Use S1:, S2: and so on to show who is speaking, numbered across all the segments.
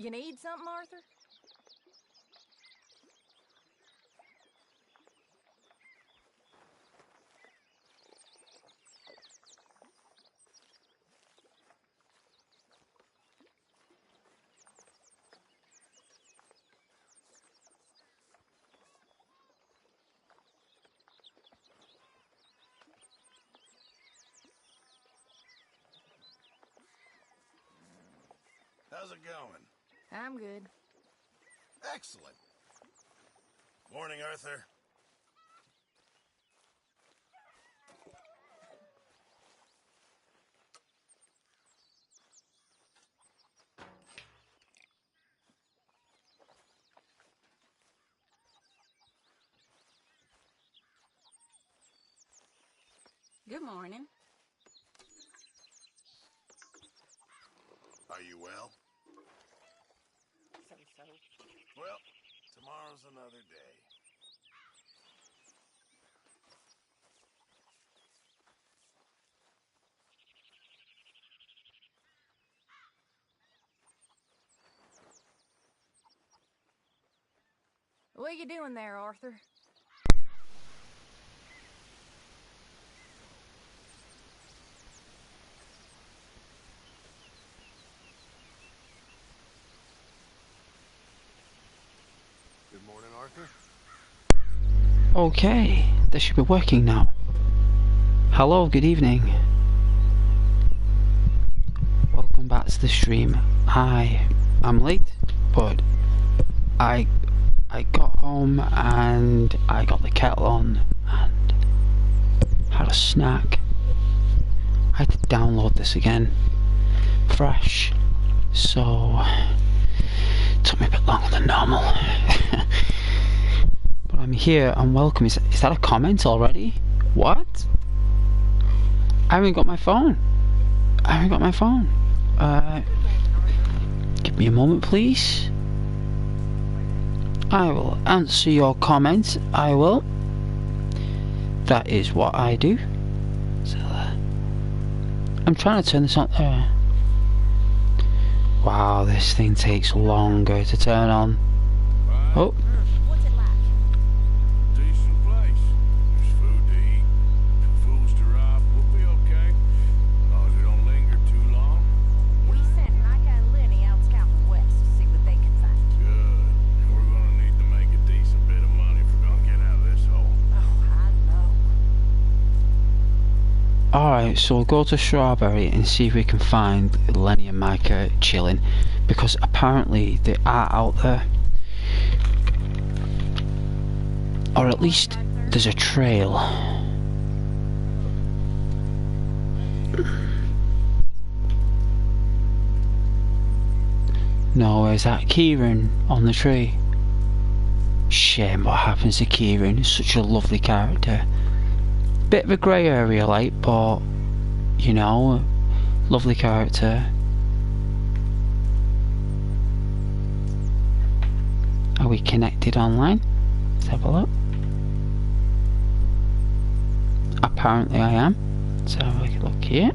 S1: You need something, Arthur?
S2: How's it going?
S1: I'm good.
S2: Excellent. Morning, Arthur.
S1: Good morning.
S2: Are you well?
S1: So.
S2: Well, tomorrow's another day.
S1: What are you doing there, Arthur?
S2: Good morning, Arthur.
S3: Okay, this should be working now. Hello, good evening. Welcome back to the stream. I'm late, but I got home and I got the kettle on and had a snack. I had to download this again, fresh, so it took me a bit longer than normal. But I'm here and welcome. Is that a comment already? What? I haven't got my phone. Give me a moment, please. I will answer your comment. I will. That is what I do. So, I'm trying to turn this on. Wow, this thing takes longer to turn on. Oh.
S1: What's it like?
S2: Decent place. There's food to eat, fools to rob. We'll be okay. As long as we don't linger too long.
S1: We sent Micah and Lenny out scouting west to see what they can find.
S2: Good. We're gonna need to make a decent bit of money if we're gonna get out of this hole.
S1: Oh, I know.
S3: Alright, so we'll go to Strawberry and see if we can find Lenny and Micah chilling, because apparently they are out there. Or at least there's a trail. No, is that Kieran on the tree? Shame what happens to Kieran, he's such a lovely character. Bit of a grey area like, but you know, lovely character. Are we connected online? Let's have a look. Apparently I am. Let's have a look here.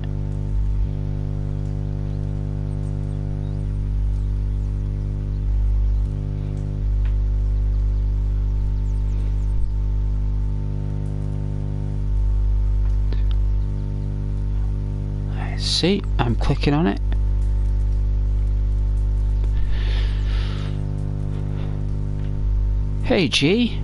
S3: See, I'm clicking on it. Hey G.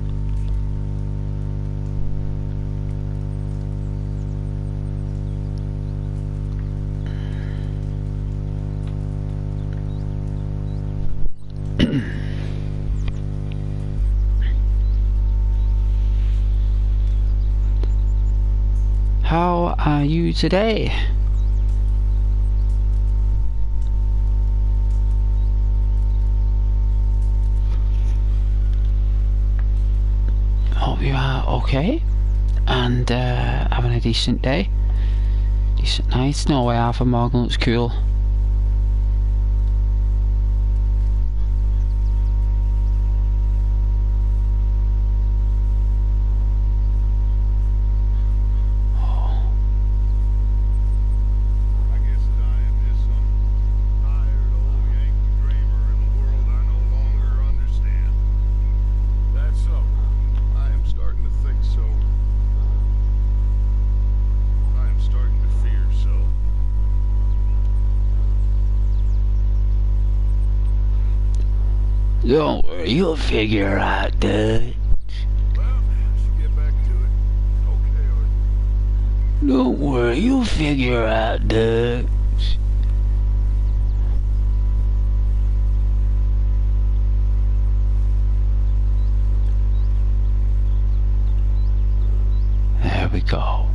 S3: How are you today? Hope you are okay and having a decent day, decent night. No way, Arthur Morgan looks cool.
S2: I guess that I am just some tired old Yankee dreamer in the
S3: Don't worry, you'll figure out, dude.
S2: Well, I should get back to it. Okay, Arthur.
S3: Don't worry, you'll figure out, dude. There we go.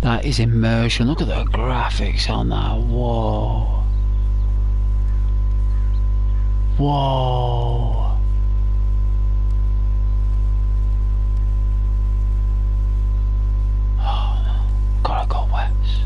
S3: That is immersion. Look at the graphics on that. Whoa. Whoa. Oh, gotta go west.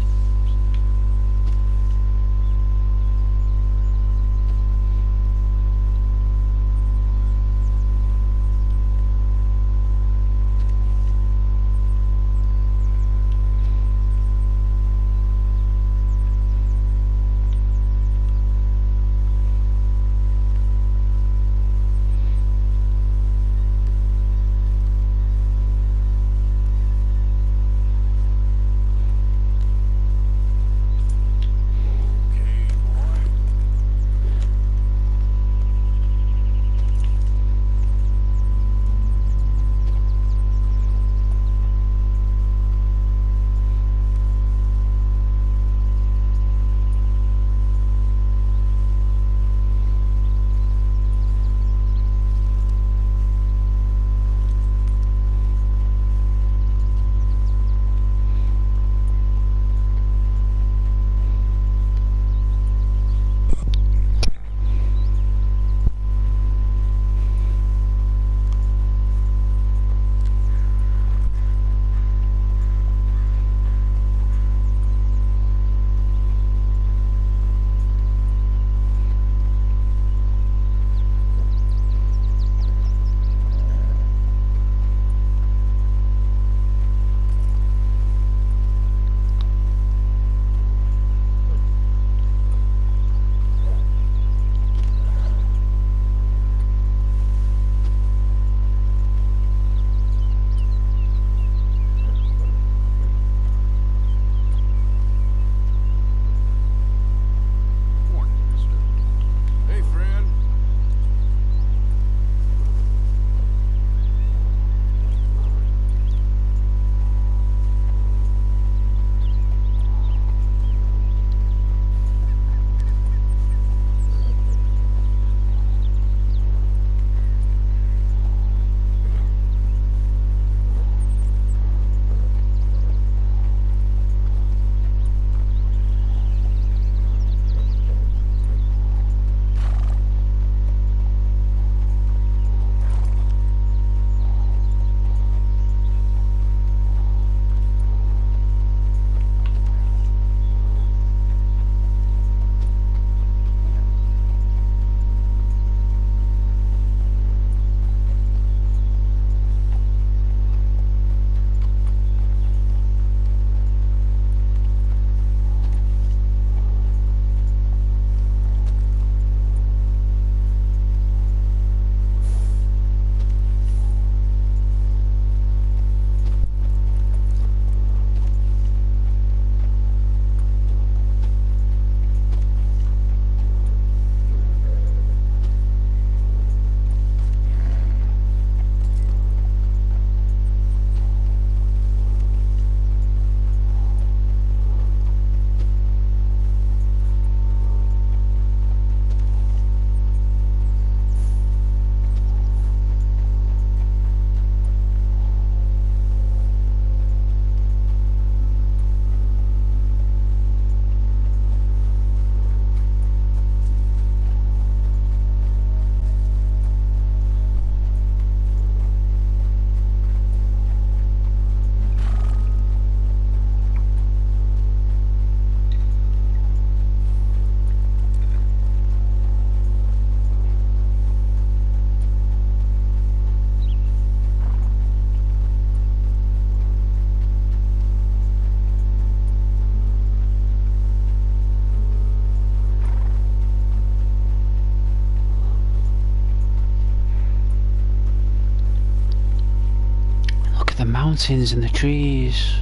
S3: the mountains and the trees.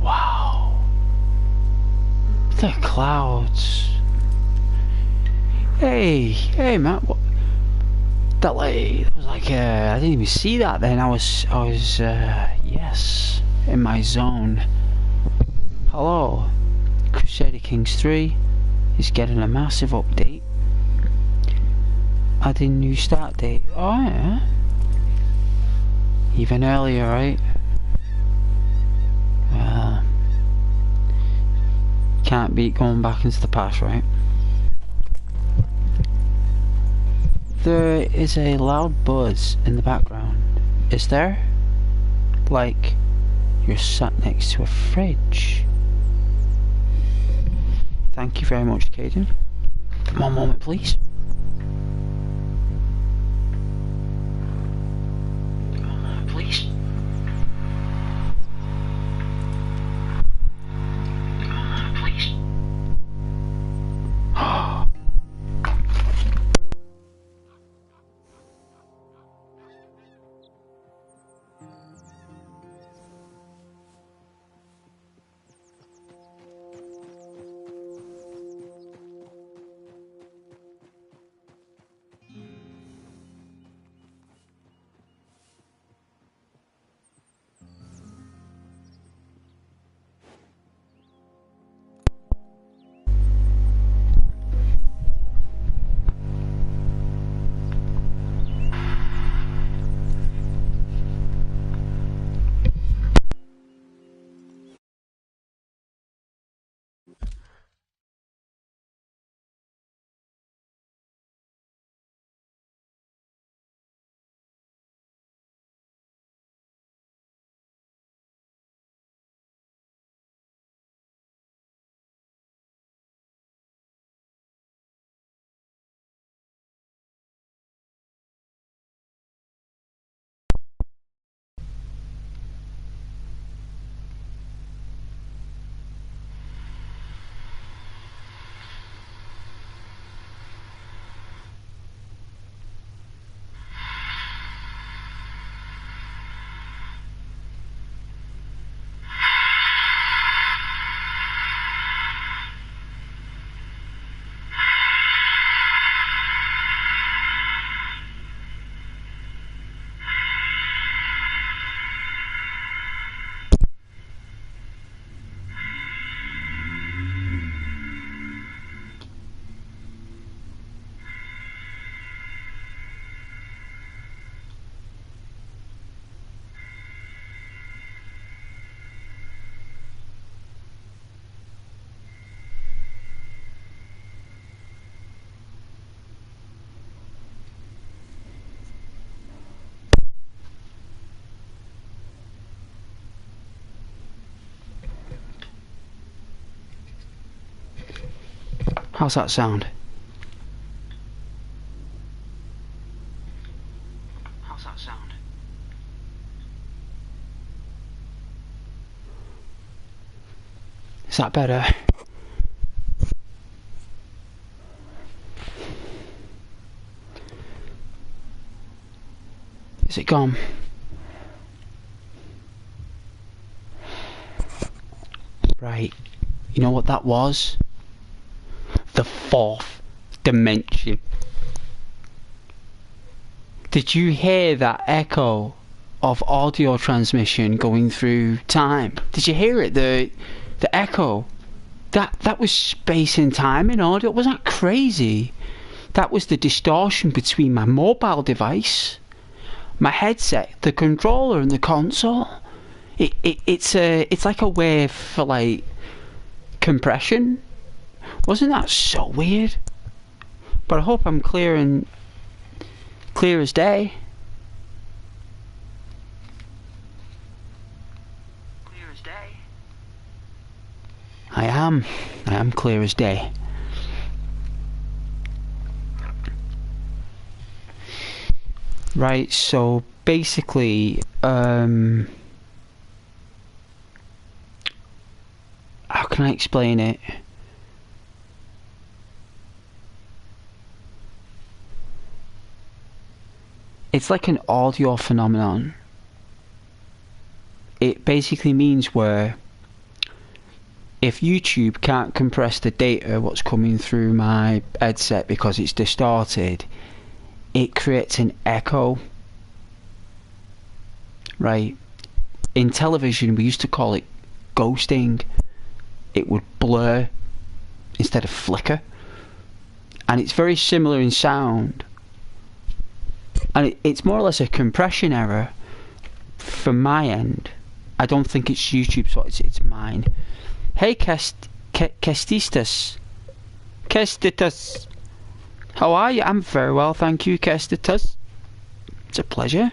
S3: Wow. The clouds. Hey, man. What? That was like, I didn't even see that then. I was, yes, in my zone. Hello. Crusader Kings 3 is getting a massive update. Adding new start date. Oh, yeah. Even earlier, right? Well, can't beat going back into the past, right? There is a loud buzz in the background. Is there? Like you're sat next to a fridge. Thank you very much, Caden. One moment, please. One moment, please. One moment, please. How's that sound? How's that sound? Is that better? Is it gone? Right. You know what that was? The fourth dimension. Did you hear that echo of audio transmission going through time? Did you hear it? The echo. That was space and time in audio. Wasn't that crazy? That was the distortion between my mobile device, my headset, the controller, and the console. It's like a wave for like compression. Wasn't that so weird? But I hope I'm clear as day. Clear as day. I am clear as day. Right, so basically, how can I explain it? It's like an audio phenomenon. It basically means where if YouTube can't compress the data what's coming through my headset because it's distorted, it creates an echo. Right? In television we used to call it ghosting. It would blur instead of flicker. And it's very similar in sound. And it's more or less a compression error from my end. I don't think it's YouTube's fault, it's mine. Hey Kestitas. How are you? I'm very well, thank you, Kestitas. It's a pleasure.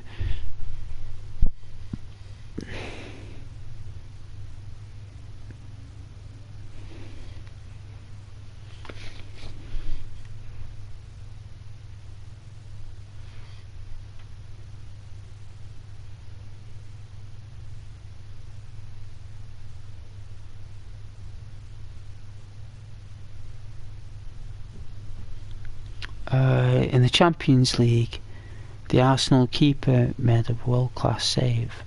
S3: In the Champions League, the Arsenal keeper made a world-class save.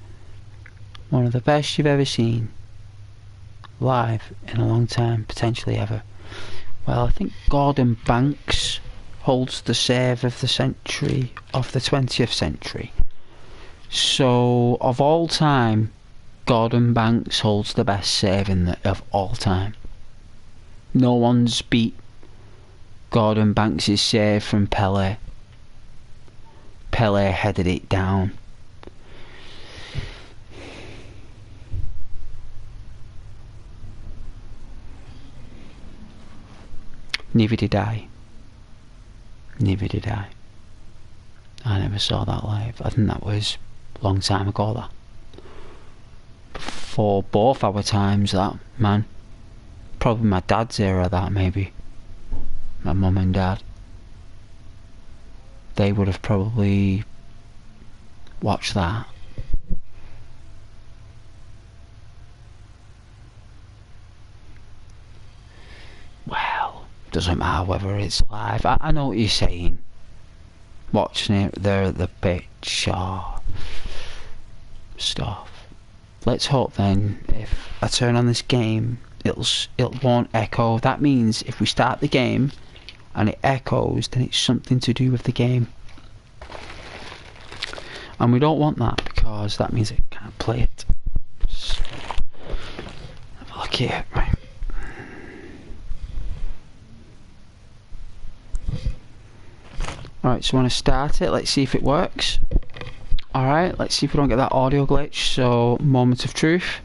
S3: One of the best you've ever seen live in a long time, potentially ever. Well, I think Gordon Banks holds the save of the century, of the 20th century. So, of all time, Gordon Banks holds the best save of all time. No one's beat Gordon Banks' save from Pele. Pele headed it down. Neither did I. Neither did I. I never saw that live. I think that was a long time ago, that. Before both our times, that, man. Probably my dad's era, that, maybe. My mum and dad. They would have probably watched that. Well, doesn't matter whether it's live. I know what you're saying. Watching it there at the pitch or stuff. Let's hope then, if I turn on this game, it won't echo. That means if we start the game and it echoes, then it's something to do with the game. And we don't want that, because that means it can't play it. So, have a look here, right. Alright, so I want to start it, let's see if it works. Alright, let's see if we don't get that audio glitch, so moment of truth.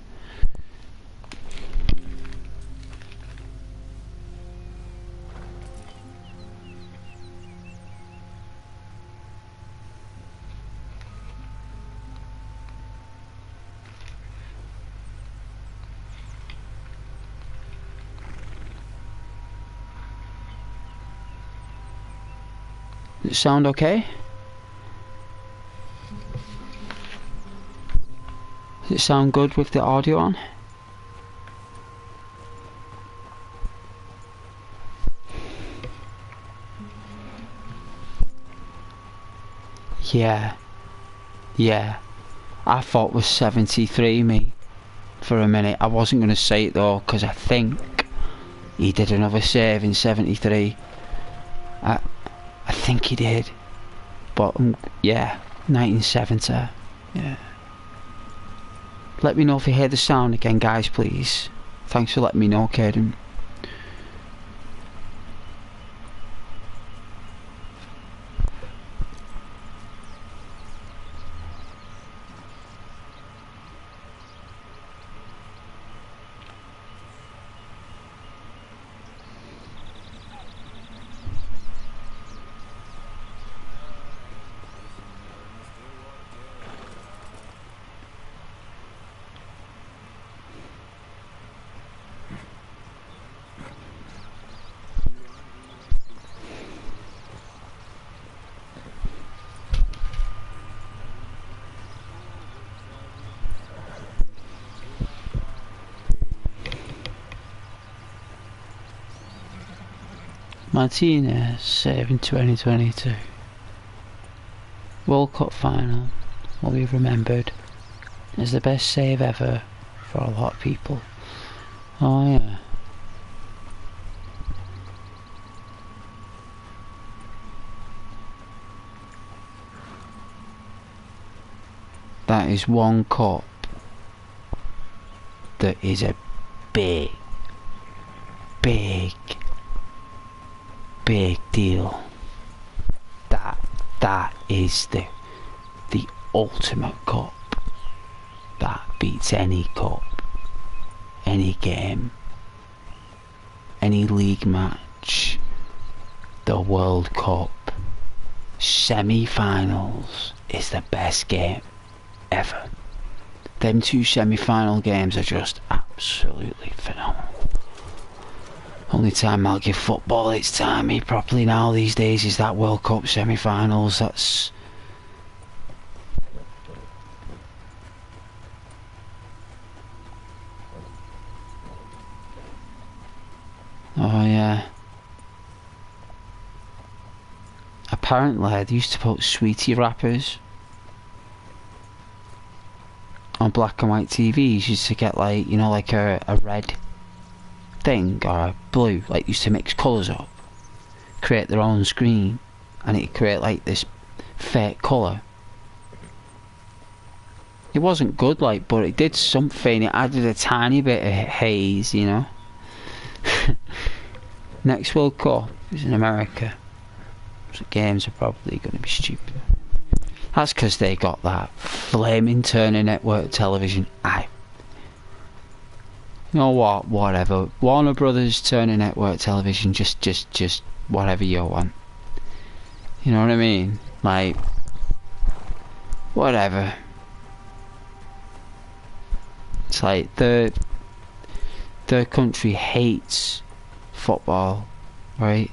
S3: Does it sound okay? Does it sound good with the audio on? Yeah. I thought it was 73, me, for a minute. I wasn't going to say it though, because I think he did another save in 73. I think he did, but yeah, 1970. Yeah. Let me know if you hear the sound again, guys, please. Thanks for letting me know, Caden. Martinez save in 2022. World Cup final will be remembered as the best save ever for a lot of people. Oh yeah. That is one cup that is a big deal. That is the ultimate cup. That beats any cup, any game, any league match, the World Cup. Semi-finals is the best game ever. Them two semi-final games are just absolutely phenomenal. Only time I'll give football its time properly now these days is that World Cup semi-finals. That's... Oh yeah. Apparently they used to put sweetie wrappers on black and white TVs, used to get like, you know, like a red thing or a blue, like used to mix colours up, create their own screen, and it'd create like this fake colour. It wasn't good, like, but it did something. It added a tiny bit of haze, you know. Next World Cup is in America, so games are probably going to be stupid. That's because they got that flaming Turner network television. You know what? Whatever. Warner Brothers, Turner network television. Just whatever you want. You know what I mean? Like, whatever. It's like the country hates football, right?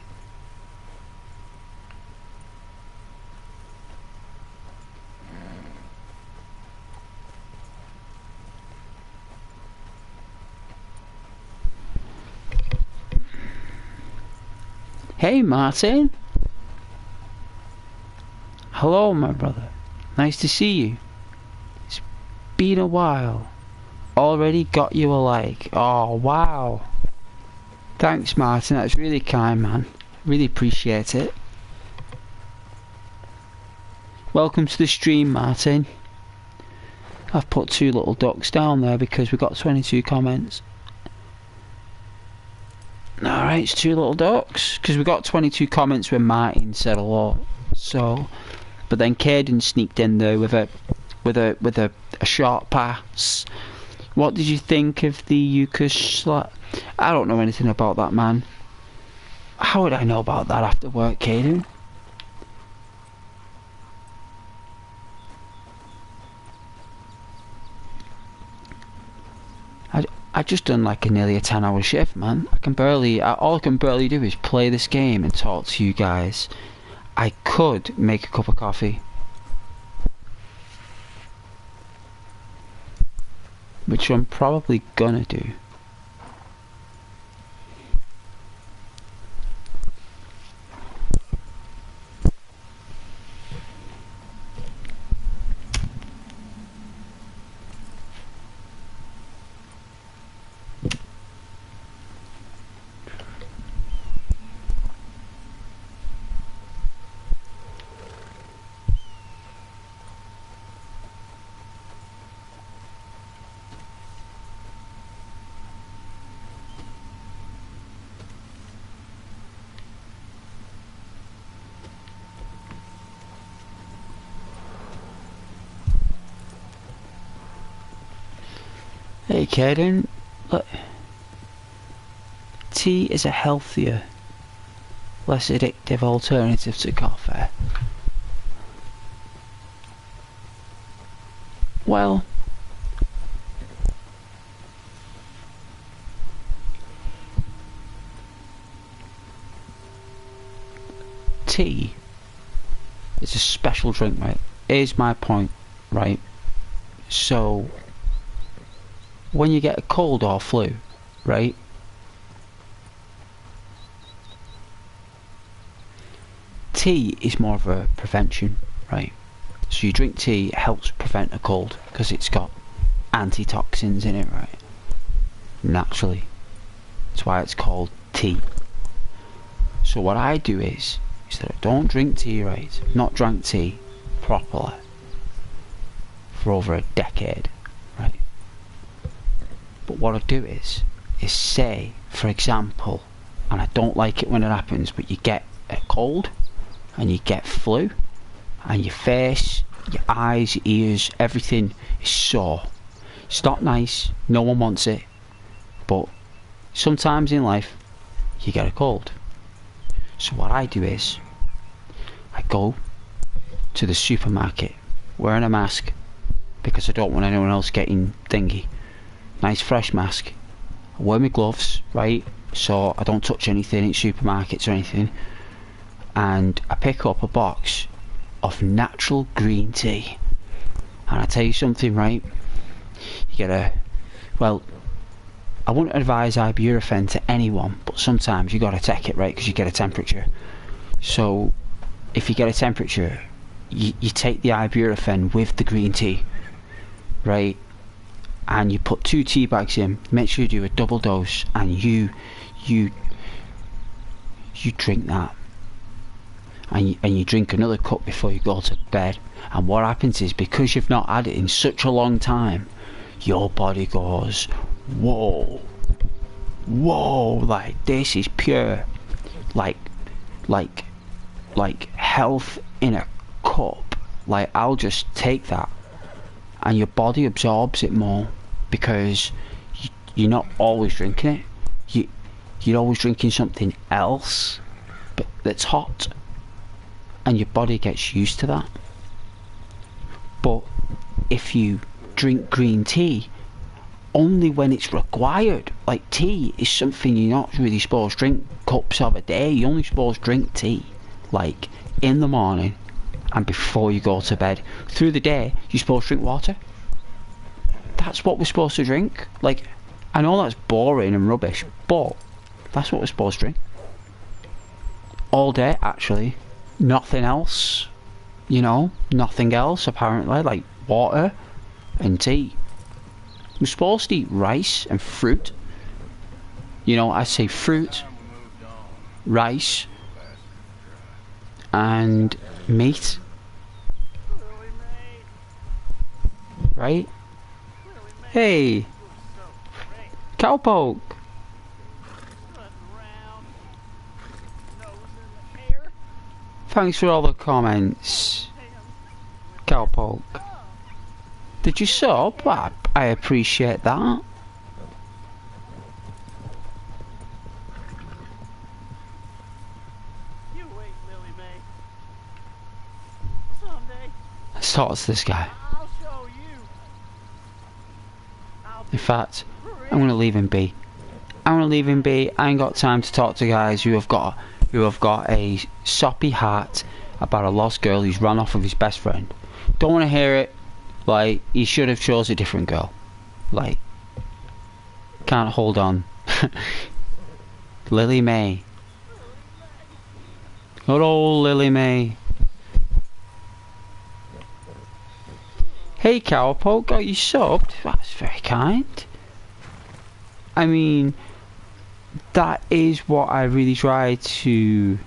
S3: Hey Martin. Hello my brother. Nice to see you. It's been a while. Already got you a like. Oh wow. Thanks Martin, that's really kind man. Really appreciate it. Welcome to the stream Martin. I've put 2 little ducks down there because we got 22 comments. Alright, it's 2 little ducks because we got 22 comments when Martin said hello. So, but then Caden sneaked in there with a short pass. What did you think of the Yuka? I don't know anything about that, man. How would I know about that after work, Caden? I just done like nearly a 10-hour shift, man. All I can barely do is play this game and talk to you guys. I could make a cup of coffee, which I'm probably gonna do. Hey Caden, look. Tea is a healthier, less addictive alternative to coffee. Well, tea is a special drink, right? Here's my point, right? So, when you get a cold or flu, right? Tea is more of a prevention, right? So you drink tea, it helps prevent a cold because it's got antitoxins in it, right? Naturally, That's why it's called tea. So what I do is that I don't drink tea, right? I've not drank tea properly for over a decade, right? But what I do is say, for example, and I don't like it when it happens, but you get a cold and you get flu and your face, your eyes, your ears, everything is sore. It's not nice, no one wants it, but sometimes in life you get a cold. So what I do is I go to the supermarket wearing a mask because I don't want anyone else getting thingy. Nice fresh mask. I wear my gloves, right, so I don't touch anything in supermarkets or anything. And I pick up a box of natural green tea. And I tell you something, right, you get a, well, I wouldn't advise ibuprofen to anyone, but sometimes you gotta take it, right, because you get a temperature. So if you get a temperature, you take the ibuprofen with the green tea, right, and you put 2 tea bags in. Make sure you do a double dose, and you drink that, and you drink another cup before you go to bed. And what happens is, because you've not had it in such a long time, your body goes, whoa, like this is pure, like health in a cup. Like, I'll just take that, and your body absorbs it more, because you're not always drinking it. You're always drinking something else, but that's hot, and your body gets used to that. But if you drink green tea only when it's required, like tea is something you're not really supposed to drink cups of a day. You're only supposed to drink tea like in the morning and before you go to bed. Through the day you're supposed to drink water. That's what we're supposed to drink. Like, I know that's boring and rubbish, but that's what we're supposed to drink all day, actually. Nothing else, you know, nothing else apparently, like water and tea. We're supposed to eat rice and fruit. You know, I say fruit, rice, and meat. Right? Hey, cowpoke. Thanks for all the comments, cowpoke. Did you sub? I appreciate that.
S4: You wait, Lily Mae. Someday
S3: Let's talk to this guy.
S4: I'll show you.
S3: In fact, I'm gonna leave him be. I'm gonna leave him be. I ain't got time to talk to guys who have got a soppy heart about a lost girl who's run off with his best friend. Don't want to hear it. Like, he should have chose a different girl. Like, can't hold on. Lily Mae. Good old Lily Mae. Hey cowpoke, got you subbed? That's very kind. I mean, that is what I really try to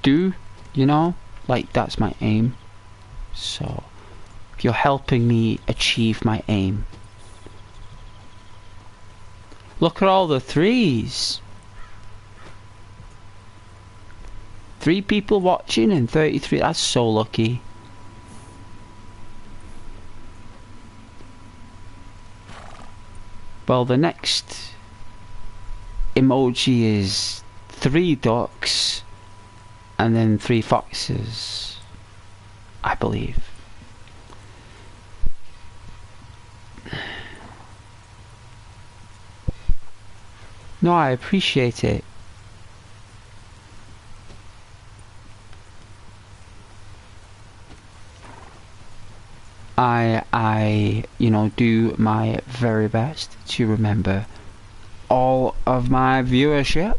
S3: do, you know? Like, that's my aim. So, if you're helping me achieve my aim. Look at all the 3s. 3 people watching and 33. That's so lucky. Well, the next emoji is 3 ducks and then 3 foxes, I believe. No, I appreciate it. I you know, do my very best to remember all of my viewership.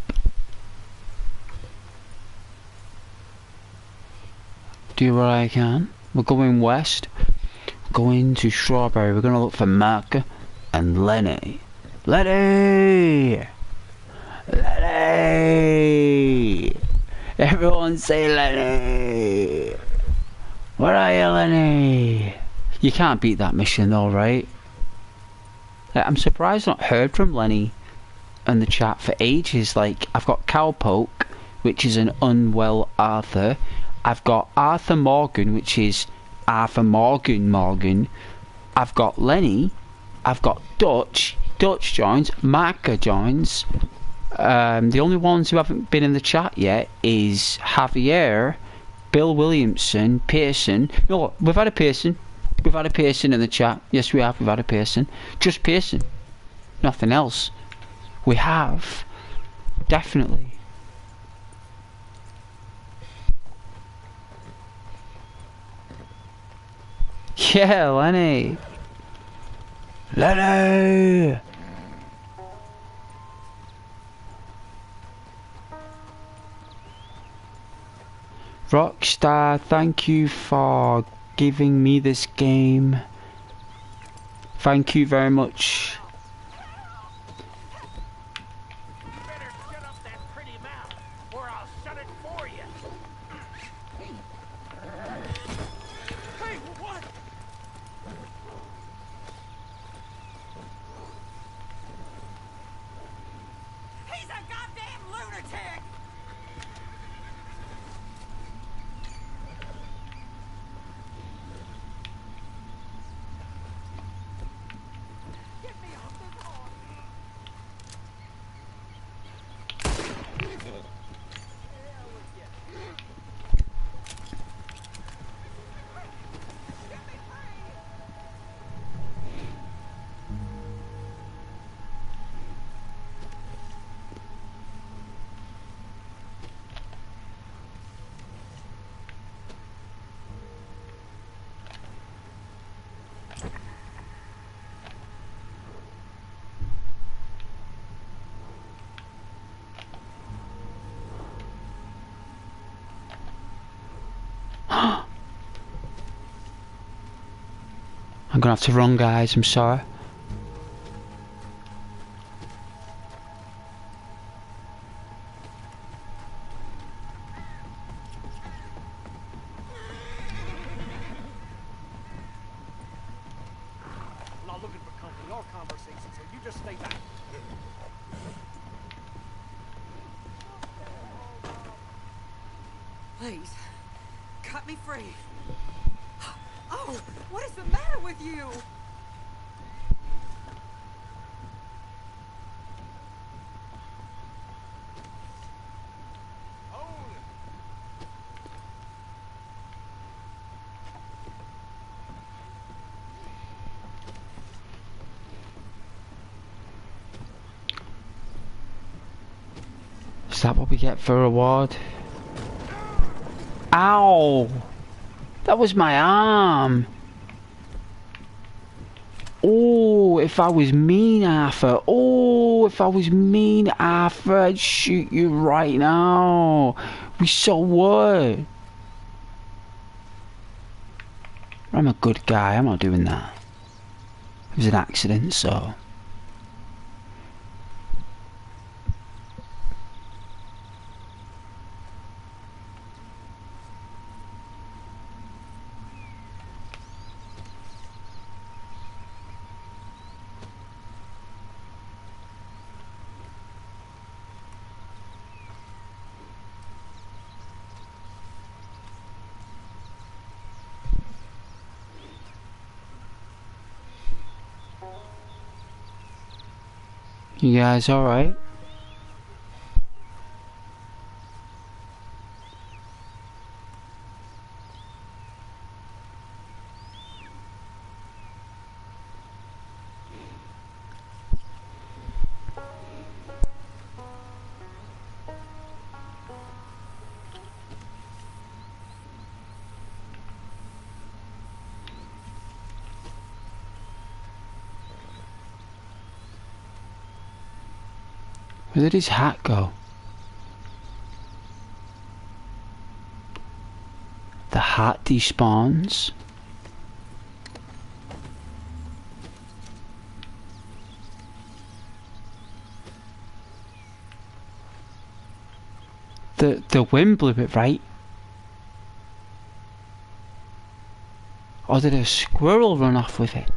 S3: Do what I can. We're going west, going to Strawberry. We're gonna look for Mark and Lenny. Lenny! Lenny! Everyone say Lenny! Where are you, Lenny? You can't beat that mission though, right? I'm surprised I've not heard from Lenny in the chat for ages. Like, I've got Cowpoke, which is an unwell Arthur. I've got Arthur Morgan, which is Arthur Morgan. I've got Lenny. I've got Dutch joins. Marker joins. The only ones who haven't been in the chat yet is Javier, Bill Williamson, Pearson. No, we've had a Pearson. We've had a Pearson in the chat. Yes, we have. We've had a Pearson. Just Pearson. Nothing else. We have. Definitely. Yeah, Lenny. Lenny! Rockstar, thank you for giving me this game. Thank you very much.
S4: You better shut up that pretty mouth, or I'll shut it for you. Hey, what?
S1: He's a goddamn lunatic! Get me off this horse!
S3: I'm gonna have to run, guys. I'm sorry.
S4: I'm not looking for company or conversation, so you just stay back.
S1: Please, cut me free. Oh, what is the matter with you?
S2: Hold it.
S3: Is that what we get for a reward? Ow! That was my arm! Oh, if I was mean, Arthur. Oh, if I was mean, Arthur, I'd shoot you right now. We so would. I'm a good guy. I'm not doing that. It was an accident, so... You guys alright? Where did his hat go? The hat despawns. the wind blew it, right? Or did a squirrel run off with it?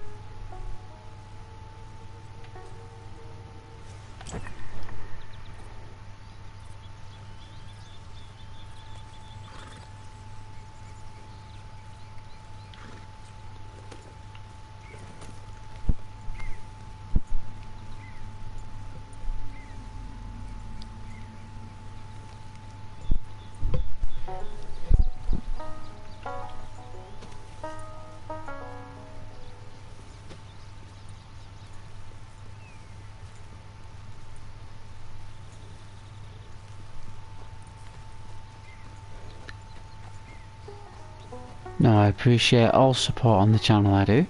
S3: No, I appreciate all support on the channel, I do.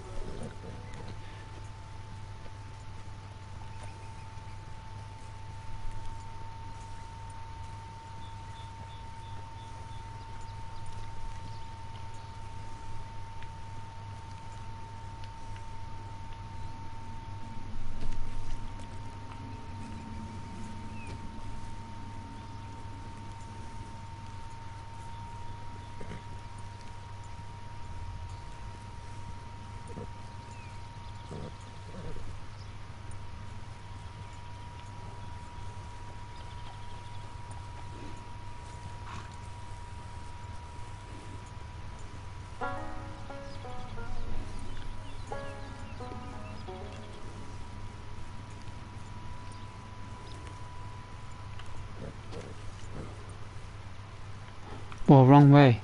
S3: Well, wrong way.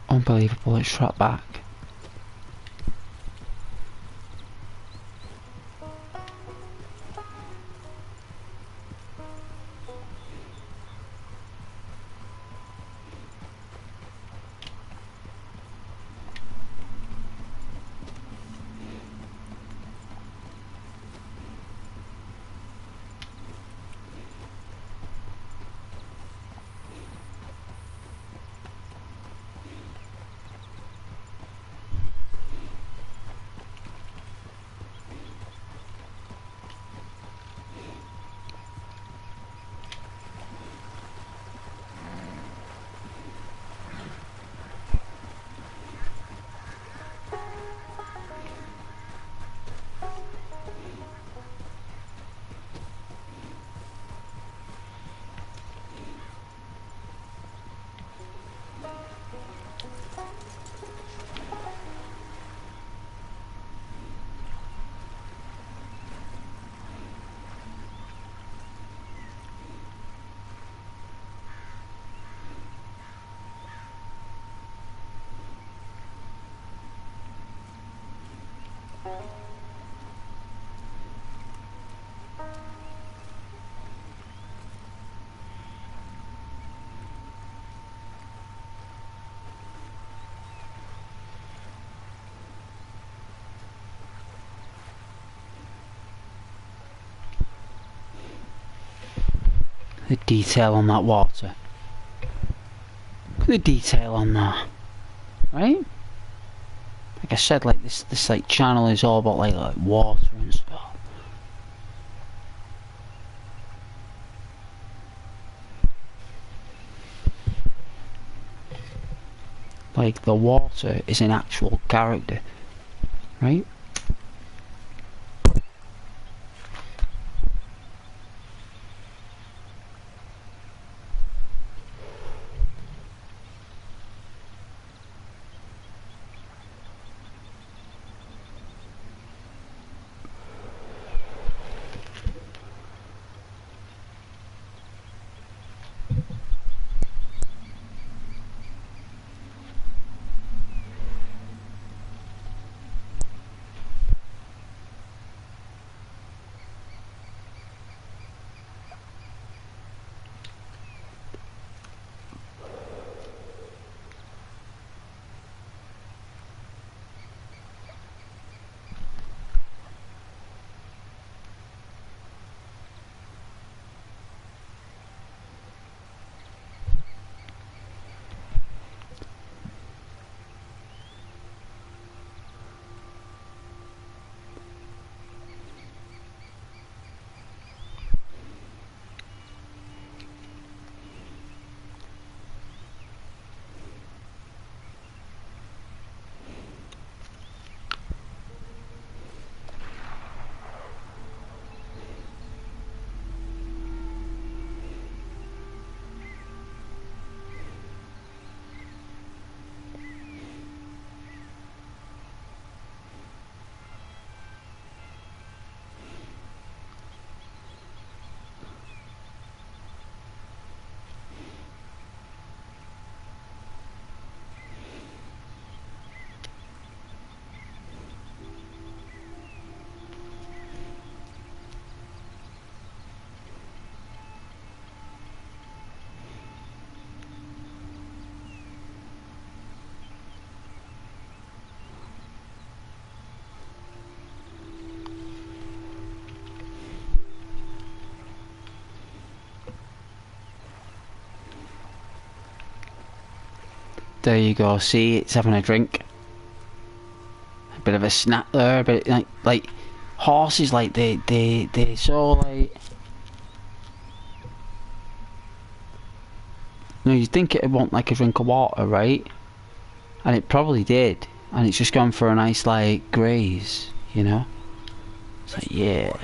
S3: Unbelievable, it's trapped back. The detail on that water. Look at the detail on that. Right? Like I said, like this like channel is all about like water and stuff. Like the water is an actual character. Right? There you go. See, it's having a drink. A bit of a snack there. But like horses, like they so like. You know, you'd think it'd want like a drink of water, right? And it probably did. And it's just gone for a nice like graze, you know? It's like, yeah.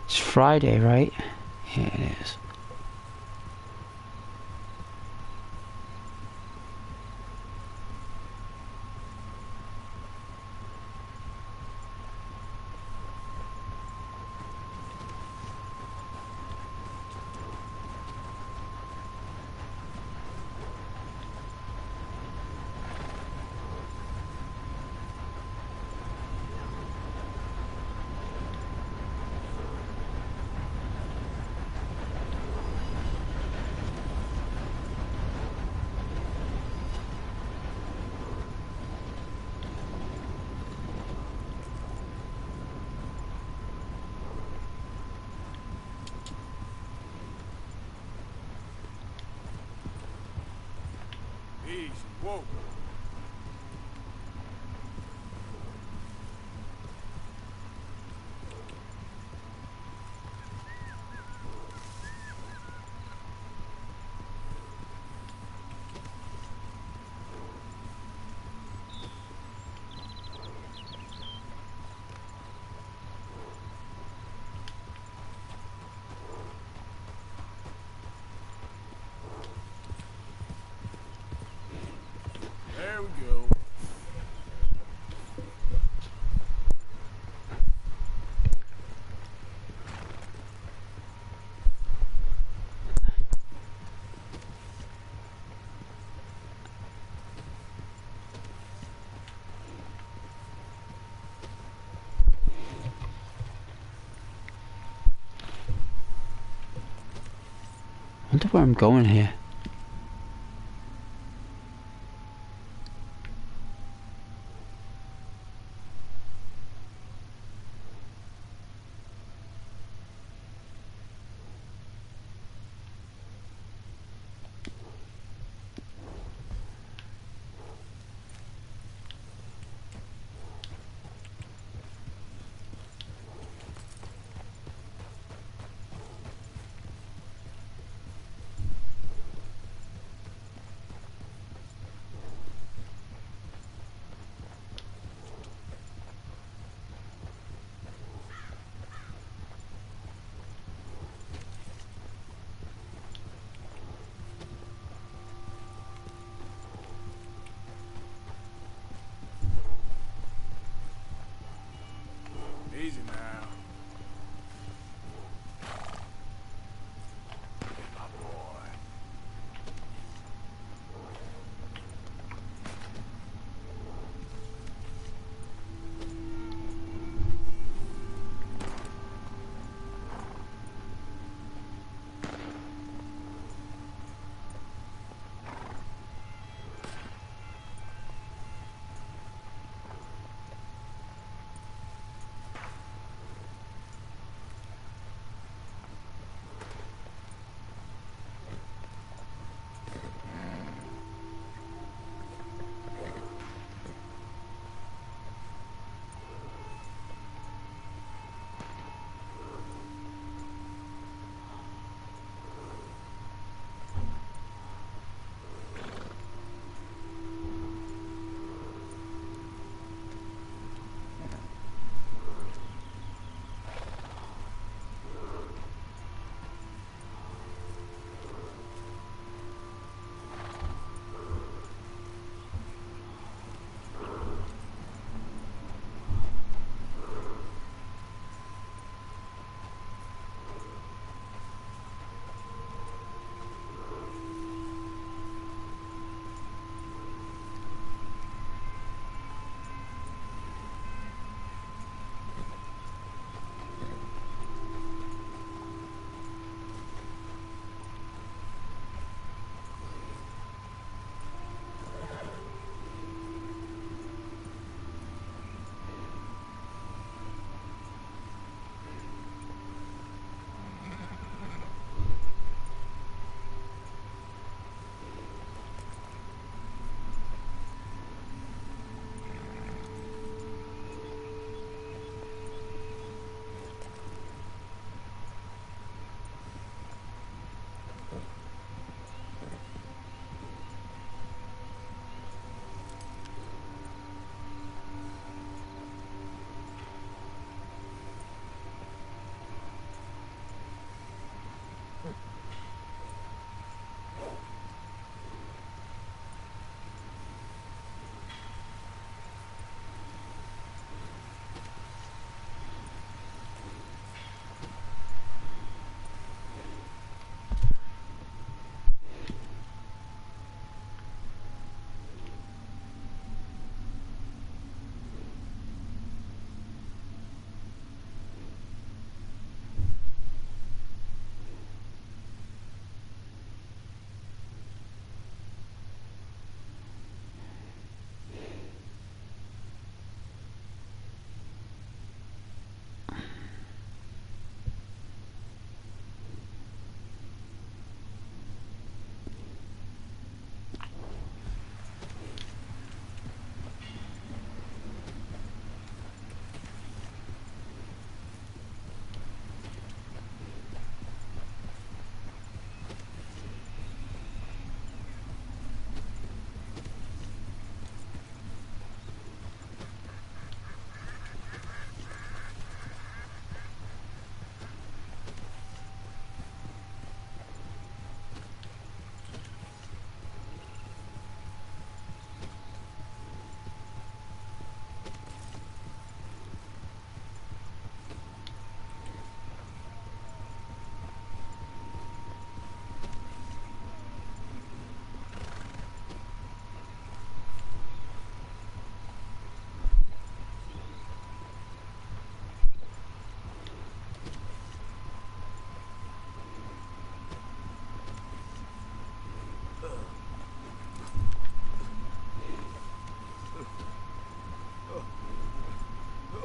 S3: It's Friday, right? Yeah, it is.
S2: Easy, whoa. There we go.
S3: I wonder where I'm going here.
S2: Easy now. My boy.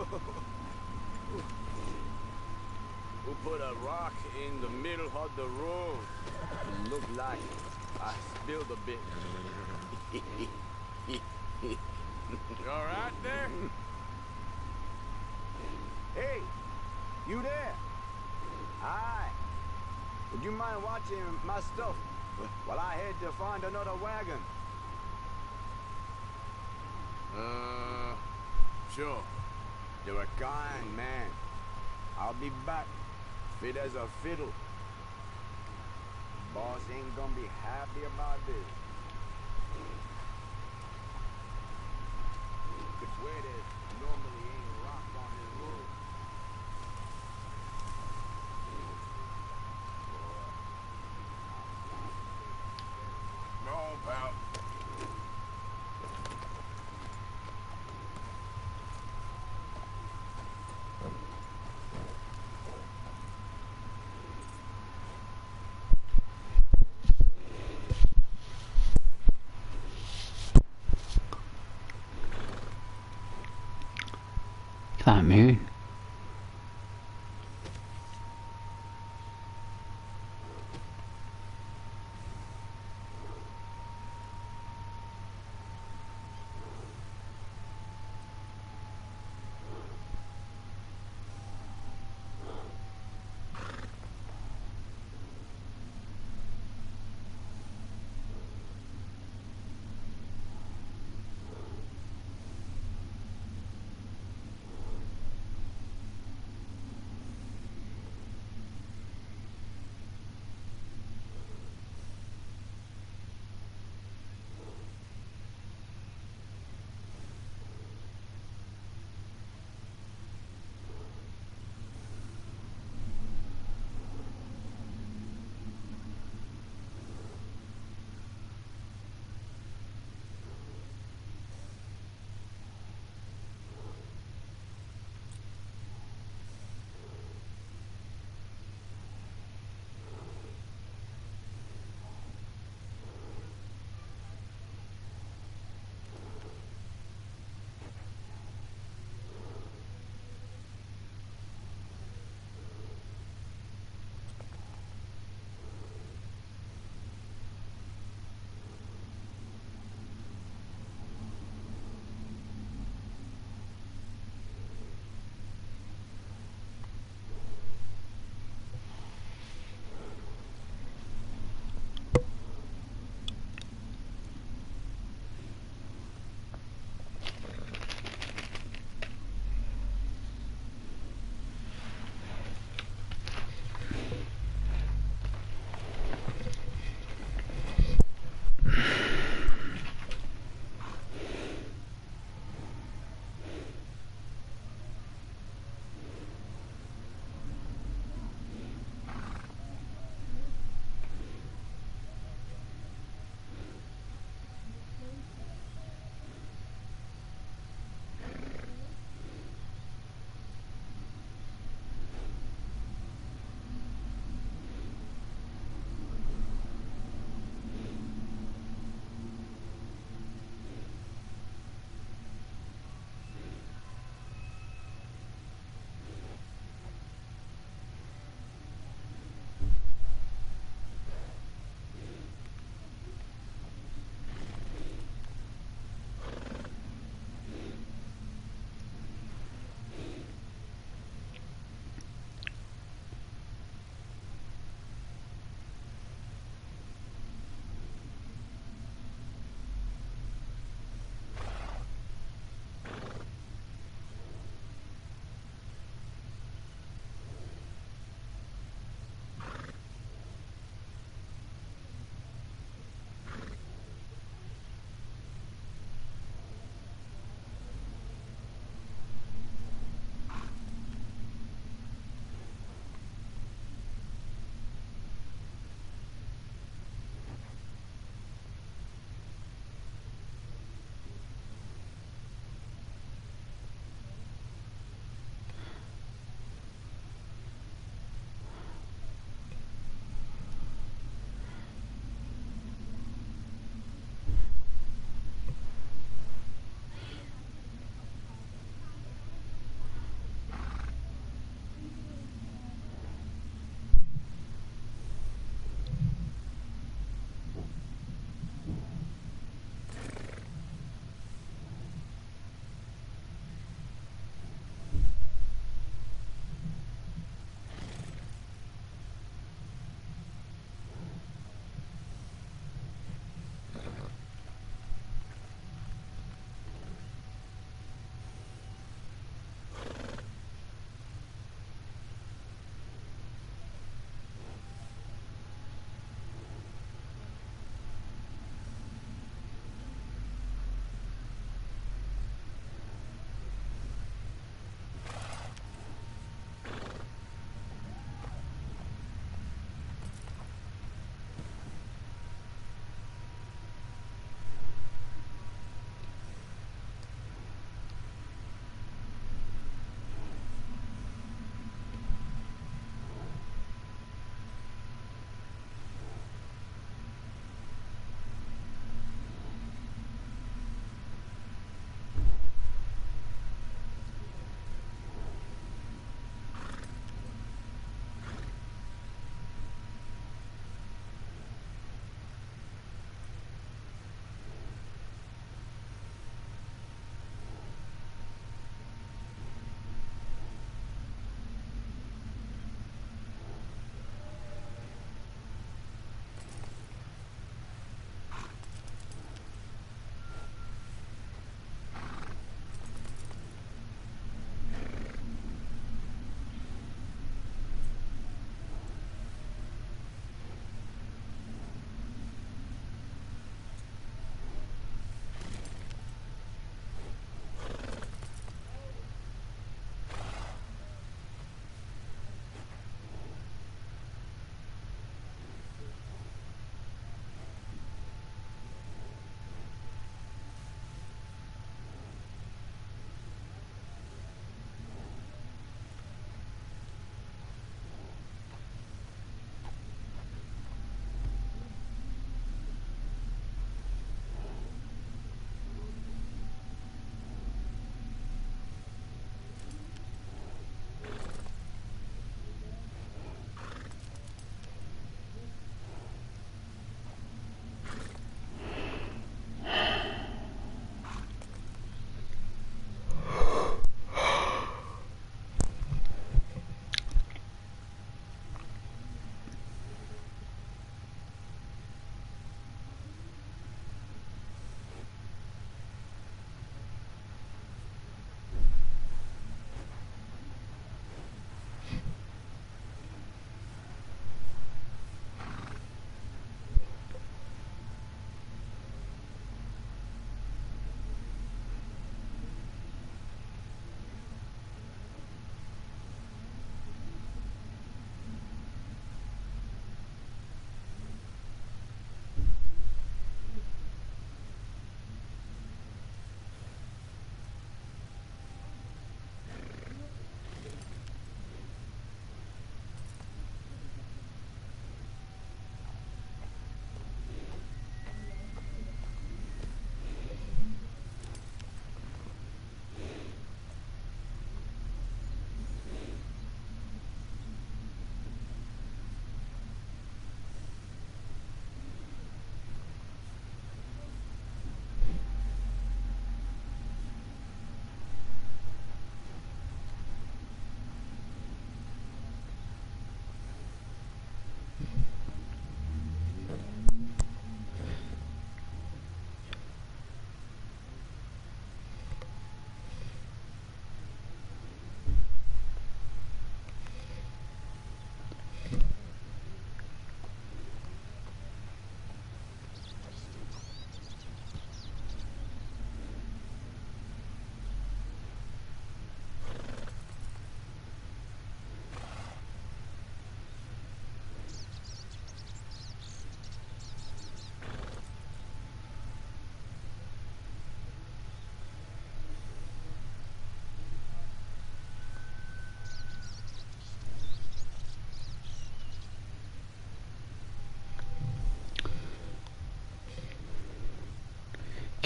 S2: Who put a rock in the middle of the road?
S5: It looked like I spilled a bit.
S2: You all right there?
S5: Hey, you there? Hi. Would you mind watching my stuff while I head to find another wagon?
S2: Sure.
S5: You're a kind man. I'll be back, fit as a fiddle. Boss ain't gonna be happy about this. Could swear there's normally ain't rock on this road.
S2: Come on, pal.
S3: That moon.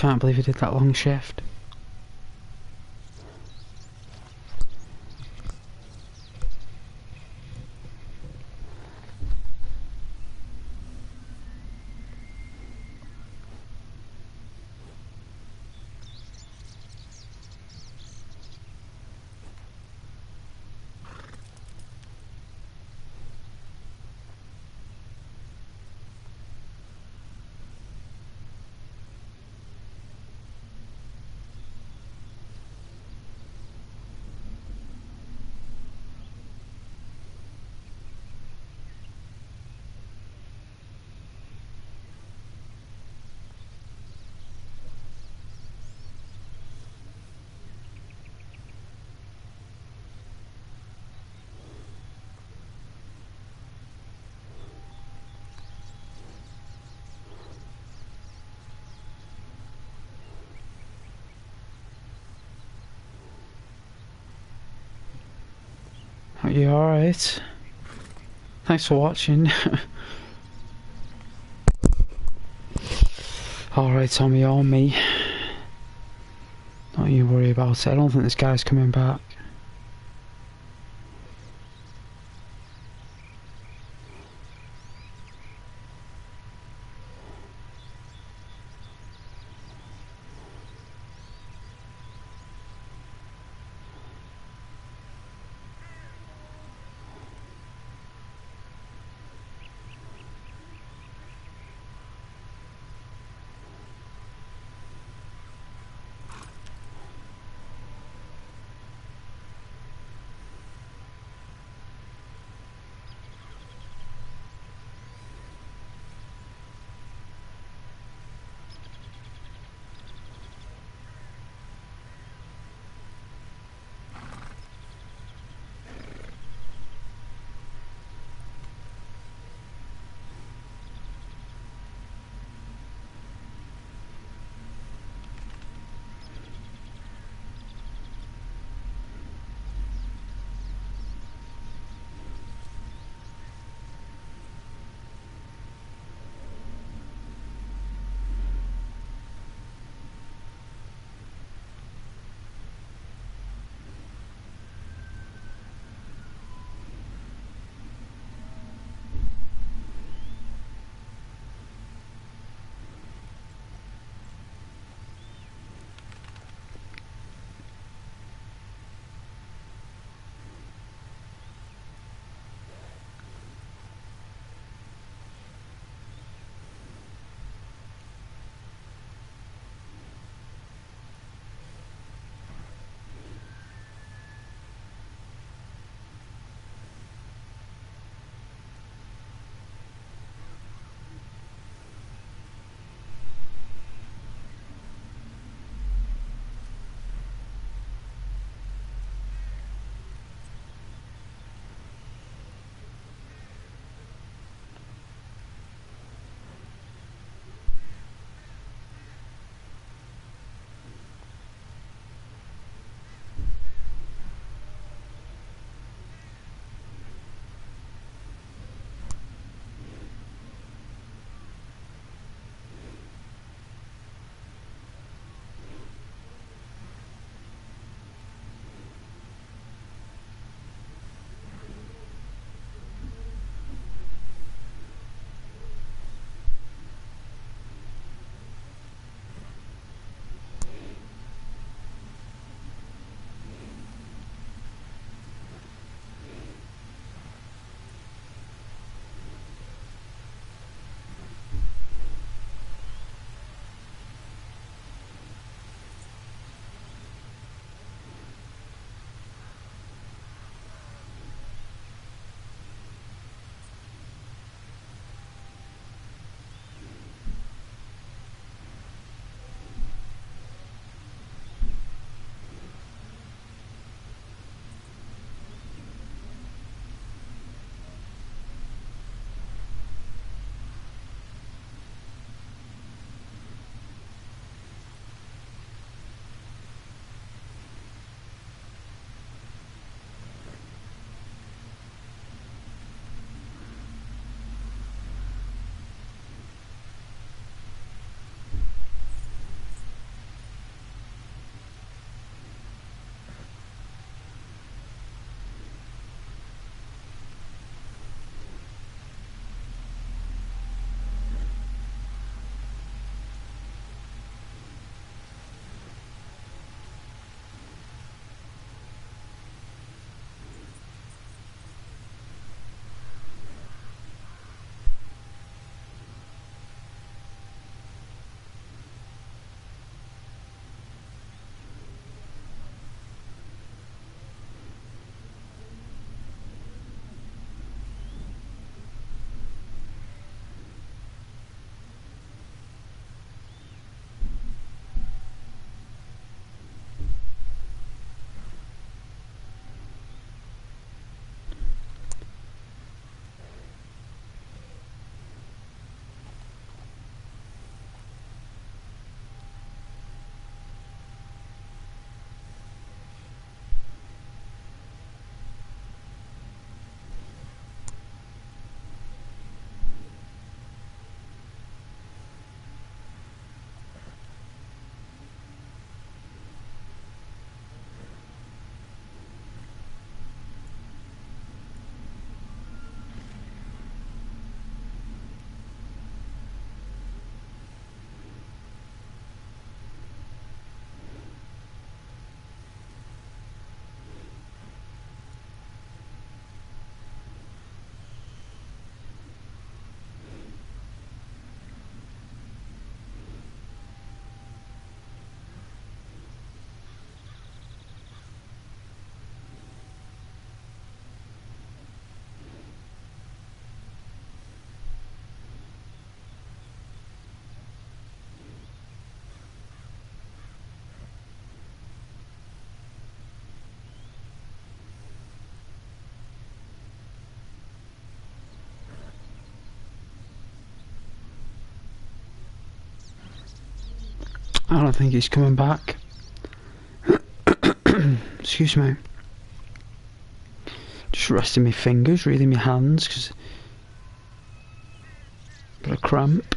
S3: can't believe he did that long shift. Are you alright? Thanks for watching. Alright, Tommy, or me. Don't you worry about it. I don't think this guy's coming back. I don't think he's coming back. Excuse me. Just resting my fingers, reading my hands, because I've got a cramp.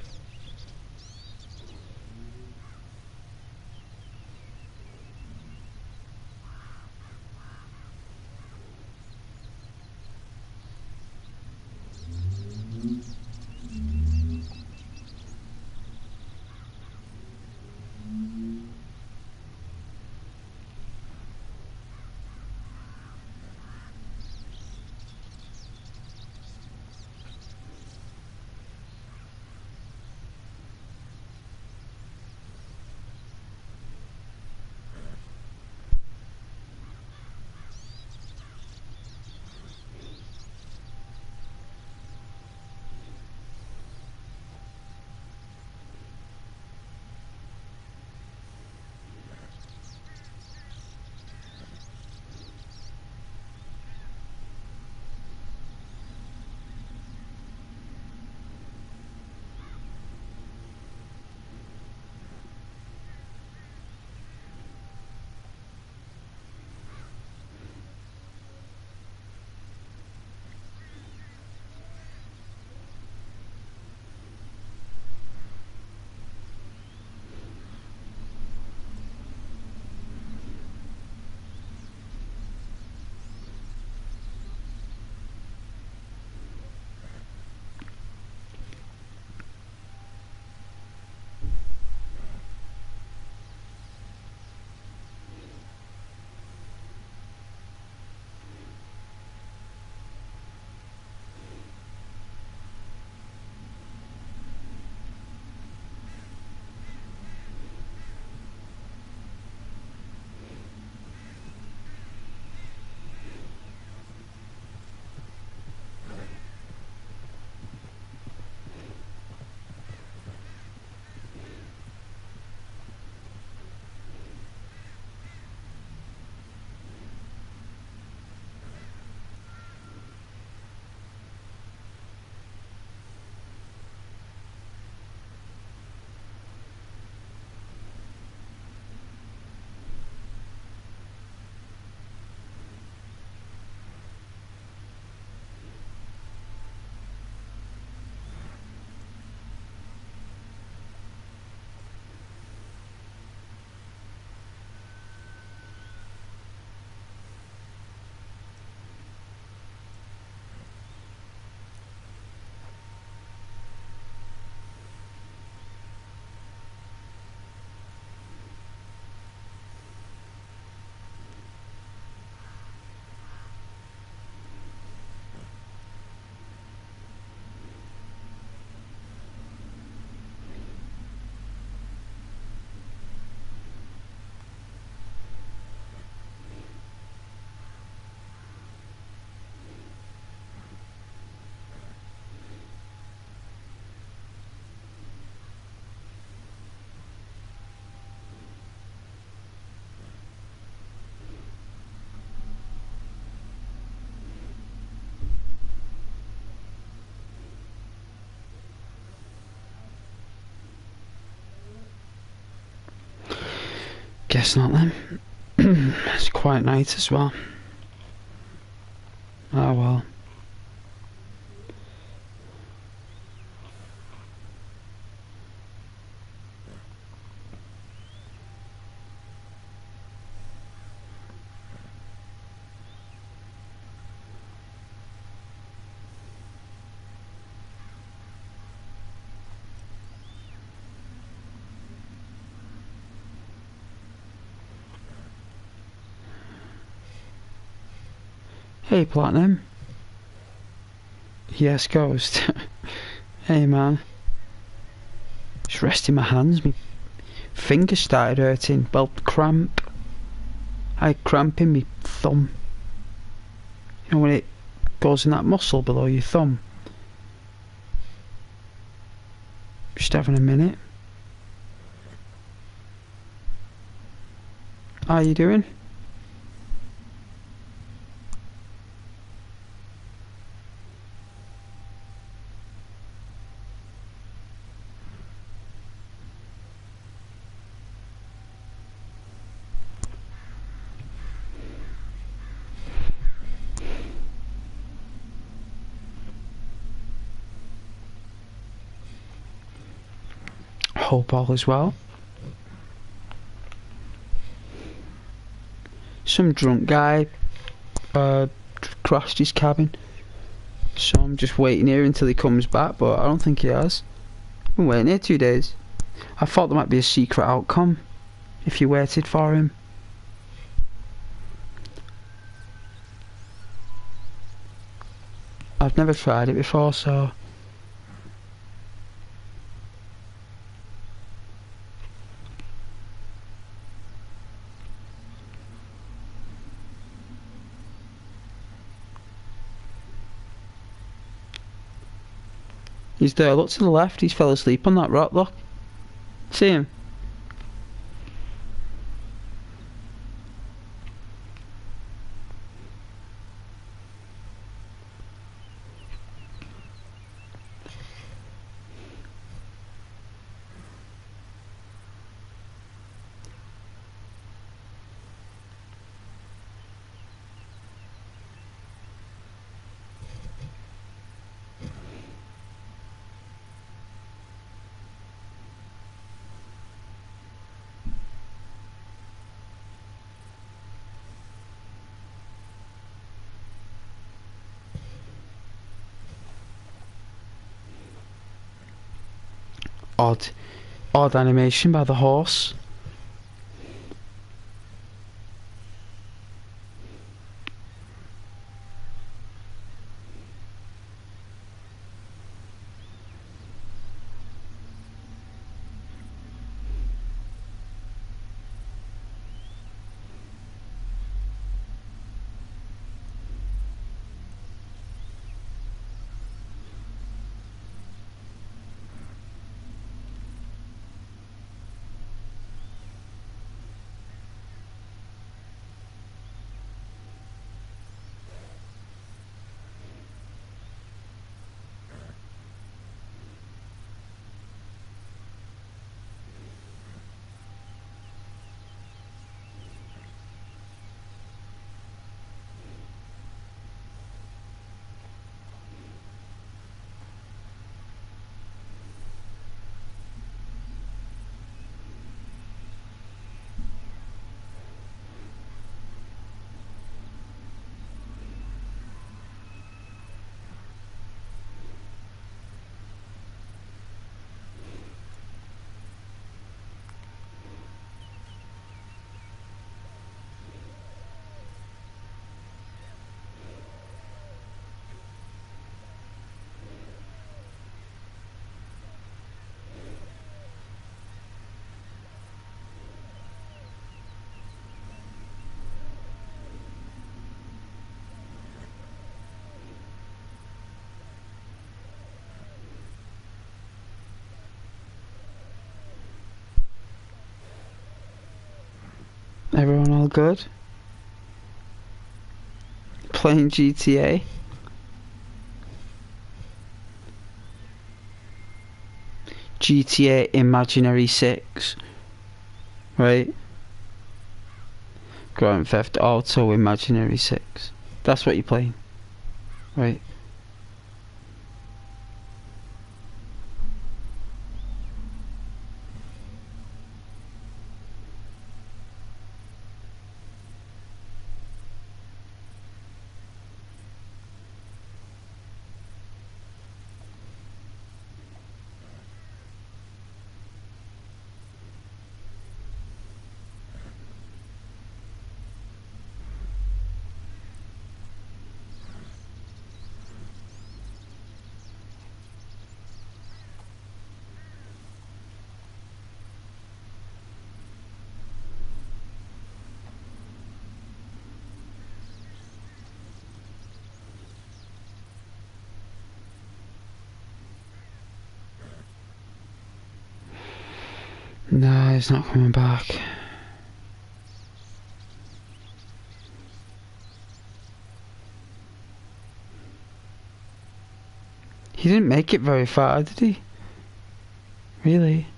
S3: Guess not then. It's quite night as well. Ah well. Hey Platinum. Yes, Ghost. Hey man. Just resting my hands, my fingers started hurting. Well, cramp. I had cramp in my thumb. You know when it goes in that muscle below your thumb? Just having a minute. How you doing? hope all is well. Some drunk guy crashed his cabin, so I'm just waiting here until he comes back, but I don't think he has. I've been waiting here 2 days. I thought there might be a secret outcome if you waited for him. I've never tried it before, so... He's there, look to the left, he's fell asleep on that rock, look. See him? Odd animation by the horse. Everyone all good? Playing GTA? GTA Imaginary 6, right? Grand Theft Auto Imaginary 6. That's what you're playing, right? No, he's not coming back. He didn't make it very far, did he? Really?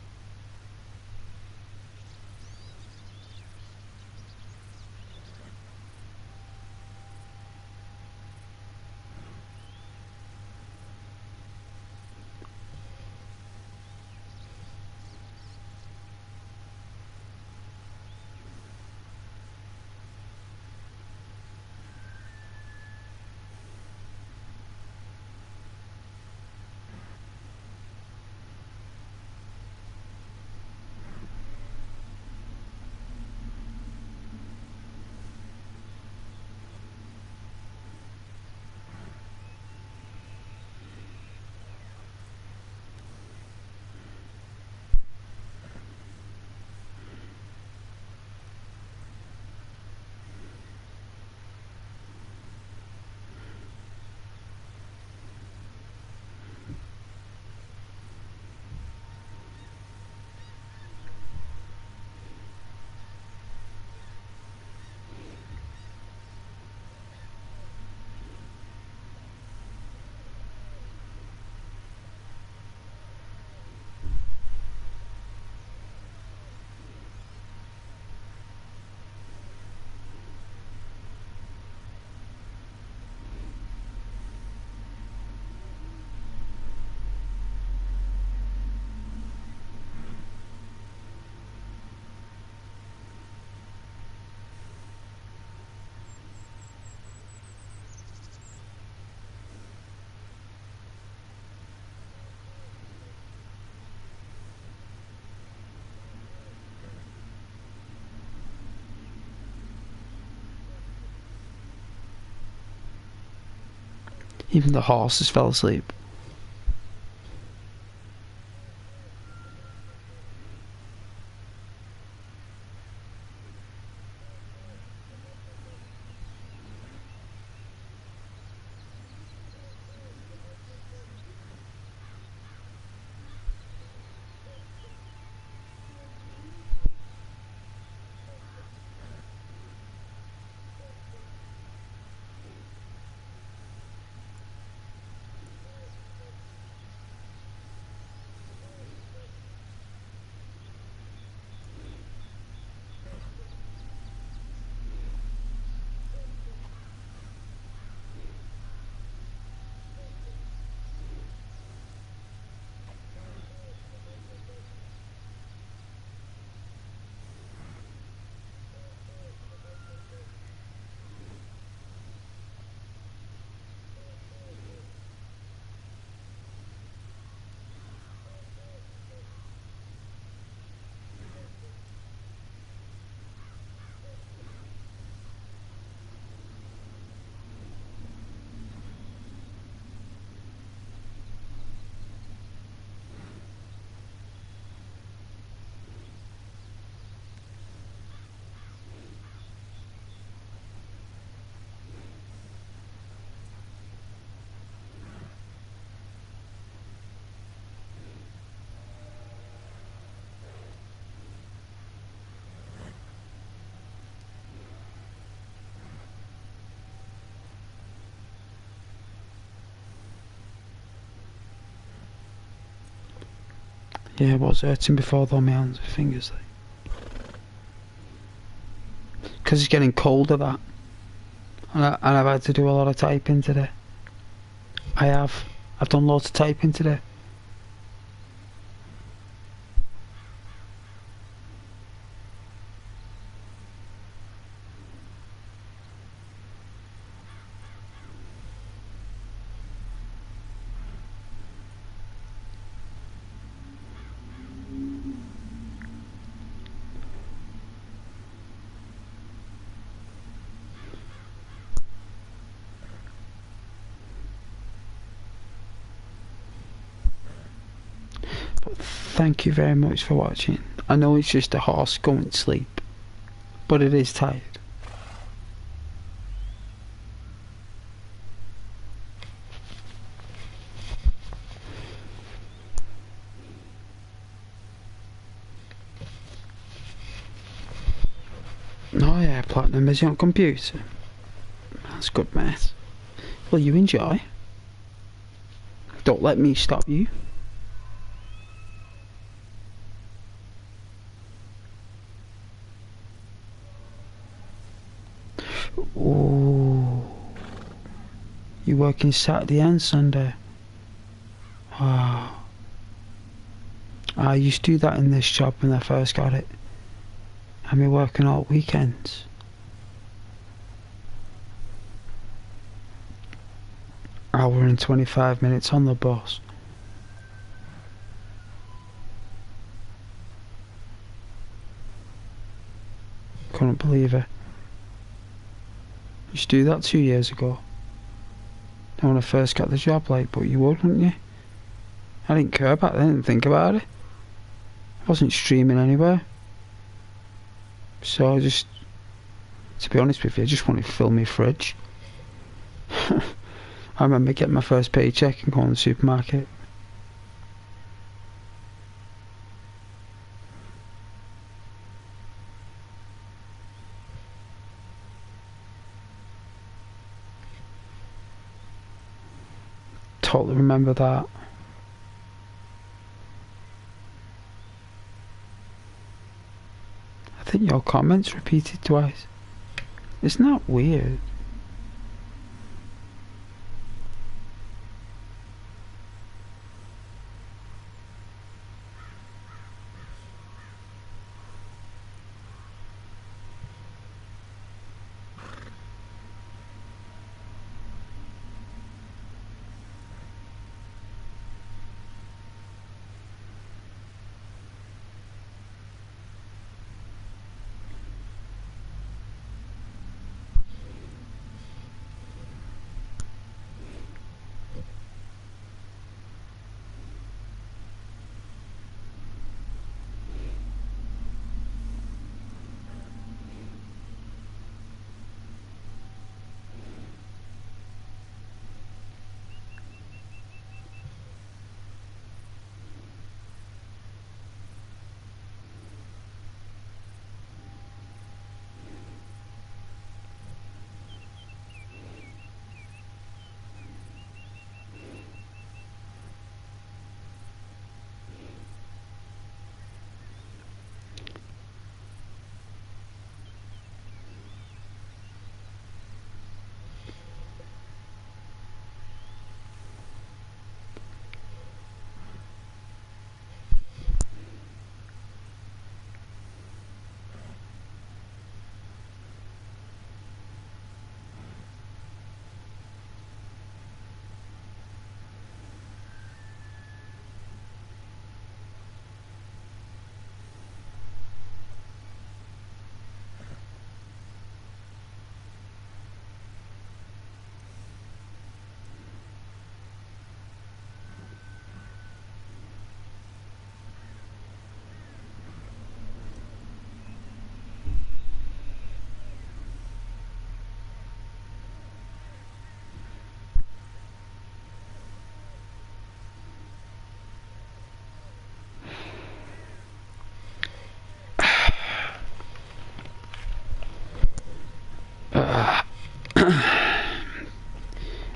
S3: Even the horses fell asleep. Yeah, it was hurting before though, my hands and fingers. Because it's getting colder, that. And I've had to do a lot of typing today. I've done loads of typing today. Thank you very much for watching. I know it's just a horse going to sleep, but it is tired. Oh yeah, Platinum, is he on computer? That's good, mate. Well, you enjoy. Don't let me stop you. Oh, you working Saturday and Sunday? Wow. I used to do that in this job when I first got it. And we're working all weekends. Hour and 25 minutes on the bus. Couldn't believe it. Used to do that 2 years ago. When I first got the job, like, but you would, wouldn't you? I didn't care back then, didn't think about it. I wasn't streaming anywhere. So I just, to be honest with you, I just wanted to fill my fridge. I remember getting my first paycheck and going to the supermarket. Totally remember that. I think your comments repeated twice. Isn't that weird?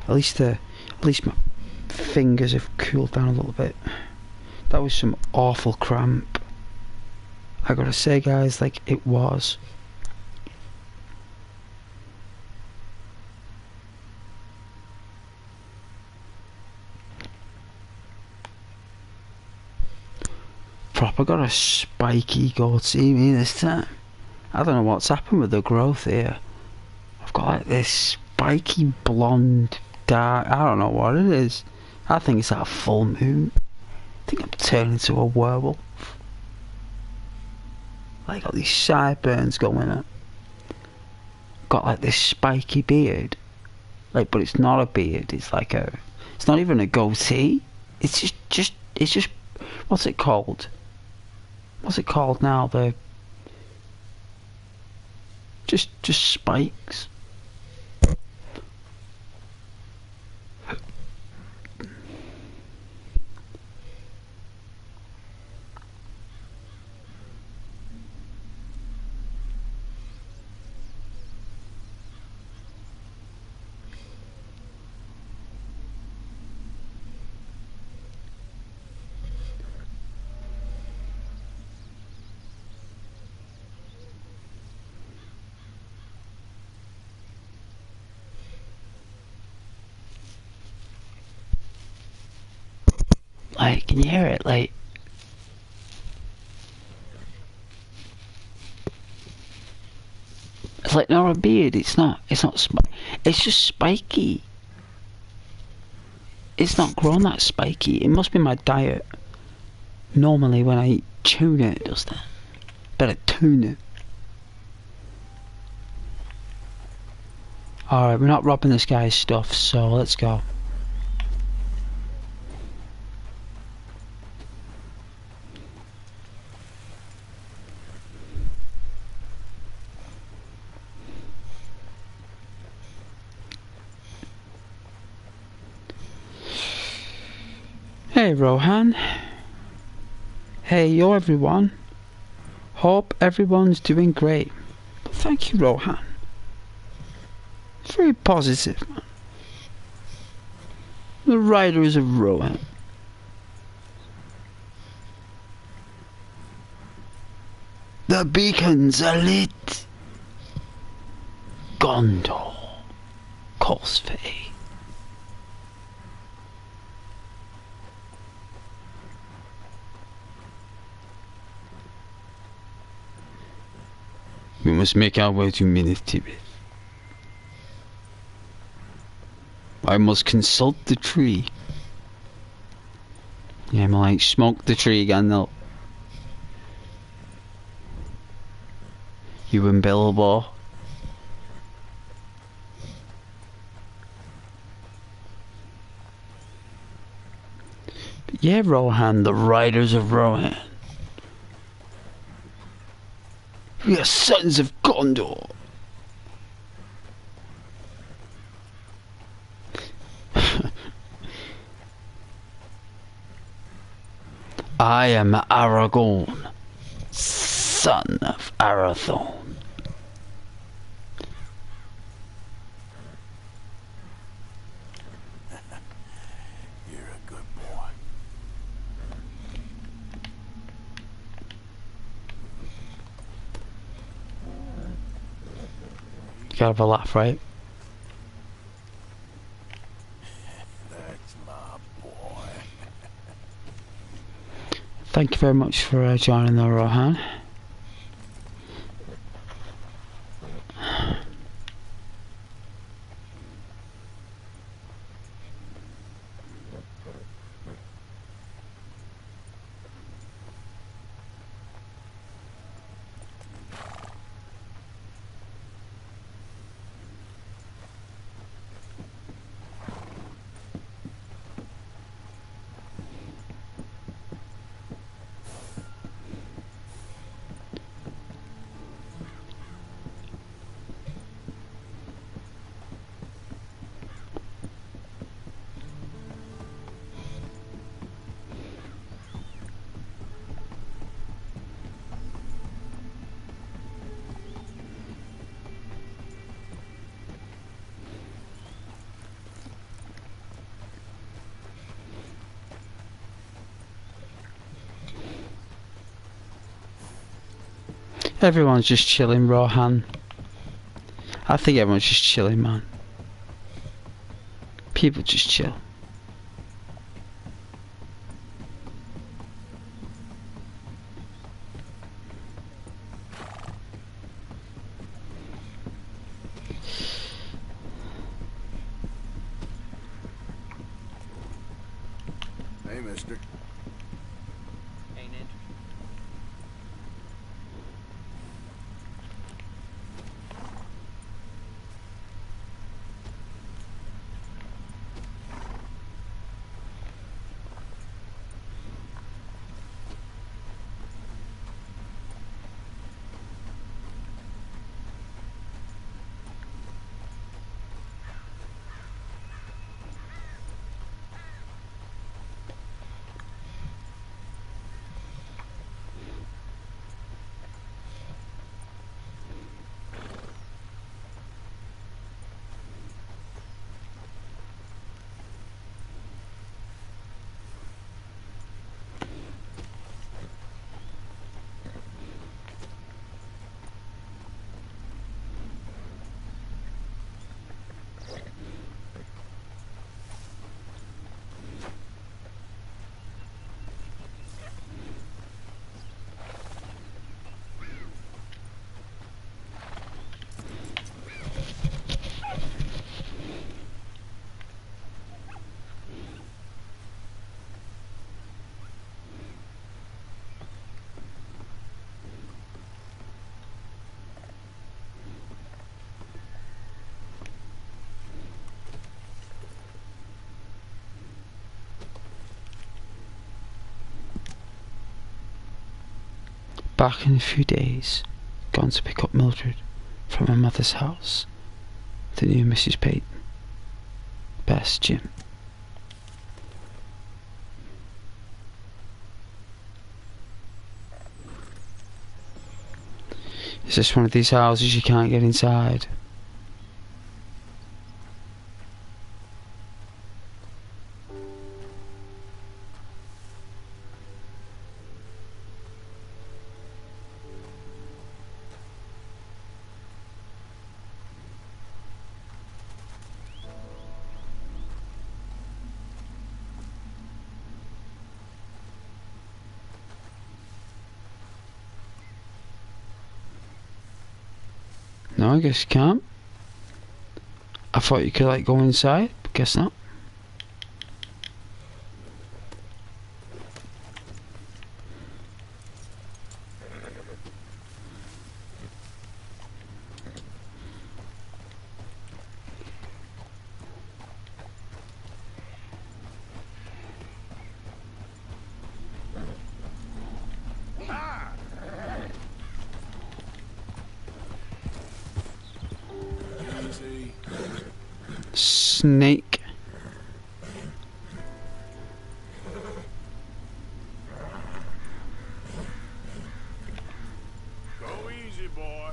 S3: At least my fingers have cooled down a little bit. That was some awful cramp. I gotta say, guys, like, it was. Proper got a spiky goatee me this time. I don't know what's happened with the growth here. I've got like this spiky blonde dark, I don't know what it is. I think it's like a full moon. I think I'm turning into a werewolf. Like got these sideburns going up. Got like this spiky beard. Like, but it's not a beard, it's like a, it's not even a goatee. It's just what's it called? What's it called now? The just spikes. Like, can you hear it? Like, it's like not a beard. It's not. It's just spiky. It's not grown that spiky. It must be my diet. Normally, when I eat tuna, it does that. Better tuna. All right, we're not robbing this guy's stuff, so let's go. Hey Rohan. Hey yo everyone. Hope everyone's doing great. Thank you, Rohan. Very positive, man. The Riders of Rohan. The beacons are lit. Gondor. Corsfey. We must make our way to Minas Tirith. I must consult the tree. Yeah, I'm like, smoke the tree again though. You and Bilbo. But yeah, Rohan, the Riders of Rohan. We are sons of Gondor. I am Aragorn, son of Arathorn.
S2: You're a good boy.
S3: You gotta have a laugh, right?
S2: That's my boy.
S3: Thank you very much for joining the Rohan. Everyone's just chilling, Rohan. I think everyone's just chilling, man. People just chill.
S2: Hey, mister.
S4: Ain't interested.
S3: Back in a few days, gone to pick up Mildred from her mother's house. The new Mrs. Peyton. Best, Jim. Is this one of these houses you can't get inside? No, I guess you can't. I thought you could like go inside, but guess not.
S2: Easy.
S3: Snake.
S2: Go easy, boy.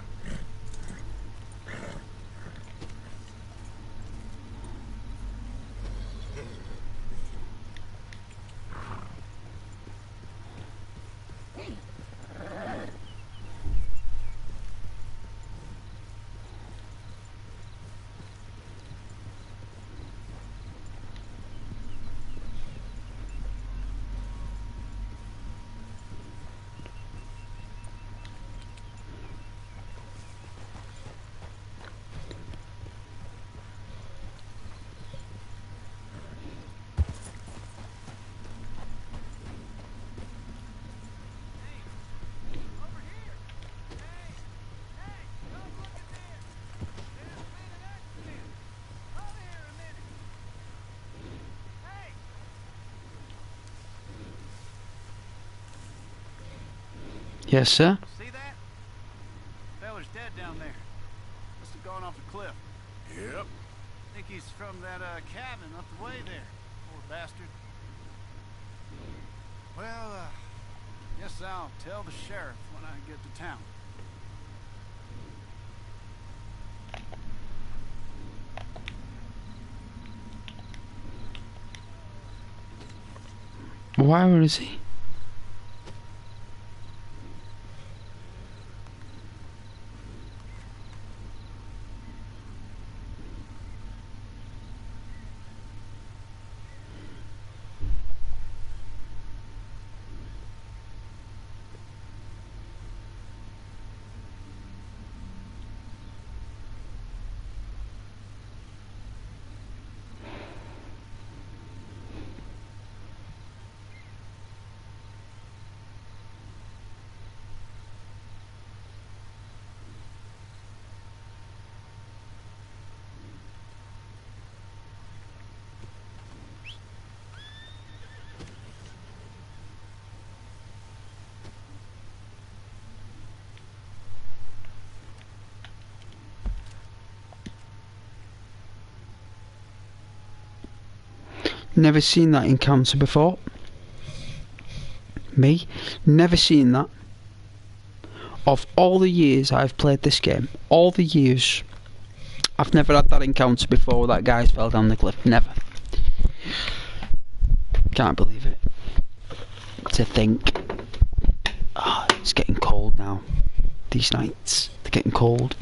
S3: Yes, sir.
S5: See that? Feller's dead down there. Must have gone off the cliff.
S2: Yep.
S5: Think he's from that cabin up the way there. Poor bastard. Well, guess I'll tell the sheriff when I get to town.
S3: Where is he? Never seen that encounter before. Me, never seen that. Of all the years I've played this game, all the years, I've never had that encounter before where that guy's fell down the cliff. Never. Can't believe it. To think. Oh, it's getting cold now. These nights, they're getting cold.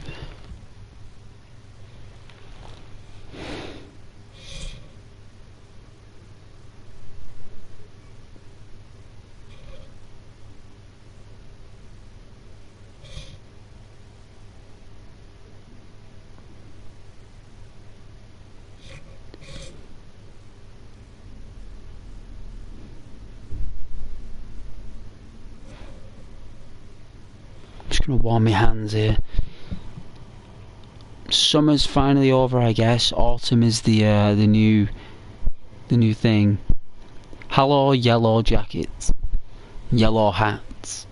S3: Just gonna warm my hands here. Summer's finally over, I guess. Autumn is the new thing. Hello, yellow jackets, yellow hats.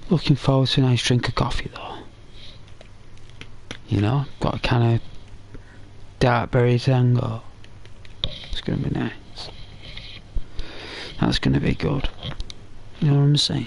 S3: Looking forward to a nice drink of coffee though. You know, got a kind of dark berry tango. It's gonna be nice. That's gonna be good. You know what I'm saying?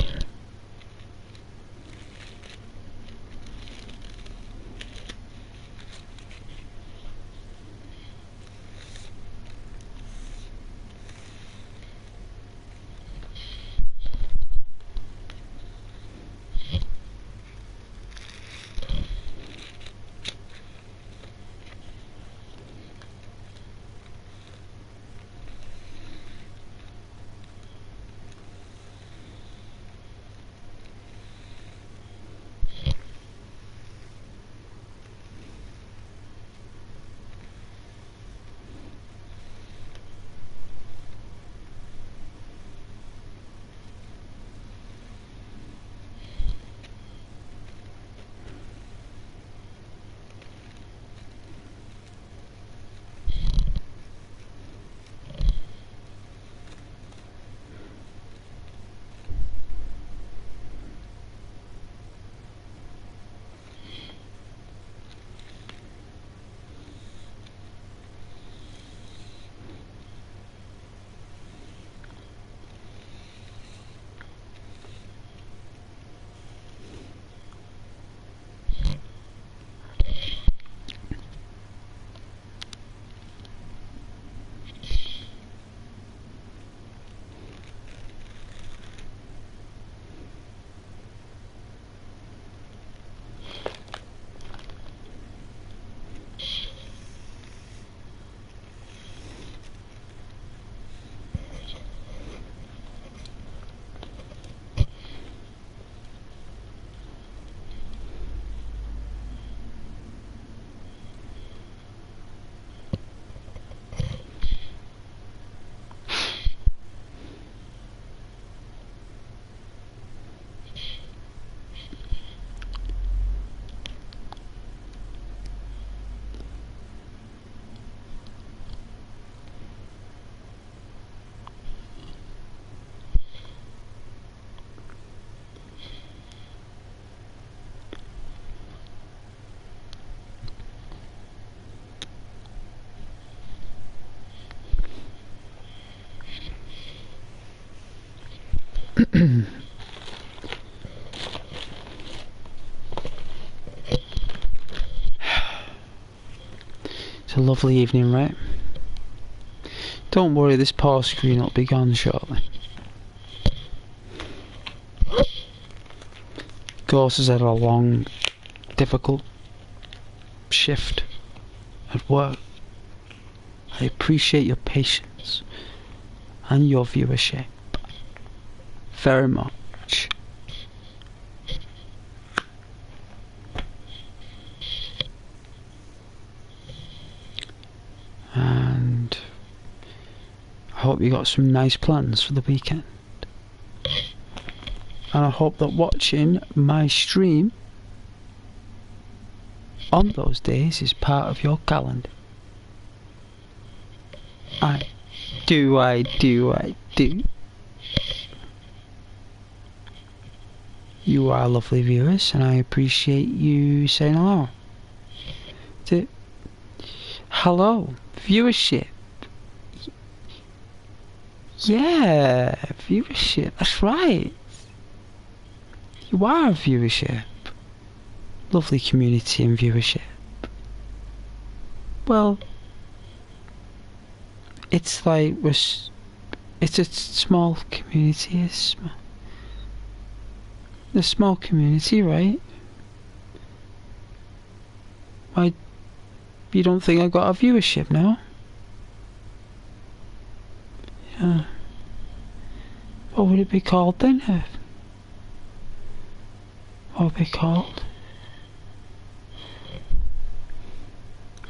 S3: It's a lovely evening, right? Don't worry, this pause screen will be gone shortly. Ghost has had a long, difficult shift at work. I appreciate your patience and your viewership very much. And I hope you got some nice plans for the weekend. And I hope that watching my stream on those days is part of your calendar. I do. You are lovely viewers, and I appreciate you saying hello. Hello, viewership. Yeah, viewership, that's right. You are viewership. Lovely community and viewership. Well, it's like it's a small community. A small community, right? Why, you don't think I got a viewership now? Yeah. What would it be called then? What would it be called?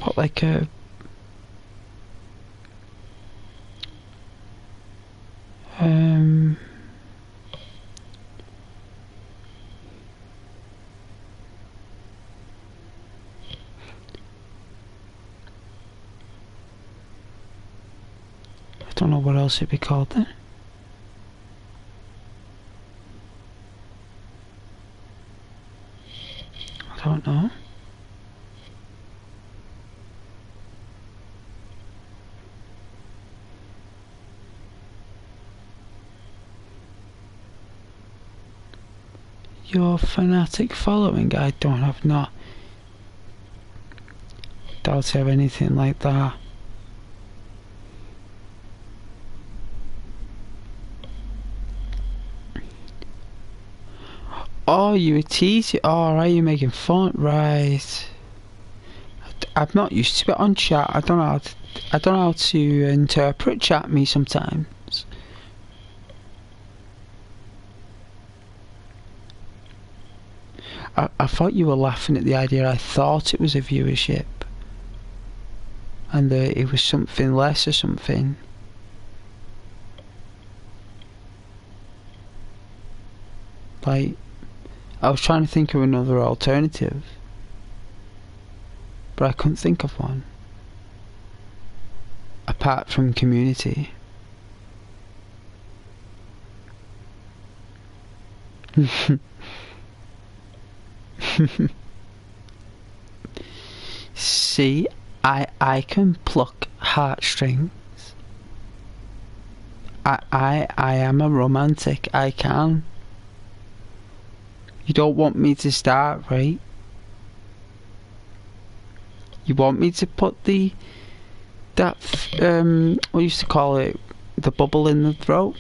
S3: What, like a... I don't know what else it'd be called then. I don't know. Your fanatic following? I don't have doubt I have anything like that. Oh, you were teasing. Oh, right, you're making fun, right? I'm not used to it on chat. I don't know how to interpret chat me sometimes. I thought you were laughing at the idea. I thought it was a viewership, and that it was something less or something. Like, I was trying to think of another alternative, but I couldn't think of one apart from community. See, I can pluck heartstrings. I am a romantic. I can. You don't want me to start, right? You want me to put what you used to call it, the bubble in the throat?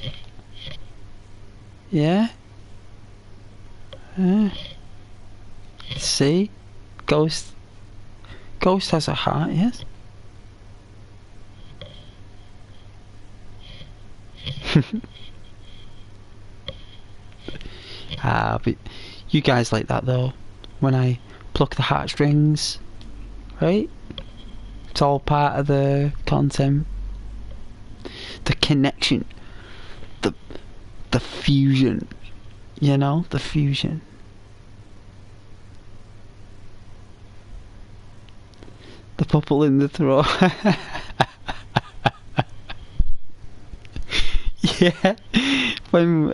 S3: Yeah? See? Ghost has a heart, yes? But you guys like that though, when I pluck the heartstrings, right? It's all part of the content. The connection. The fusion. You know? The fusion. The bubble in the throat. Yeah. When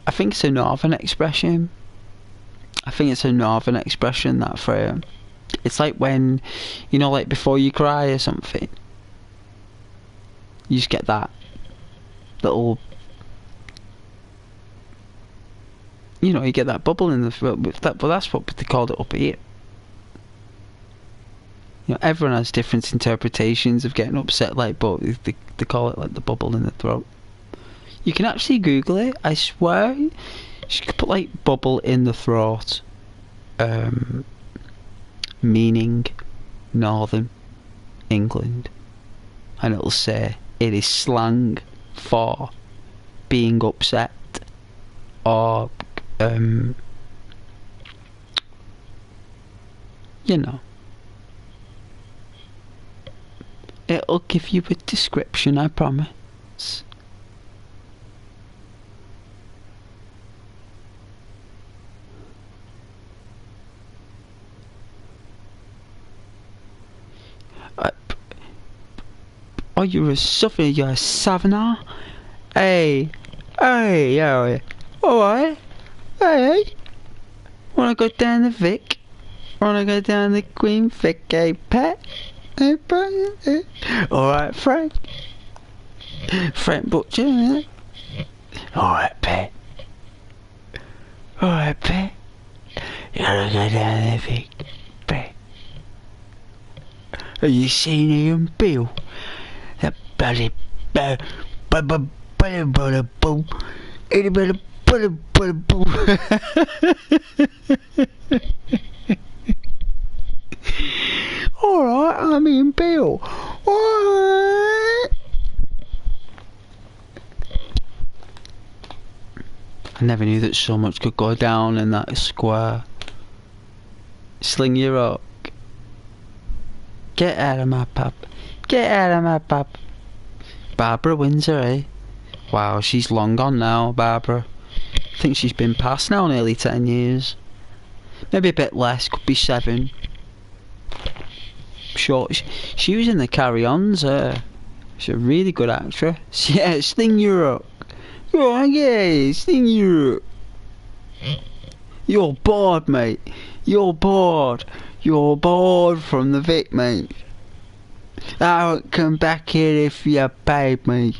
S3: I think it's a northern expression. That phrase. It's like when, you know, like before you cry or something. You just get that. little, you know, you get that bubble in the throat. But that's what they called it up here. You know, everyone has different interpretations of getting upset, like, but they call it like the bubble in the throat. You can actually Google it. I swear, you could put like bubble in the throat, meaning Northern England, and it'll say it is slang for being upset or you know, it'll give you a description, I promise. Oh, you're a southerner, you're a southerner? Hey, alright, hey, wanna go down the Vic? Wanna go down the Queen Vic, hey, pet? Hey, pet? Alright, Frank Butcher, eh? Alright, pet. Alright, pet. You wanna go down the Vic, pet? Have you seen Ian Bill? That bloody alright, I'm Ian Bill. Alright. I never knew that so much could go down in that square. Sling your rock. Get out of my pub. Get out of my pub. Barbara Windsor, eh? Wow, she's long gone now, Barbara. I think she's been past now nearly 10 years. Maybe a bit less, could be 7. Sure, she was in the Carry-Ons, she's a really good actress. Yeah, Sting Europe. Oh yeah, Sting Europe. You're bored, mate. You're bored. You're bored from the Vic, mate. I won't come back here if you paid me.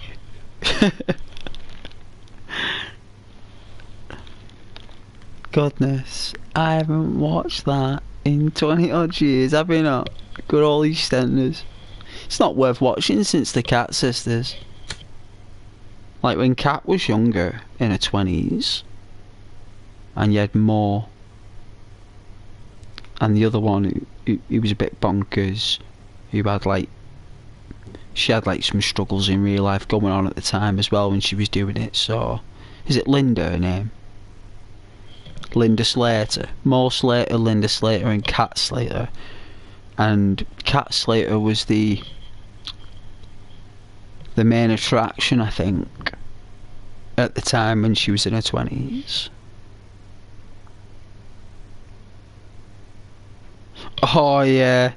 S3: Goodness, I haven't watched that in 20 odd years, have you not? Good old EastEnders. It's not worth watching since the Cat Sisters. Like when Cat was younger, in her 20s, and you had More, and the other one who was a bit bonkers, who had like, she had like some struggles in real life going on at the time as well when she was doing it. So, is it Linda, her name? Linda Slater. More Slater, Linda Slater, and Cat Slater. And Cat Slater was the main attraction, I think, at the time when she was in her 20s. Oh yeah.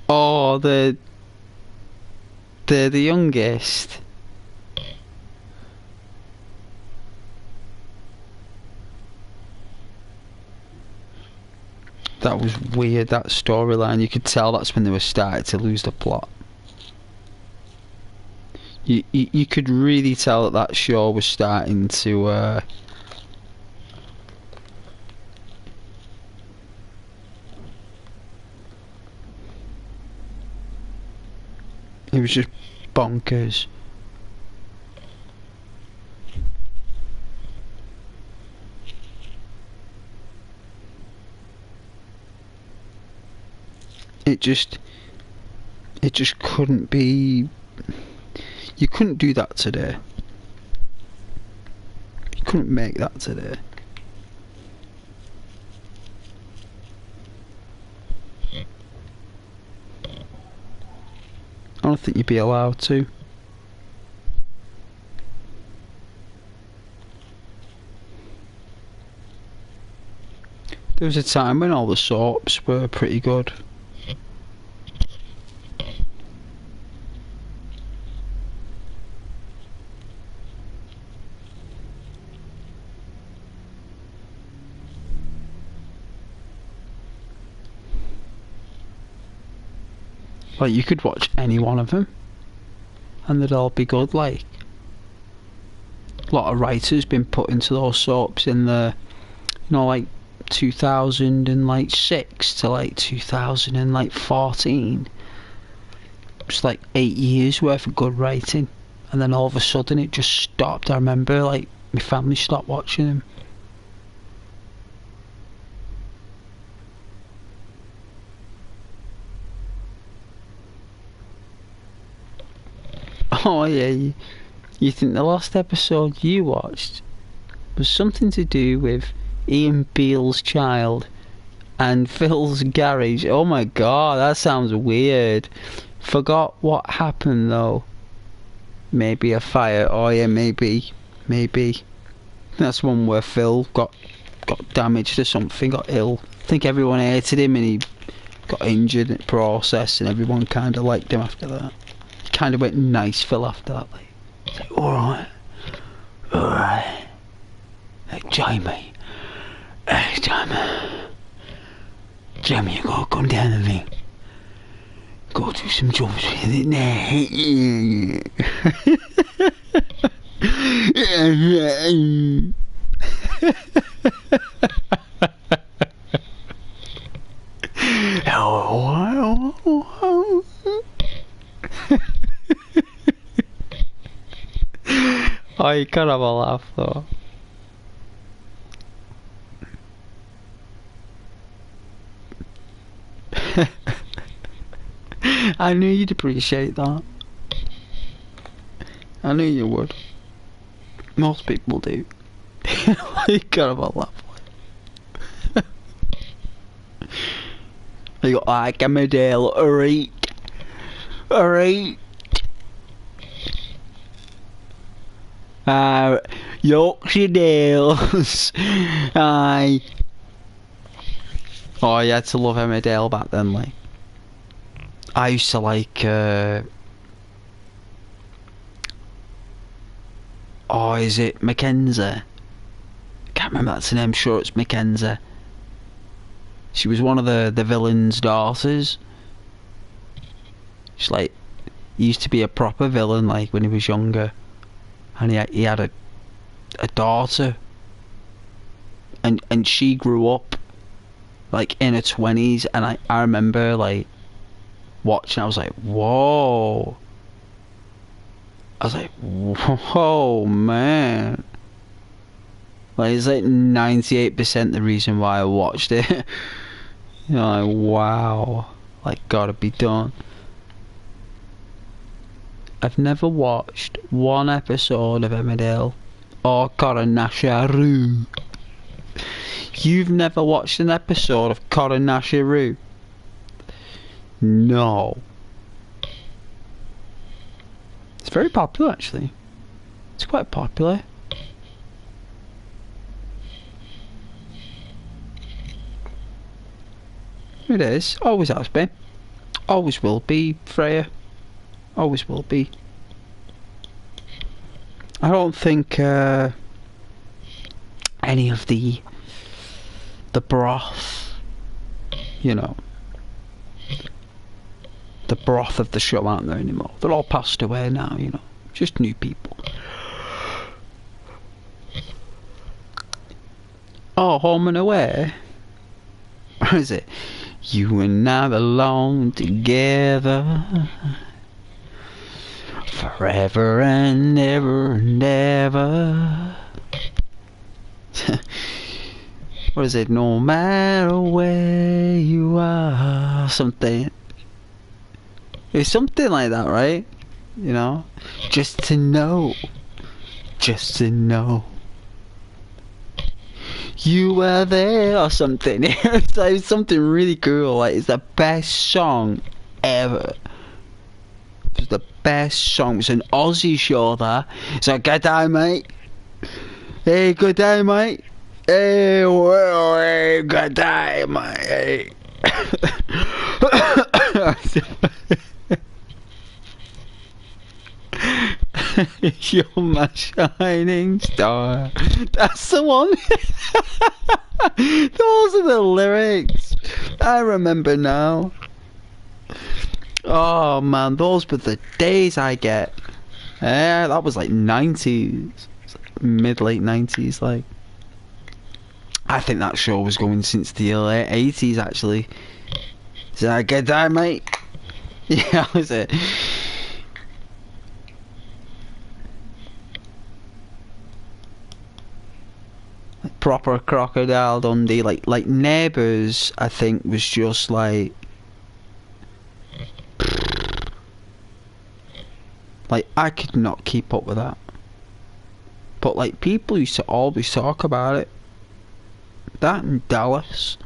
S3: Oh, the youngest. That was weird, that storyline. You could tell that's when they were starting to lose the plot. You could really tell that show was starting to it was just bonkers. It just couldn't be. You couldn't do that today. You couldn't make that today. I don't think you'd be allowed to. There was a time when all the soaps were pretty good. Like, you could watch any one of them and they'd all be good, like. lot of writers been put into those soaps in the, you know, like 2006 to like 2014. It's like 8 years worth of good writing, and then all of a sudden it just stopped. I remember like my family stopped watching them. Oh yeah, you think the last episode you watched was something to do with Ian Beale's child and Phil's garage? Oh my god, that sounds weird. Forgot what happened though. Maybe a fire. Oh yeah, maybe. That's one where Phil got damaged or something, got ill. I think everyone hated him and he got injured in the process, and everyone kind of liked him after that. He kind of went nice, Phil, after that. Like, it's like, alright. Hey, Jamie, you gotta come down with me. Go do some jumps with it now. Oh, you can't have a laugh though. I knew you'd appreciate that. I knew you would. Most people do. You can't have a laugh. You got like a medal, alright. Yorkshire Dales. Aye. Oh, you had to love Emmerdale back then, like. I used to like, oh, is it Mackenzie? I can't remember that's the name, sure it's Mackenzie. She was one of the villain's daughters. She's like, he used to be a proper villain, like, when he was younger. And he had a daughter. And she grew up, like, in her 20s, and I remember, like, watching, I was like, whoa. I was like, whoa, man. Like, it's like 98% the reason why I watched it. You know, like, wow. Like, gotta be done. I've never watched one episode of Emmerdale or Coronasharu. You've never watched an episode of Coronasharu? No. It's very popular, actually. It's quite popular. It is. Always has been. Always will be, Freya. Always will be. I don't think any of the broth, you know, the broth of the show aren't there anymore. They're all passed away now, you know. Just new people. Oh, Home and Away? Or is it? You and I belong together forever and ever and ever. What is it? No matter where you are. Something. It's something like that, right? You know? Just to know. Just to know. You were there or something. It's like something really cool. Like, it's the best song ever. It's the best song. It's an Aussie show there. It's like, good day, mate. Hey, good day, mate. Hey, well, hey, good day, mate. You're my shining star. That's the one. Those are the lyrics. I remember now. Oh man, those were the days I get. Yeah, that was like 90s. mid-late 90s, like. I think that show was going since the late 80s, actually. Is that a good time, mate? Yeah, that was it. Like, proper Crocodile Dundee, like Neighbours, I think, was just like I could not keep up with that. But like, people used to always talk about it. That and Dallas.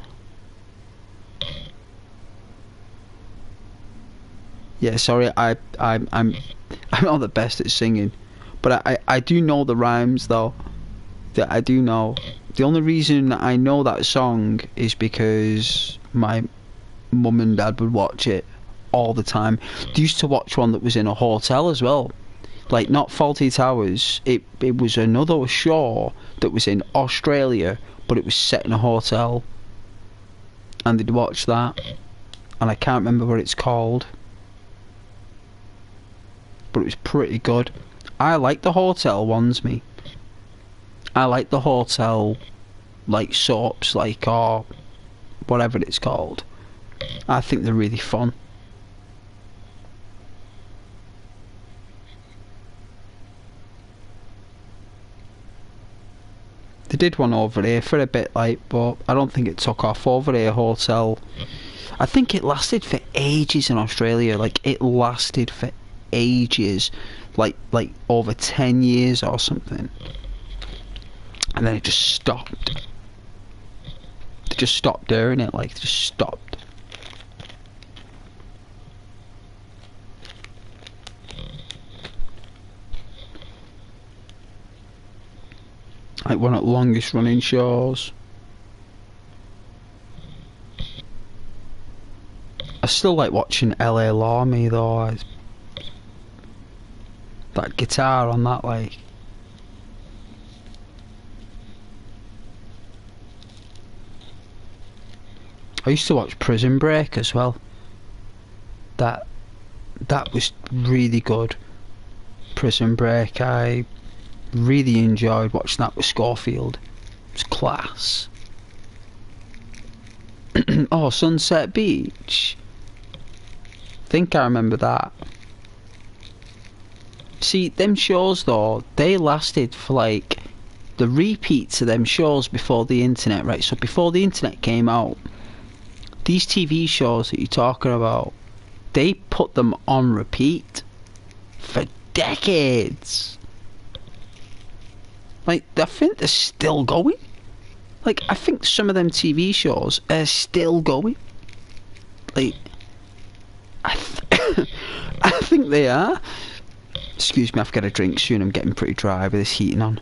S3: Yeah, sorry, I'm not the best at singing, but I do know the rhymes though. That I do know. The only reason I know that song is because my mum and dad would watch it all the time. They used to watch one that was in a hotel as well, like not Fawlty Towers. It was another show that was in Australia, but it was set in a hotel, and they'd watch that, and I can't remember what it's called, but it was pretty good. I like the hotel ones, me. I like the hotel, like, soaps, like, or whatever it's called. I think they're really fun. They did one over here for a bit, like, but I don't think it took off over here, hotel. I think it lasted for ages in Australia. Like, it lasted for ages, like over 10 years or something, and then it just stopped. They just stopped doing it, like, just stopped. Like one of the longest running shows. I still like watching LA Law, me, though. That guitar on that, like. I used to watch Prison Break as well. That was really good. Prison Break, I really enjoyed watching that with Schofield. It was class. Oh, Sunset Beach. Think I remember that. See, them shows though, they lasted for like the repeats of them shows before the internet, right? So before the internet came out, these TV shows that you're talking about, they put them on repeat for decades. Like, I think they're still going. Like, I think some of them TV shows are still going. Like, I think they are. Excuse me, I've got a drink soon. I'm getting pretty dry with this heating on.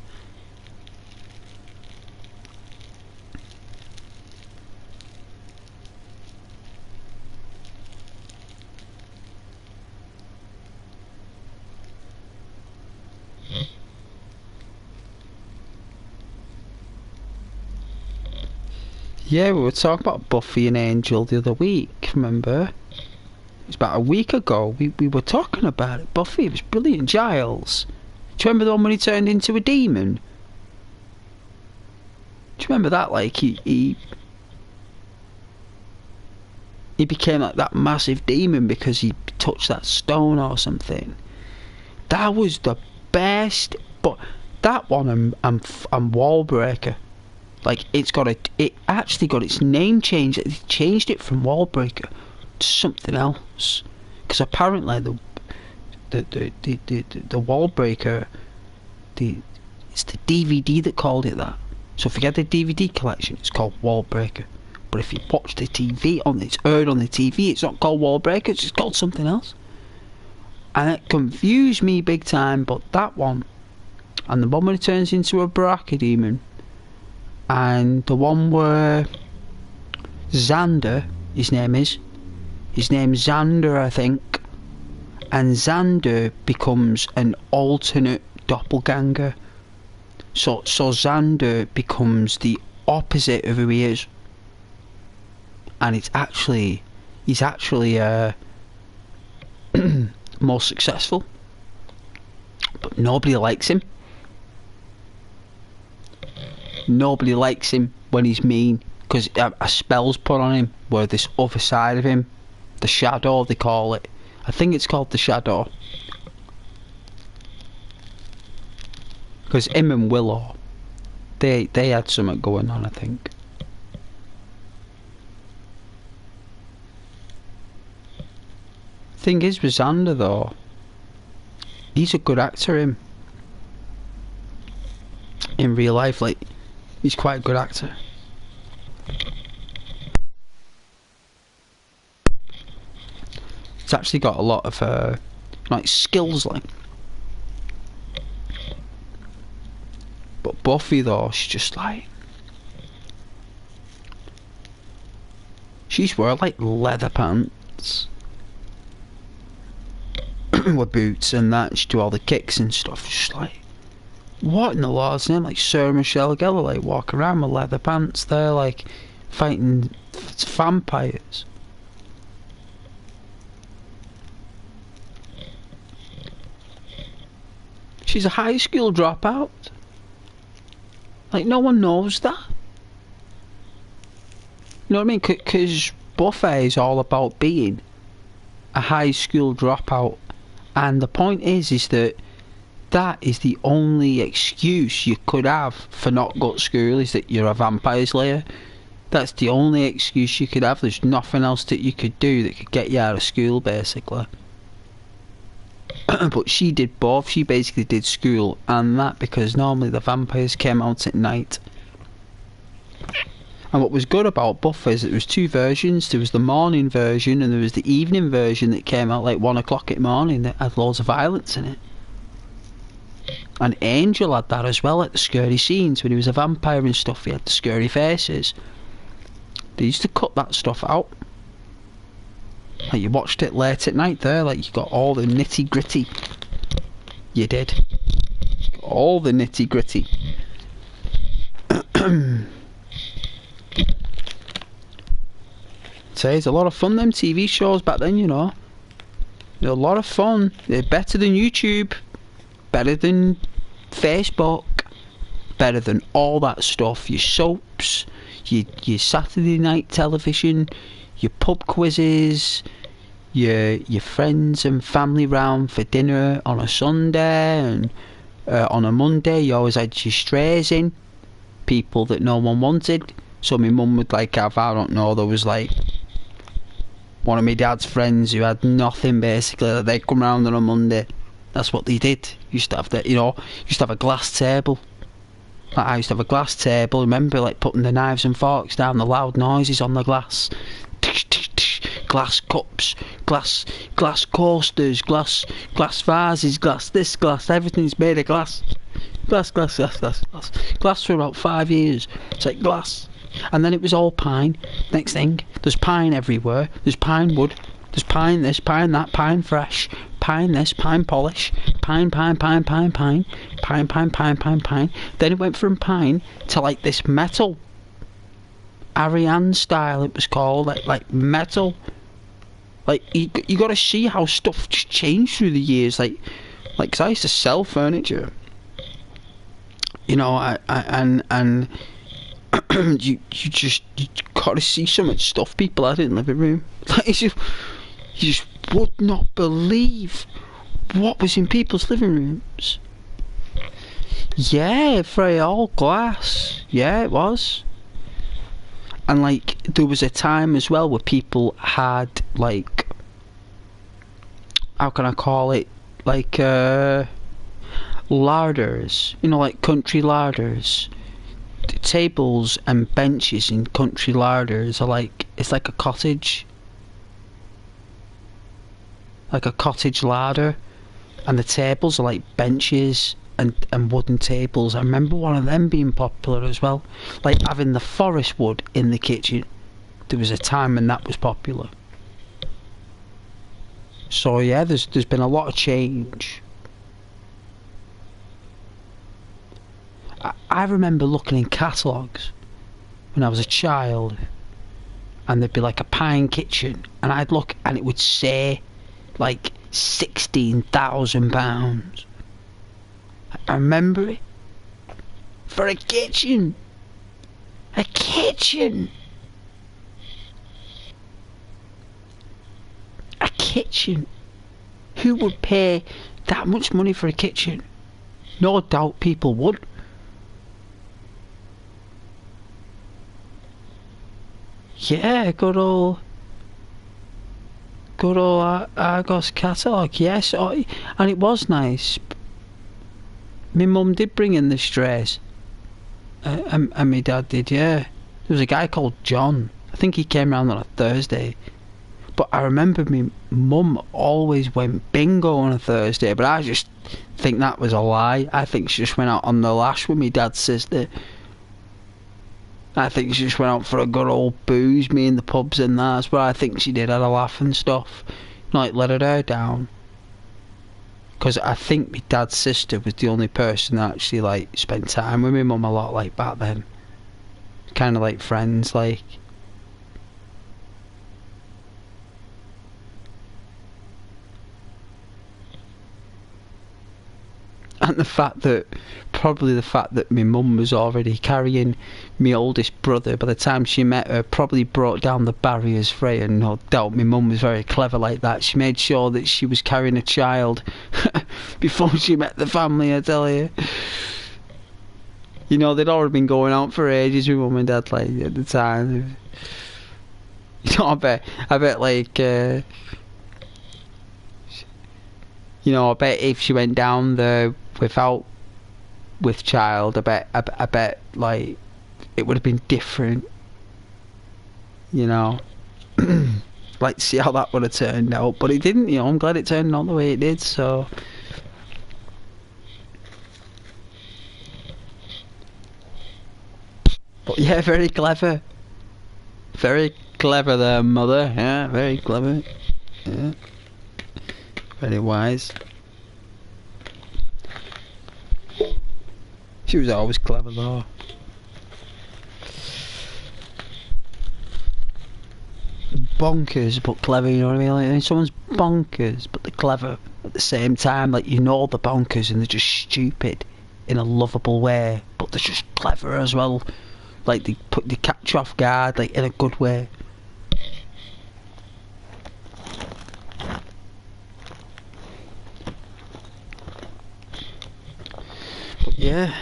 S3: Yeah, we were talking about Buffy and Angel the other week, remember? It was about a week ago. We were talking about it. Buffy, it was brilliant. Giles. Do you remember the one when he turned into a demon? Do you remember that? Like, he became like that massive demon because he touched that stone or something. That was the best. But that one and Wallbreaker. Like, it actually got its name changed. They changed it from Wallbreaker to something else, because apparently the Wallbreaker, it's the DVD that called it that. So if you get the DVD collection, it's called Wallbreaker. But if you watch the TV it's aired on the TV, it's not called Wallbreaker. It's called something else. And it confused me big time. But that one, and the one when it turns into a Baraka demon, and the one where Xander, his name's Xander, I think, and Xander becomes an alternate doppelganger. So Xander becomes the opposite of who he is, and he's actually more successful, but nobody likes him. Nobody likes him when he's mean, because a spell's put on him, where this other side of him, the shadow they call it. I think it's called the shadow. Because him and Willow, they had something going on, I think. Thing is with Xander though, he's a good actor, him. In real life, like, he's quite a good actor. He's actually got a lot of like skills, like. But Buffy though, she's just like, she's wearing like leather pants with boots and that. She do all the kicks and stuff. Just like, what in the Lord's name? Like Sarah Michelle Gellar, like walking around with leather pants there, like fighting vampires. She's a high school dropout. Like, no one knows that. You know what I mean? Because Buffy is all about being a high school dropout. And the point is that that is the only excuse you could have for not going to school, is that you're a vampire slayer. That's the only excuse you could have. There's nothing else that you could do that could get you out of school, basically. But she did both. She basically did school and that, because normally the vampires came out at night. And what was good about Buffy is that there was two versions. There was the morning version and there was the evening version that came out like 1 o'clock in the morning, that had loads of violence in it. And Angel had that as well, like the scary scenes when he was a vampire and stuff. He had the scary faces. They used to cut that stuff out. Like, you watched it late at night there, like you got all the nitty gritty. You did. All the nitty gritty. So it's a lot of fun, them TV shows back then, you know. They're a lot of fun. They're better than YouTube. Better than Facebook. Better than all that stuff. Your soaps. Your Saturday night television. Your pub quizzes, your friends and family round for dinner on a Sunday, and on a Monday you always had your strays in, people that no one wanted. So my mum would like have, I don't know, there was like one of my dad's friends who had nothing, basically, that they'd come round on a Monday. That's what they did. Used to have that, you know, used to have a glass table. Like, I used to have a glass table. Remember, like, putting the knives and forks down, the loud noises on the glass. Glass cups, glass coasters, glass vases, glass this, glass, everything's made of glass. Glass for about 5 years. It's like glass. And then it was all pine. Next thing, there's pine everywhere. There's pine wood. There's pine this, pine that, pine fresh, pine this, pine polish, pine. Then it went from pine to like this metal. Ariane style it was called, like metal. Like, you got to see how stuff just changed through the years. Like, cause I used to sell furniture, you know, and you got to see so much stuff people had in the living room. Like, you just would not believe what was in people's living rooms. Yeah, very all glass. Yeah, it was. And like, there was a time as well where people had like, how can I call it, like larders, you know, like country larders. The tables and benches in country larders are like, it's like a cottage, larder, and the tables are like benches and wooden tables. I remember one of them being popular as well, like having the forest wood in the kitchen. There was a time when that was popular. So yeah, there's been a lot of change. I remember looking in catalogues when I was a child, and there'd be like a pine kitchen, and I'd look and it would say like £16,000. I remember it. For a kitchen. A kitchen! A kitchen! Who would pay that much money for a kitchen? No doubt people would. Yeah, good old Argos catalogue, yes. Oh, and it was nice. My mum did bring in the strays. And my dad did, yeah. There was a guy called John. I think he came round on a Thursday. But I remember my mum always went bingo on a Thursday, but I just think that was a lie. I think she just went out on the lash with my dad's sister. I think she just went out for a good old booze, me in the pubs and that's where I think she did, had a laugh and stuff. Like, let her down. Because I think my dad's sister was the only person that actually, like, spent time with my mum a lot, like, back then. Kind of like friends, like. And probably the fact that my mum was already carrying my oldest brother by the time she met her probably brought down the barriers for her, and no doubt my mum was very clever like that. She made sure that she was carrying a child before she met the family, I tell you. You know, they'd already been going out for ages with mum and dad, like, at the time. You know, I bet like, you know, I bet if she went down there with child, I bet like it would have been different, you know. Like, see how that would have turned out, but it didn't, you know. I'm glad it turned out the way it did, so. But yeah, very clever there, mother. Yeah, very clever. Yeah, very wise. She was always clever though. Bonkers but clever, you know what I mean? Like, when someone's bonkers but they're clever at the same time, like, you know they're bonkers and they're just stupid in a lovable way, but they're just clever as well. Like, they catch you off guard, like, in a good way. Yeah.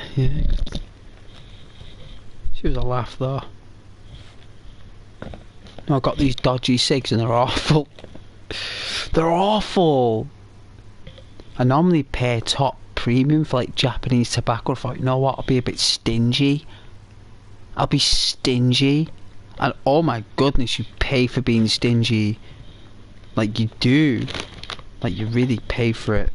S3: She was a laugh though. I got these dodgy cigs and they're awful. They're awful. I normally pay top premium for like Japanese tobacco. I thought, you know what, I'll be a bit stingy. I'll be stingy. And oh my goodness, you pay for being stingy. Like, you do. Like, you really pay for it.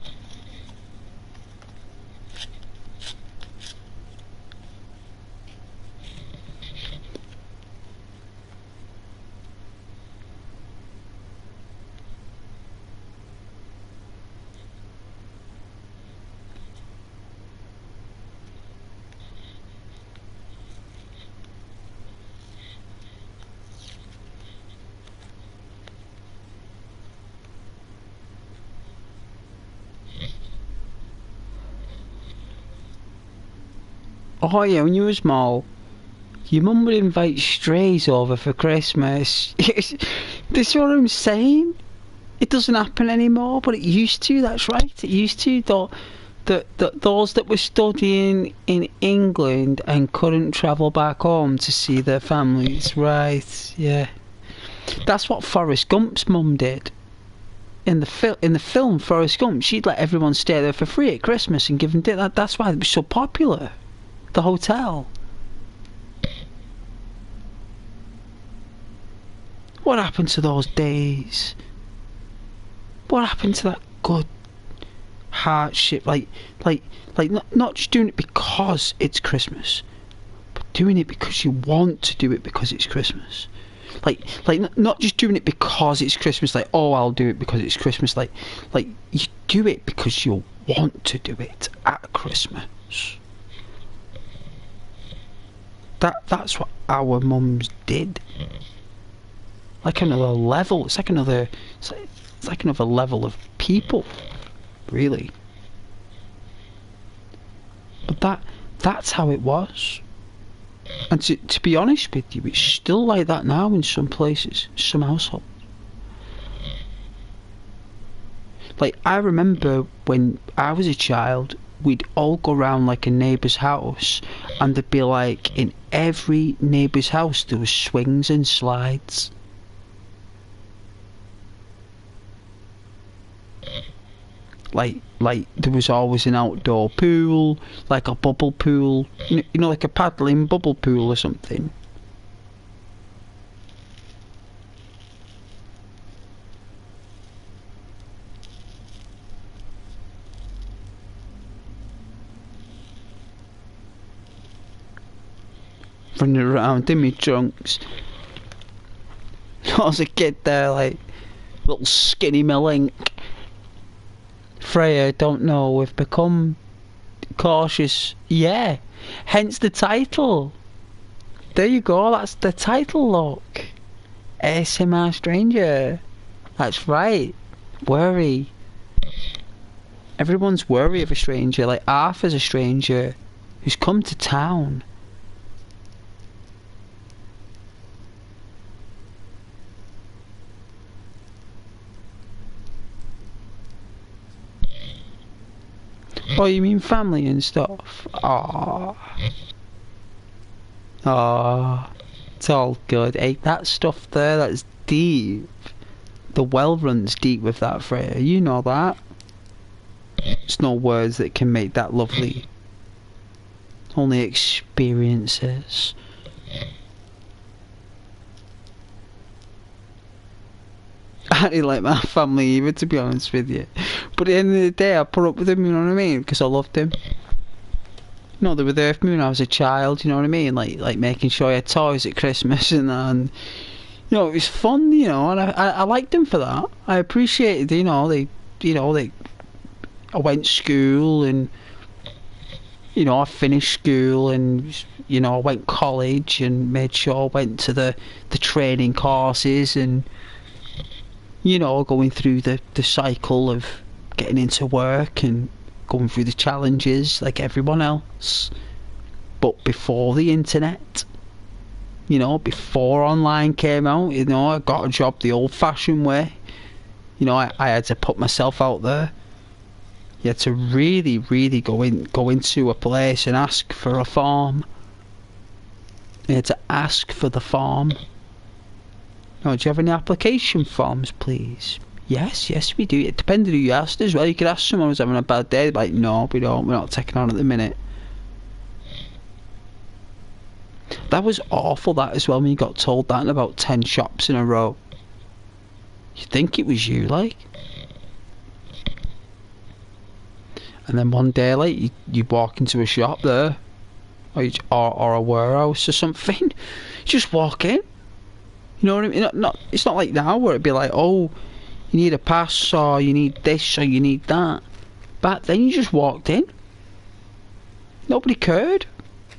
S3: Oh yeah, when you were small, your mum would invite strays over for Christmas. This is what I'm saying. It doesn't happen anymore, but it used to, that's right. It used to. Those that were studying in England and couldn't travel back home to see their families, right, yeah. That's what Forrest Gump's mum did. In the film Forrest Gump, she'd let everyone stay there for free at Christmas and give them dinner. That's why it was so popular. The hotel. What happened to those days? What happened to that good hardship? Like not just doing it because it's Christmas, but doing it because you want to do it because it's Christmas. Like not just doing it because it's Christmas. Like, oh, I'll do it because it's Christmas. Like you do it because you want to do it at Christmas. That's what our mums did. Like another level. It's like another level of people, really. But that's how it was. And to be honest with you, it's still like that now in some places, some households. Like, I remember when I was a child, we'd all go round like a neighbour's house, and there'd be like, in every neighbour's house there was swings and slides. Like there was always an outdoor pool, like a bubble pool, you know, like a paddling bubble pool or something. Running around in my trunks. I was a kid there, like, little skinny Melink. Freya, don't know, we've become cautious. Yeah, hence the title. There you go, that's the title, look. ASMR Stranger. That's right. Worry. Everyone's worried of a stranger. Like, Arthur's a stranger who's come to town. Oh, you mean family and stuff? Aww. Aww. It's all good. Hey, that stuff there, that's deep. The well runs deep with that, Freya. You know that. There's no words that can make that lovely. Only experiences. I didn't like my family either, to be honest with you. But at the end of the day, I put up with them, you know what I mean? Because I loved them. You know, they were there for me when I was a child, you know what I mean? Like making sure I had toys at Christmas and that. And, you know, it was fun, you know, and I liked them for that. I appreciated, I went to school and, you know, I finished school and, you know, I went to college and made sure I went to the training courses and, you know, going through the cycle of getting into work and going through the challenges like everyone else. But before the internet, you know, before online came out, you know, I got a job the old-fashioned way. You know, I had to put myself out there. You had to really, really go into a place and ask for a farm. You had to ask for the farm. Oh, do you have any application forms, please? Yes, we do. It depends who you asked as well. You could ask someone who's having a bad day, they'd be like, no, we don't. We're not taking on at the minute. That was awful, that as well, when you got told that in about 10 shops in a row. You'd think it was you, like. And then one day, like, you walk into a shop there, or a warehouse or something. You just walk in. You know what I mean? It's not like now where it'd be like, oh, you need a pass, or you need this, or you need that. Back then, you just walked in. Nobody cared.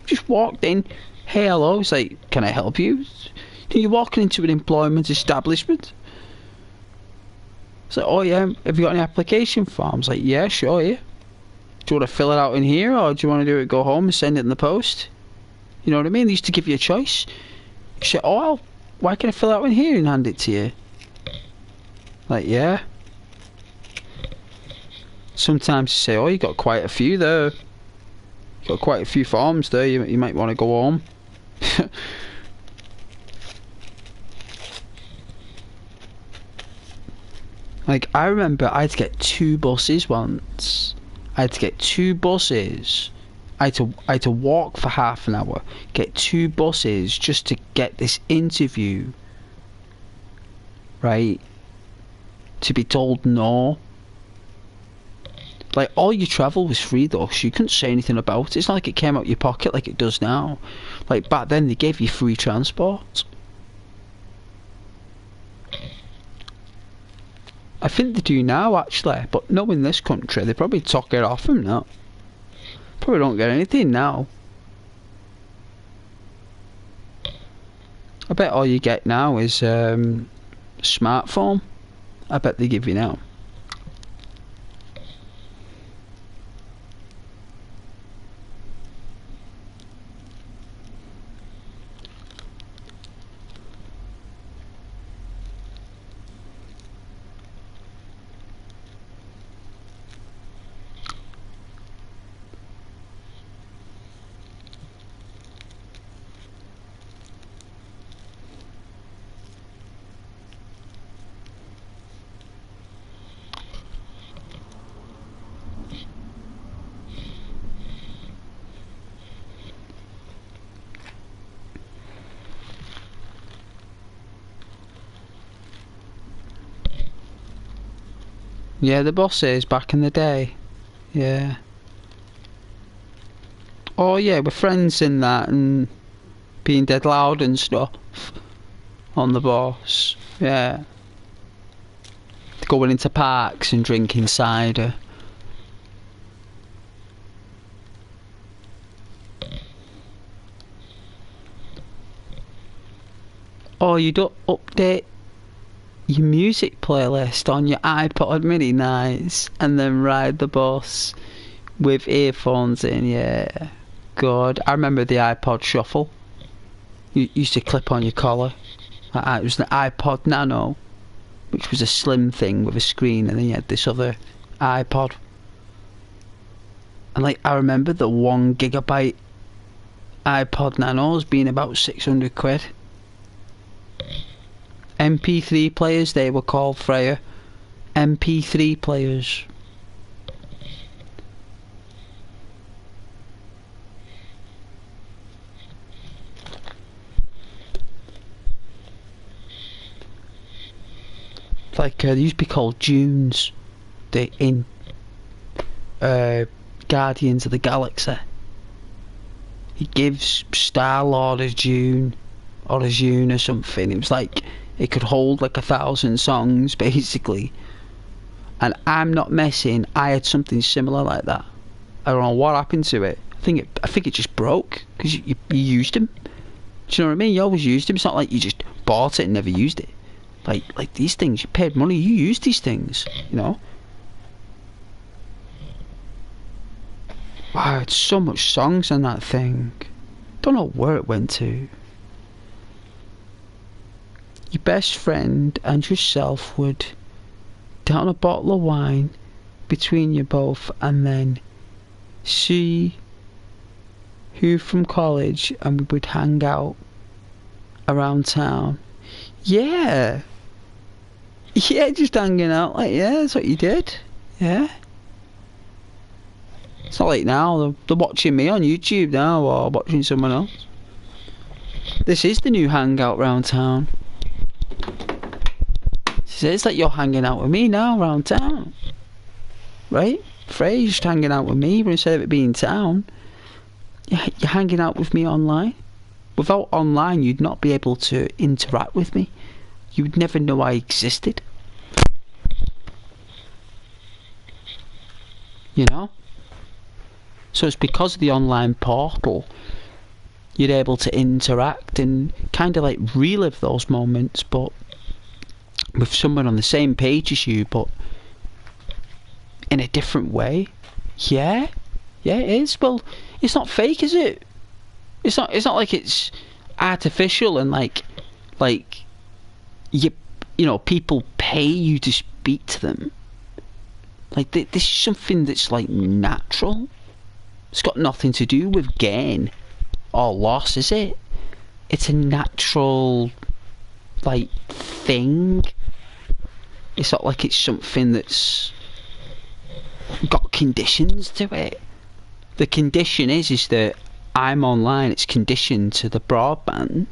S3: Just walked in. Hey, hello. It's like, can I help you? You're walking into an employment establishment. It's like, oh yeah, have you got any application forms? Like, yeah, sure, yeah. Do you want to fill it out in here, or do you want to do it, go home and send it in the post? You know what I mean? They used to give you a choice. You say, oh, why can I fill it out in here and hand it to you? Like, yeah. Sometimes you say, oh, you got quite a few there. You got quite a few forms there. You might want to go home. Like, I remember I had to get 2 buses once. I had to get 2 buses. I had to walk for half an hour, get 2 buses just to get this interview. Right? To be told no. Like, all your travel was free though, so you couldn't say anything about it. It's not like it came out your pocket like it does now. Like, back then they gave you free transport. I think they do now, actually, but no, in this country they probably took it off them now. Probably don't get anything now. I bet all you get now is smartphone. I bet they give you now. Yeah, the buses back in the day. Yeah. Oh yeah, we're friends in that and being dead loud and stuff on the bus. Yeah. Going into parks and drinking cider. Oh, you don't update your music playlist on your iPod mini, nice, and then ride the bus with earphones in, yeah. Good. I remember the iPod Shuffle. You used to clip on your collar. It was the iPod Nano, which was a slim thing with a screen, and then you had this other iPod. And like, I remember the 1 gigabyte iPod Nanos being about 600 quid. MP3 players, they were called, Freya. MP3 players. Like, they used to be called Dunes. They in Guardians of the Galaxy. He gives Star-Lord a Dune, or a Dune or something. It was like, it could hold like 1,000 songs, basically. And I'm not messing, I had something similar like that. I don't know what happened to it. I think it just broke, because you used them. Do you know what I mean? You always used them. It's not like you just bought it and never used it. Like these things, you paid money, you used these things, you know? Wow, it's so much songs on that thing. Don't know where it went to. Your best friend and yourself would down a bottle of wine between you both and then see who from college and we would hang out around town. Yeah. Yeah, just hanging out, like, yeah, that's what you did. Yeah. It's not like now, they're watching me on YouTube now, or watching someone else. This is the new hangout round town. It's like you're hanging out with me now round town. Right? Frey's just hanging out with me, but instead of it being town, you're hanging out with me online. Without online, you'd not be able to interact with me. You would never know I existed. You know? So it's because of the online portal you're able to interact and kind of like relive those moments, but with someone on the same page as you, but in a different way. Yeah? Yeah, it is. Well, it's not fake, is it? It's not like it's artificial and like you know, people pay you to speak to them. Like, this is something that's like natural. It's got nothing to do with gain or loss, is it? It's a natural, like, thing. It's not like it's something that's got conditions to it. The condition is that I'm online. It's conditioned to the broadband,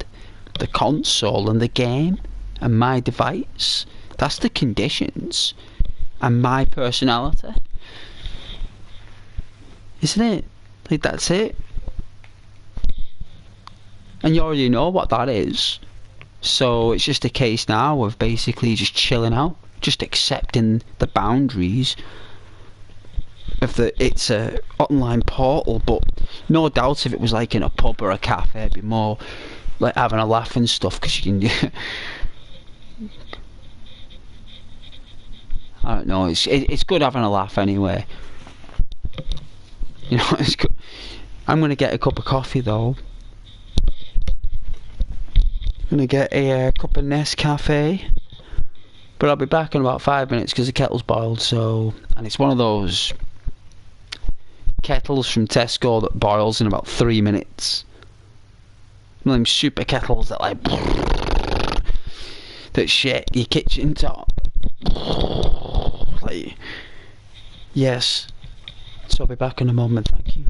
S3: the console and the game and my device. That's the conditions. And my personality. Isn't it? Like, that's it. And you already know what that is. So it's just a case now of basically just chilling out, just accepting the boundaries of it's a online portal. But no doubt if it was like in a pub or a cafe, it'd be more like having a laugh and stuff, because you can I don't know, it's good having a laugh anyway. You know, it's good. I'm gonna get a cup of coffee though. I'm gonna get a cup of Nescafe, but I'll be back in about 5 minutes because the kettle's boiled. So, and it's one of those kettles from Tesco that boils in about 3 minutes. One of them super kettles that like that shit your kitchen top. Like, yes. So I'll be back in a moment. Thank you.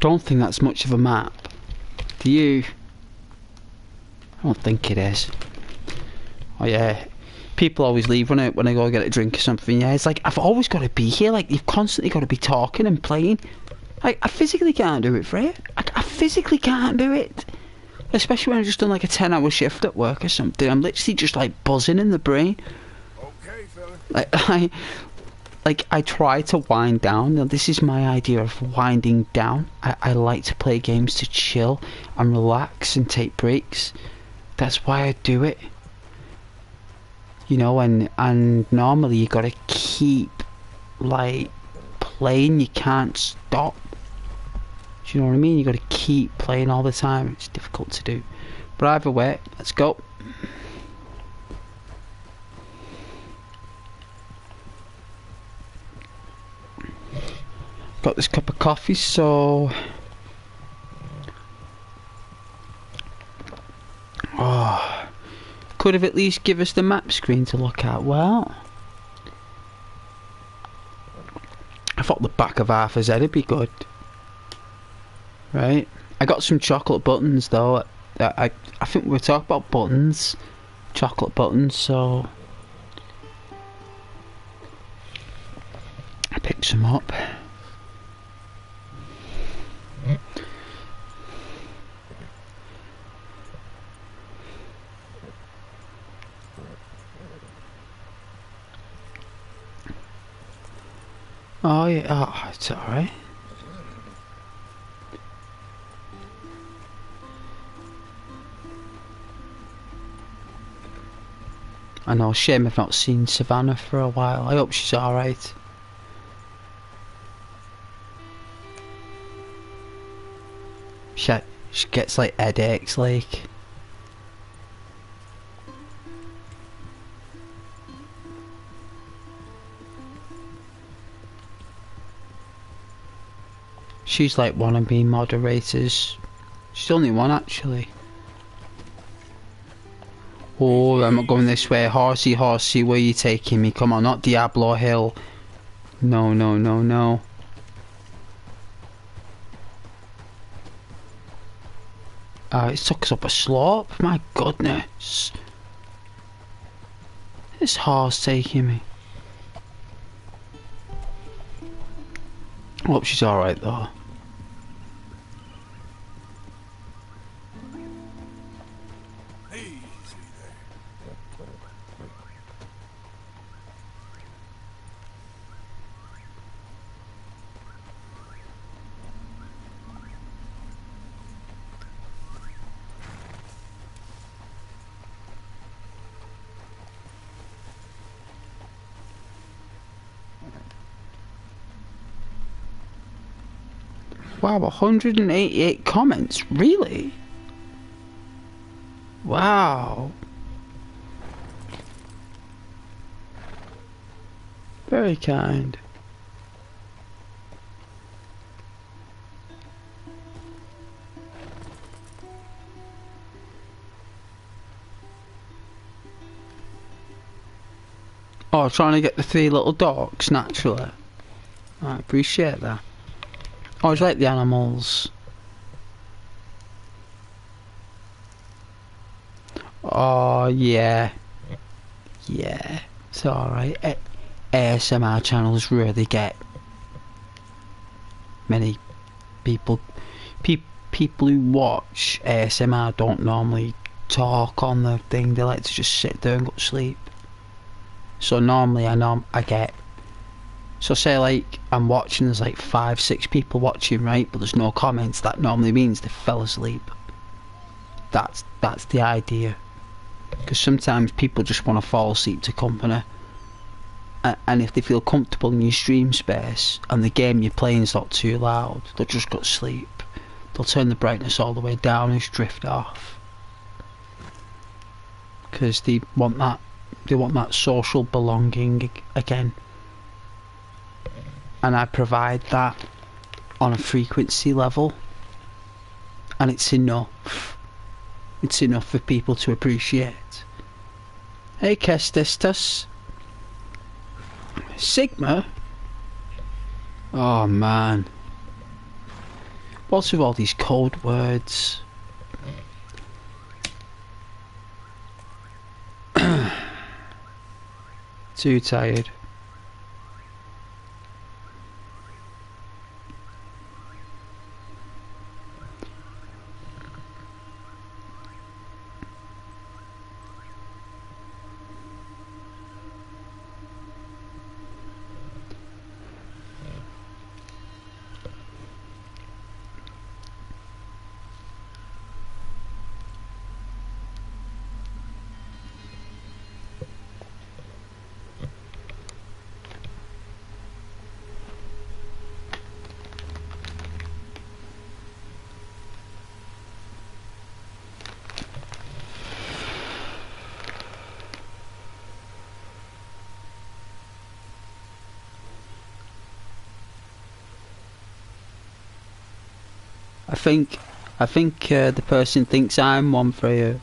S3: don't think that's much of a map. Do you? I don't think it is. Oh yeah. People always leave when I go get a drink or something. Yeah, it's like I've always got to be here. Like you've constantly got to be talking and playing. Like I physically can't do it, Freya. I physically can't do it. Especially when I've just done like a 10-hour shift at work or something. I'm literally just like buzzing in the brain.
S2: Okay, fella.
S3: Like I try to wind down. Now this is my idea of winding down. I like to play games to chill and relax and take breaks. That's why I do it. You know, and normally you gotta keep like playing. You can't stop. Do you know what I mean? You gotta keep playing all the time. It's difficult to do. But either way, let's go. Got this cup of coffee, so could have at least give us the map screen to look at. Well, I thought the back of Arthur's head would be good. Right, I got some chocolate buttons though. I think we were talking about buttons, chocolate buttons, so I picked some up. Oh yeah, oh, it's alright. I know, shame I've not seen Savannah for a while. I hope she's alright. She gets like headaches, like. She's like one of my moderators. She's only one actually. Oh, I'm not going this way. Horsey, horsey, where are you taking me? Come on, not Diablo Hill. No, no, no, no. It took us up a slope. My goodness. This horse taking me. I hope she's alright though. Wow, 188 comments, really? Wow. Very kind. Oh, trying to get the 3 little dogs, naturally. I appreciate that. I always like the animals. Oh, yeah. Yeah, it's alright. ASMR channels really get many people. People who watch ASMR don't normally talk on the thing. They like to just sit there and go to sleep. So normally I get. So say like I'm watching, there's like 5-6 people watching, right? But there's no comments. That normally means they fell asleep. That's the idea. Because sometimes people just want to fall asleep to company. And if they feel comfortable in your stream space and the game you're playing is not too loud, they'll just go to sleep. They'll turn the brightness all the way down and just drift off. Because they want that social belonging again. And I provide that on a frequency level, and it's enough. It's enough for people to appreciate. Hey Kestistus. Sigma? Oh man. What's with all these code words? Too tired. I think the person thinks I'm one for you.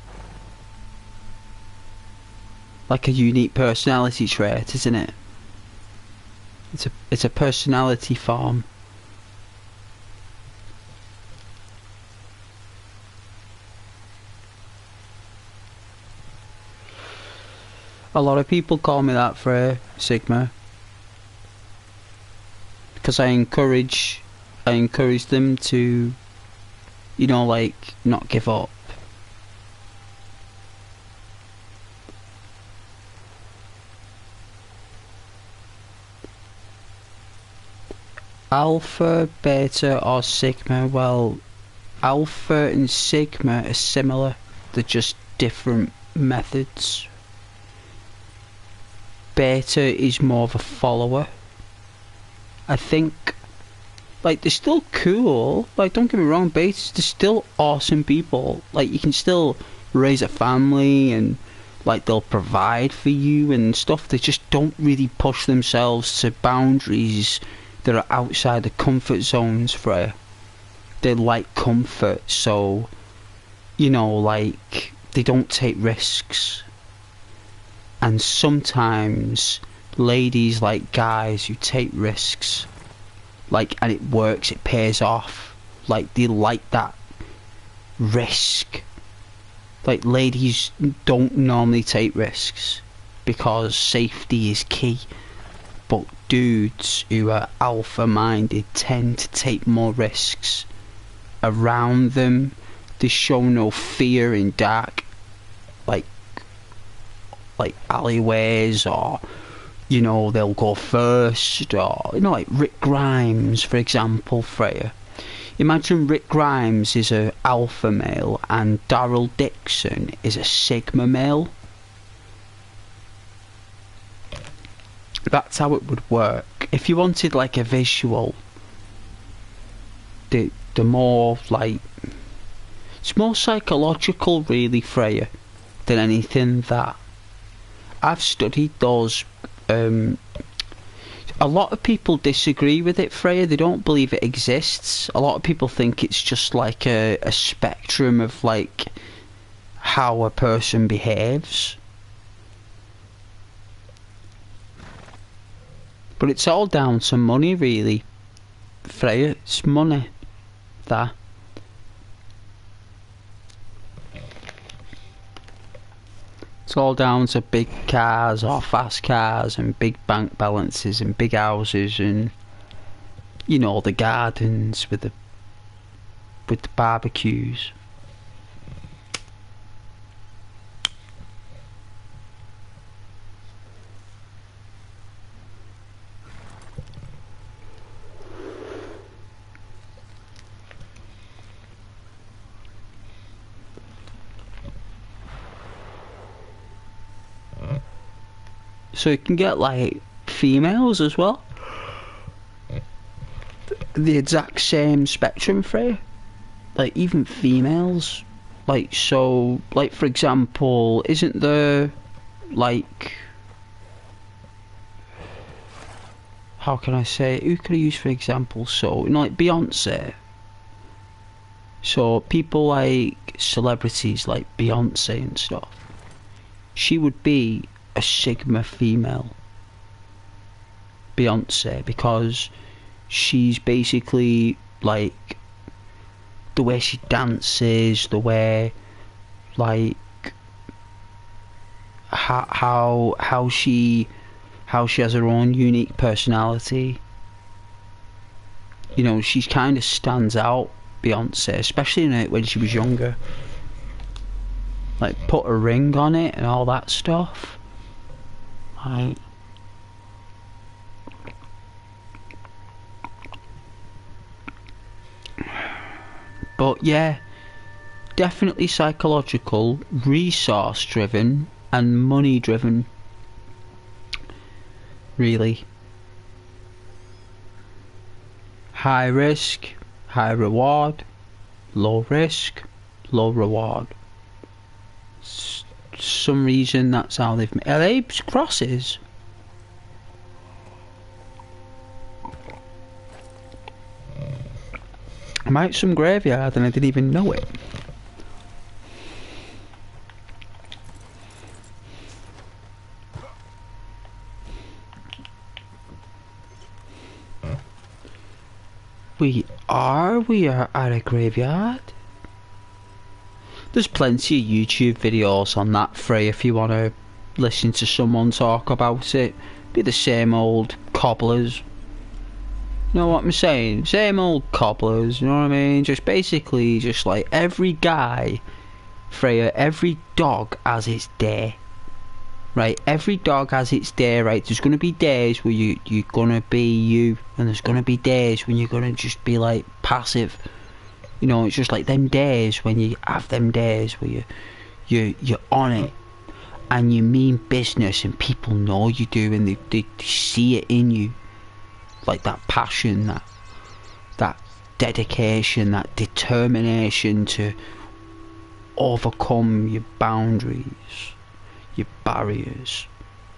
S3: Like a unique personality trait, isn't it? It's a personality form. A lot of people call me that, Freya, Sigma, because I encourage them to, you know, like, not give up. Alpha, beta or sigma? Well, alpha and sigma are similar, they're just different methods. Beta is more of a follower. I think, like, they're still cool, like, don't get me wrong, betas, they're still awesome people. Like, you can still raise a family and, like, they'll provide for you and stuff. They just don't really push themselves to boundaries that are outside the comfort zones, Freya. They like comfort, so, you know, like, they don't take risks. And sometimes ladies like guys who take risks, like, and it works, it pays off. Like, they like that risk. Like, ladies don't normally take risks because safety is key, but dudes who are alpha minded tend to take more risks. Around them, they show no fear in dark, like alleyways, or, you know, they'll go first, or, you know, like Rick Grimes, for example, Freya. Imagine Rick Grimes is a alpha male and Daryl Dixon is a sigma male. That's how it would work. If you wanted, like, a visual, the more, like, it's more psychological, really, Freya, than anything that. I've studied those. A lot of people disagree with it, Freya. They don't believe it exists. A lot of people think it's just like a spectrum of, like, how a person behaves. But it's all down to money, really, Freya. It's money, that. It's all down to big cars or fast cars and big bank balances and big houses and, you know, the gardens with the barbecues. So you can get, like, females as well. The exact same spectrum, Freya. Like, even females. Like, so, like, for example, isn't there, like, how can I say it? Who could I use for example? So, you know, like Beyonce. So, people like celebrities like Beyonce and stuff. She would be a sigma female, Beyonce, because she's basically, like, the way she dances, the way, like, how she has her own unique personality. You know, she kind of stands out, Beyonce, especially when she was younger. Like, put a ring on it and all that stuff. Like, but yeah, definitely psychological, resource driven, and money driven. Really. High risk, high reward. Low risk, low reward. Some reason that's how they've made. Are they crosses? I'm out some graveyard and I didn't even know it. We are at a graveyard. There's plenty of YouTube videos on that free if you want to listen to someone talk about it. Be the same old cobblers. You know what I'm saying? Same old cobblers, you know what I mean? Just basically, just like every guy, Freya, every dog has its day. Right? Every dog has its day, right? There's going to be days where you're going to be you, and there's going to be days when you're going to just be like passive. You know, it's just like them days when you have them days where you're on it and you mean business and people know you do, and they see it in you. Like that passion, that dedication, that determination to overcome your boundaries, your barriers,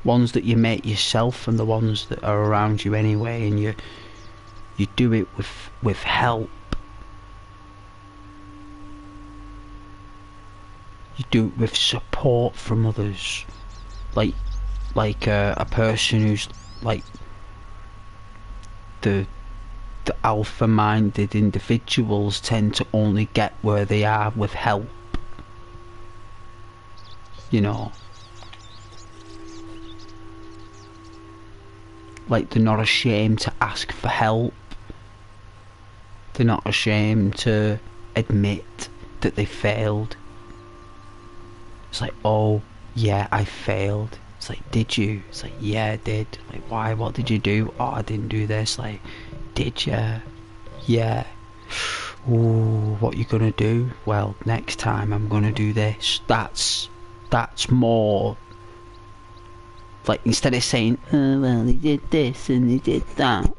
S3: ones that you make yourself and the ones that are around you anyway, and you do it with help. You do it with support from others, like a person who's like the alpha-minded individuals tend to only get where they are with help. You know, like they're not ashamed to ask for help. They're not ashamed to admit that they failed. It's like, oh yeah, I failed. It's like, did you? It's like, yeah, I did. Like, why? What did you do? Oh, I didn't do this. Like, did you? Yeah. Ooh, what you gonna do? Well, next time I'm gonna do this. That's more like, instead of saying, oh well, they did this and they did that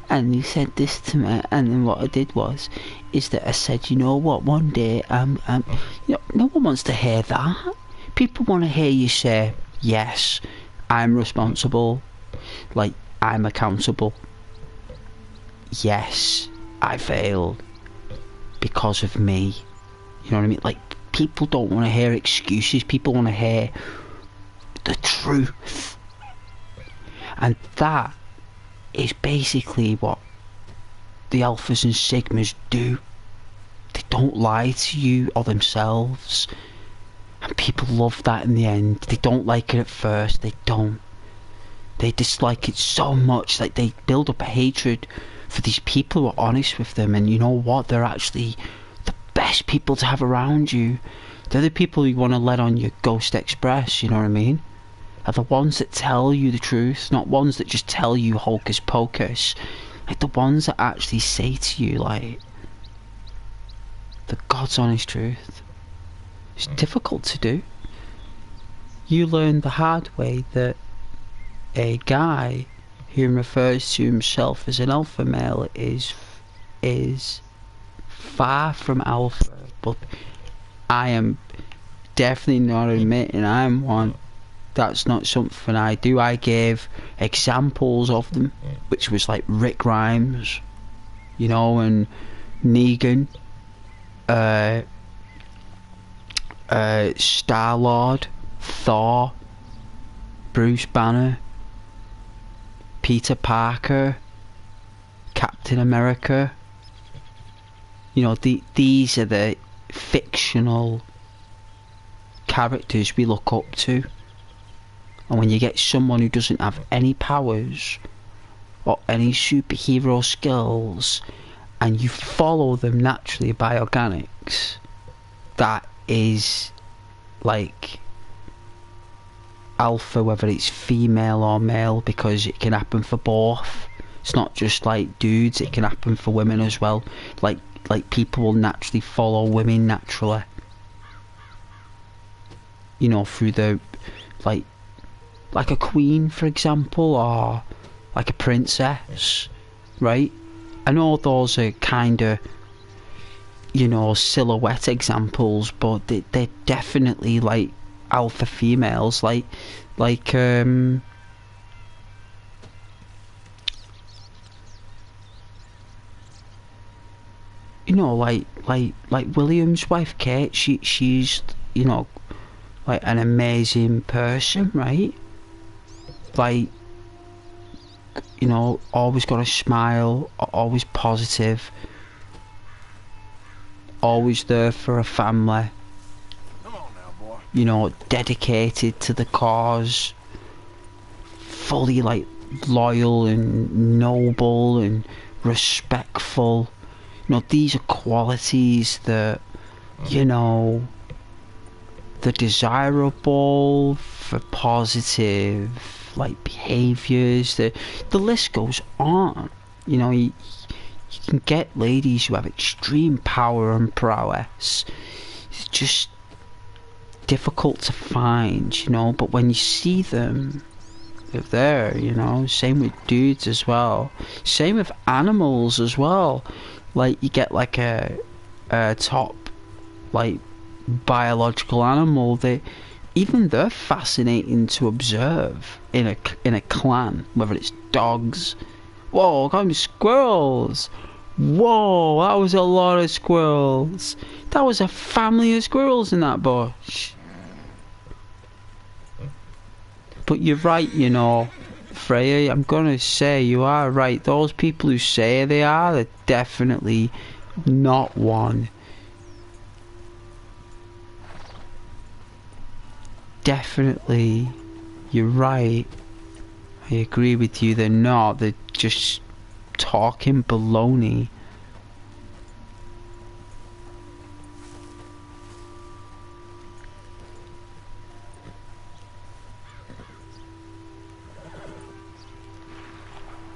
S3: and they said this to me, and then what I did is that I said, you know what, one day you know, no one wants to hear that. People want to hear you say, yes, I'm responsible, like, I'm accountable, yes, I failed because of me. You know what I mean? Like, people don't want to hear excuses. People want to hear the truth. And that is basically what the alphas and sigmas do. They don't lie to you or themselves. And people love that in the end. They don't like it at first. They don't. They dislike it so much. Like, they build up a hatred for these people who are honest with them. And you know what? They're actually the best people to have around you. They're the people you want to let on your Ghost Express, you know what I mean? Are the ones that tell you the truth, not ones that just tell you hocus pocus. Like, the ones that actually say to you, like, the God's honest truth. It's difficult to do. You learn the hard way that a guy who refers to himself as an alpha male is far from alpha, but I am definitely not admitting I'm one. That's not something I do. I gave examples of them, which was like Rick Grimes, you know, and Negan, Star-Lord, Thor, Bruce Banner, Peter Parker, Captain America, You know, these are the fictional characters we look up to. And when you get someone who doesn't have any powers or any superhero skills, and you follow them naturally by organics, that is like alpha, whether it's female or male, because it can happen for both. It's not just like dudes, it can happen for women as well. Like people will naturally follow women naturally, you know, through the like a queen, for example, or like a princess, right? I know those are kind of, you know, silhouette examples, but they're definitely like alpha females, like you know, like William's wife Kate. She's, you know, like an amazing person, right? Like, you know, always got a smile, always positive, always there for a family.
S2: Come on now, boy.
S3: You know, dedicated to the cause, fully like loyal and noble and respectful. You know, these are qualities that, you know, they're desirable for positive like behaviours. The list goes on. You know, you can get ladies who have extreme power and prowess. It's just difficult to find, you know, but when you see them, they're there, you know. Same with dudes as well. Same with animals as well. Like, you get like a top like biological animal, even they're fascinating to observe in a clan, whether it's dogs. Whoa, got me squirrels. Whoa, that was a lot of squirrels. That was a family of squirrels in that bush. But you're right, you know, Freya, I'm gonna say you are right. Those people who say they are, they're definitely not one. Definitely, you're right. I agree with you, they're not. They're just talking baloney.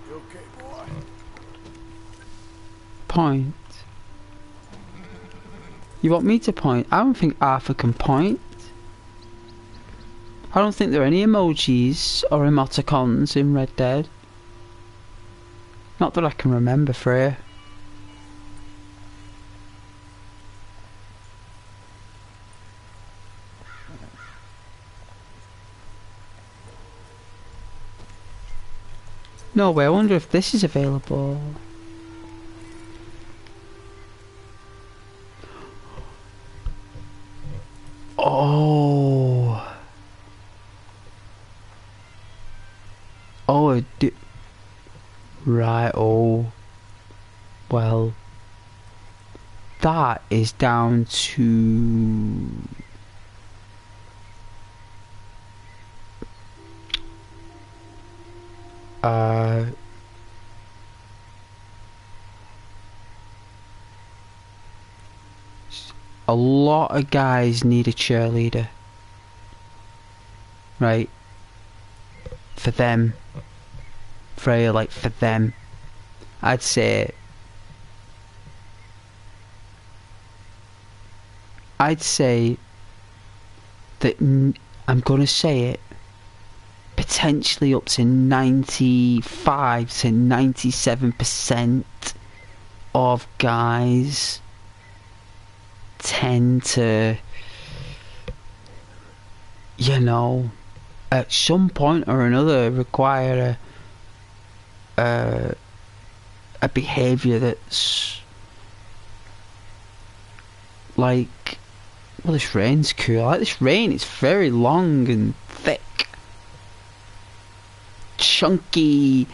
S2: You okay, boy?
S3: Point? You want me to point? I don't think Arthur can point. I don't think there are any emojis or emoticons in Red Dead. Not that I can remember, Freya. No way, I wonder if this is available. Oh. Oh, right, oh. Well, that is down to... a lot of guys need a cheerleader. Right? For them. Freya, like, for them. I'd say that I'm gonna say it, potentially up to 95 to 97% of guys tend to, you know, at some point or another require a behaviour that's like, well, this rain's cool. I like this rain. It's very long and thick, chunky,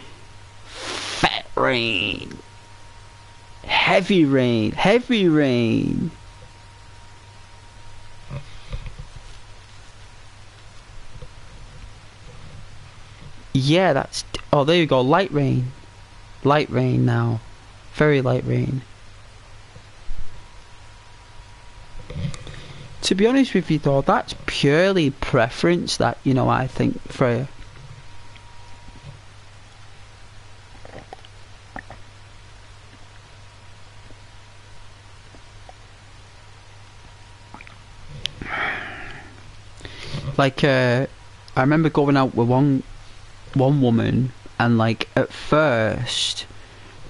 S3: fat rain. Heavy rain, heavy rain. Yeah, that's... Oh, there you go, light rain. Light rain now. Very light rain. To be honest with you though, that's purely preference, that, you know, I think, Freya. Like, I remember going out with one woman, and like at first,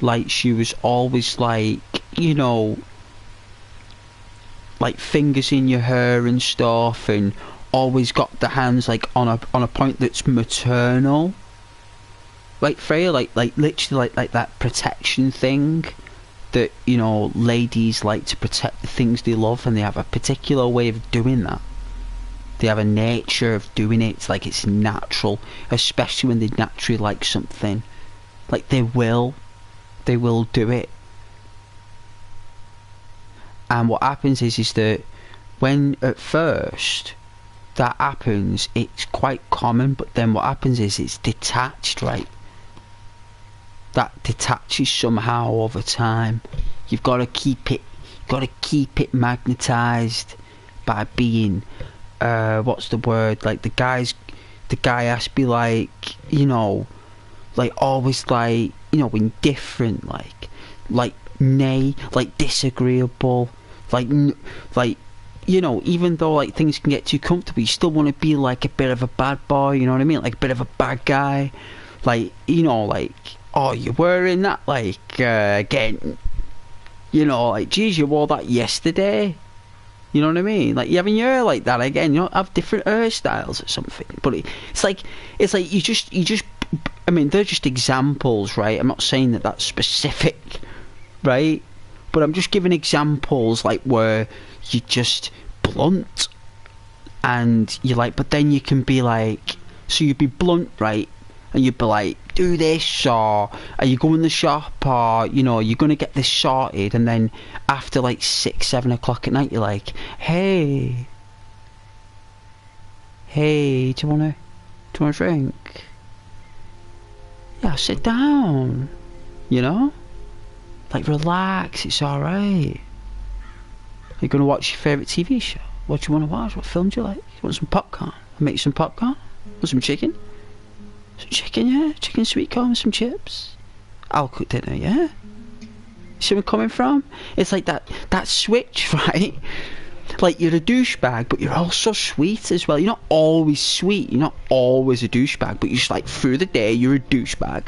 S3: like she was always like, you know, like fingers in your hair and stuff, and always got the hands like on a point that's maternal. Like Freya, like literally like that protection thing that, you know, ladies like to protect the things they love, and they have a particular way of doing that. They have a nature of doing it. It's like it's natural, especially when they naturally like something. Like they will do it. And what happens is that when at first that happens, it's quite common, but then what happens is it's detached, right? That detaches somehow over time. You've got to keep it magnetized by being what's the word, like the guy has to be like, you know, like always like, you know, indifferent, like nay, like disagreeable, like you know, even though like things can get too comfortable, you still want to be like a bit of a bad boy, you know what I mean, like a bit of a bad guy, like, you know, like, oh, you're wearing that, like again, you know, like, geez, you wore that yesterday. You know what I mean? Like, you having your hair like that again. You don't have different hairstyles or something. But it's like you just. I mean, they're just examples, right? I'm not saying that that's specific, right? But I'm just giving examples like where you just blunt, and you're like, but then you can be like, so you'd be blunt, right? And you'd be like, do this, or are you going to the shop, or, you know, you're going to get this sorted, and then after like 6-7 o'clock at night you're like, hey, do you want a drink? Yeah, sit down, you know, like relax, it's alright. Are you going to watch your favourite TV show? What do you want to watch? What film do you like? You want some popcorn? I'll make you some popcorn. Want some chicken? Some chicken, yeah? Chicken sweet corn with some chips. I'll cook dinner, yeah? See where I'm coming from? It's like that switch, right? Like, you're a douchebag, but you're also sweet as well. You're not always sweet, you're not always a douchebag, but you're just like, through the day, you're a douchebag.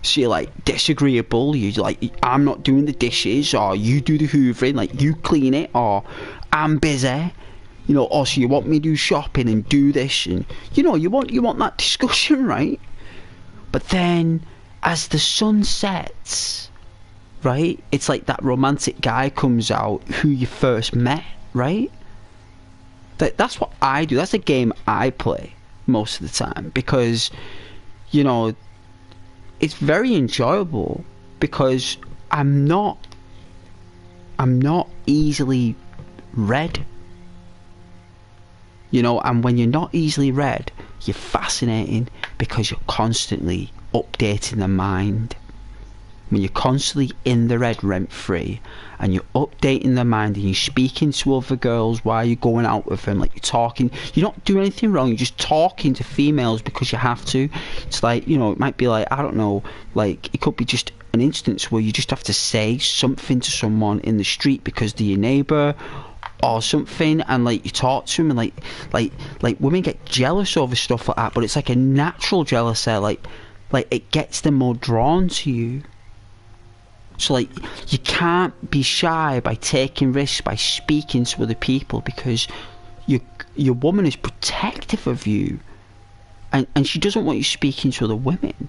S3: So you're like, disagreeable, you're like, I'm not doing the dishes, or you do the hoovering, like, you clean it, or I'm busy. You know, or so you want me to do shopping and do this, and, you know, you want that discussion, right? But then, as the sun sets, right, it's like that romantic guy comes out who you first met, right? That's what I do. That's the game I play most of the time, because, you know, it's very enjoyable, because I'm not easily read. You know, and when you're not easily read, you're fascinating, because you're constantly updating the mind. When you're constantly in the red rent-free, and you're updating the mind, and you're speaking to other girls while you're going out with them, like you're talking, you're not doing anything wrong, you're just talking to females because you have to. It's like, you know, it might be like, I don't know, like, it could be just an instance where you just have to say something to someone in the street because they're your neighbour, or something, and like you talk to them, and like women get jealous over stuff like that, but it's like a natural jealousy, like it gets them more drawn to you. So like, you can't be shy by taking risks, by speaking to other people, because your woman is protective of you, and she doesn't want you speaking to other women,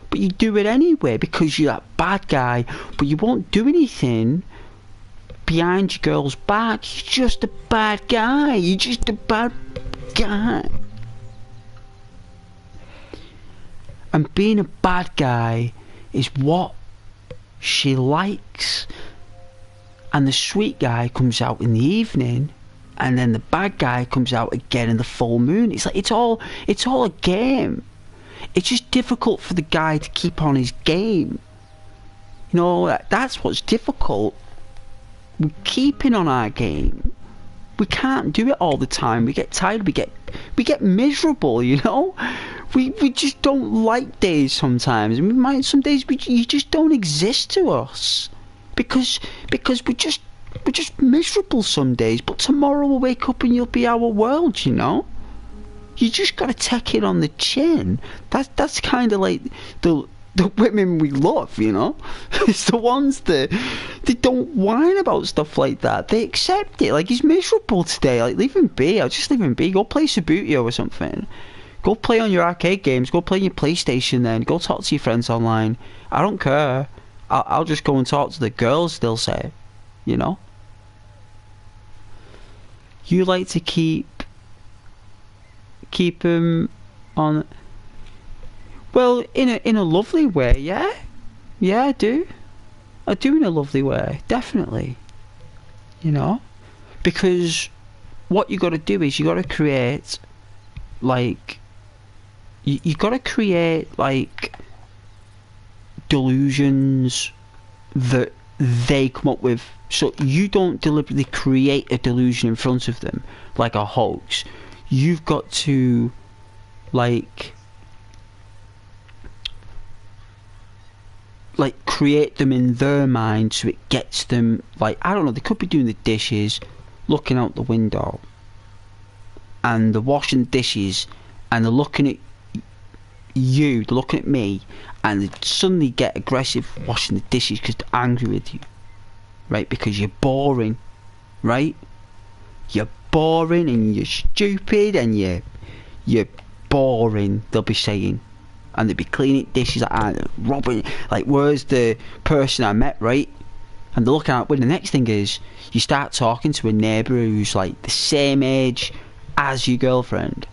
S3: but you do it anyway because you're that bad guy, but you won't do anything behind your girl's back. You're just a bad guy. You're just a bad guy. And being a bad guy is what she likes. And the sweet guy comes out in the evening, and then the bad guy comes out again in the full moon. It's like it's all a game. It's just difficult for the guy to keep on his game. You know, that's what's difficult. We're keeping on our game. We can't do it all the time. We get tired. We get miserable. You know, we just don't like days sometimes. And we might some days you just don't exist to us because we're just miserable some days. But tomorrow we'll wake up and you'll be our world. You know. You just gotta take it on the chin. That's kind of like the women we love, you know. It's the ones that they don't whine about stuff like that. They accept it. Like, he's miserable today. Like, leave him be. I'll just leave him be. Go play Subbuteo or something. Go play on your arcade games. Go play on your PlayStation. Then go talk to your friends online. I don't care. I'll just go and talk to the girls. They'll say, you know. You like to keep him on, well, in a lovely way. Yeah, I do in a lovely way, definitely, you know, because what you got to do is you got to create like you got to create like delusions that they come up with, so you don't deliberately create a delusion in front of them like a hoax. You've got to like create them in their mind so it gets them, like, I don't know, they could be doing the dishes, looking out the window, and they're washing the dishes, and they're looking at you, they're looking at me, and they suddenly get aggressive washing the dishes because they're angry with you, right? Because you're boring, right? You're boring and you're stupid and you're boring, they'll be saying, and they'll be cleaning dishes and robbing, like, where's the person I met, right? And they're looking out. Well, the next thing is you start talking to a neighbour who's like the same age as your girlfriend.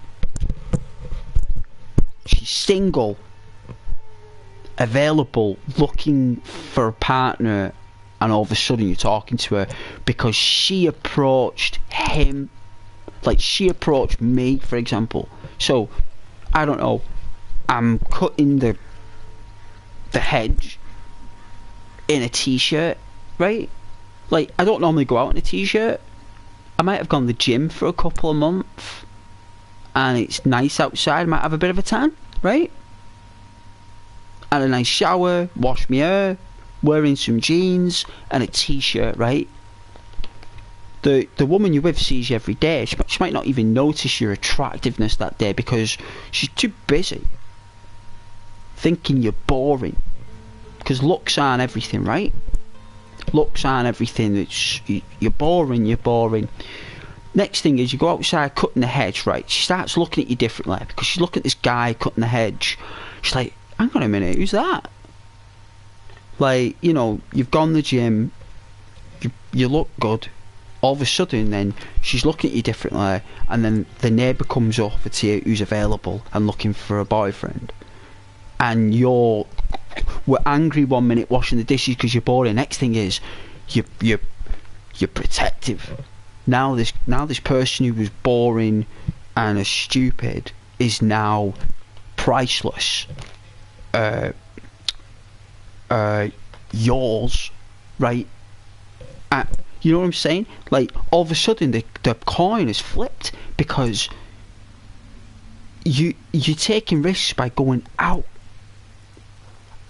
S3: She's single, available, looking for a partner, and all of a sudden you're talking to her because she approached him, like she approached me, for example. So, I don't know, I'm cutting the hedge in a t-shirt, right? Like, I don't normally go out in a t-shirt. I might have gone to the gym for a couple of months, and it's nice outside, I might have a bit of a tan, right? And a nice shower, wash my hair, wearing some jeans and a t-shirt, right? The woman you're with sees you every day. She might not even notice your attractiveness that day because she's too busy thinking you're boring. Because looks aren't everything, right? Looks aren't everything. You're boring. Next thing is you go outside cutting the hedge, right? She starts looking at you differently because she's looking at this guy cutting the hedge. She's like, hang on a minute, who's that? Like, you know, you've gone to the gym, you look good. All of a sudden then she's looking at you differently, and then the neighbour comes over to you who's available and looking for a boyfriend, and we're angry 1 minute washing the dishes because you're bored. The next thing is you're protective. Now this person who was boring and is stupid is now priceless. Yours, right? You know what I'm saying? Like, all of a sudden the coin is flipped because you're taking risks by going out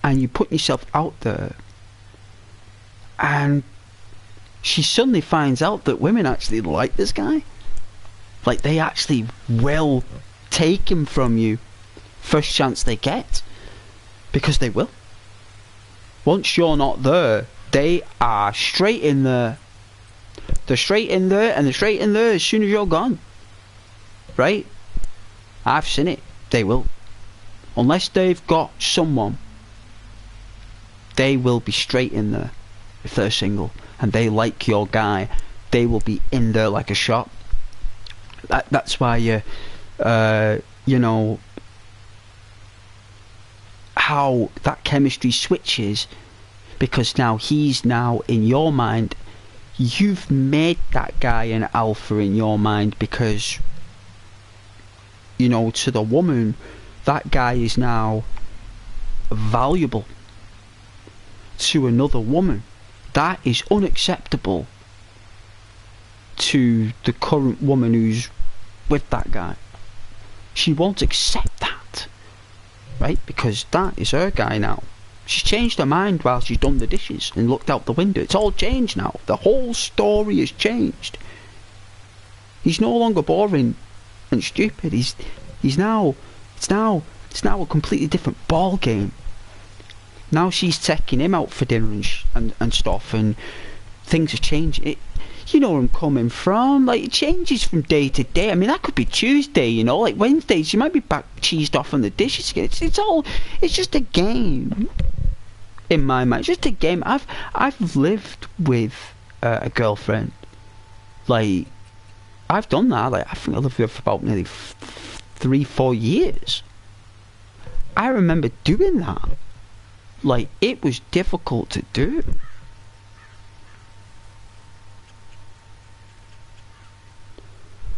S3: and you're putting yourself out there, and she suddenly finds out that women actually like this guy. Like, they actually will take him from you first chance they get, because they will. Once you're not there, they are straight in there. They're straight in there, and they're straight in there as soon as you're gone. Right? I've seen it. They will. Unless they've got someone, they will be straight in there. If they're single and they like your guy, they will be in there like a shot. That's why you know how that chemistry switches. because now he's now in your mind. You've made that guy an alpha in your mind because, you know, to the woman, that guy is now valuable. To another woman, that is unacceptable to the current woman who's with that guy. She won't accept that, right? Because that is her guy now. She's changed her mind while she's done the dishes and looked out the window. It's all changed now. The whole story has changed. He's no longer boring and stupid. It's now a completely different ball game. Now she's taking him out for dinner and stuff, and things have changed. You know where I'm coming from. Like, it changes from day to day. I mean, that could be Tuesday, you know. Like Wednesday, she might be back cheesed off on the dishes again. It's just a game. In my mind, it's just a game. I've lived with a girlfriend. Like, I've done that. Like, I think I lived with her for about nearly 3-4 years. I remember doing that. Like, it was difficult to do.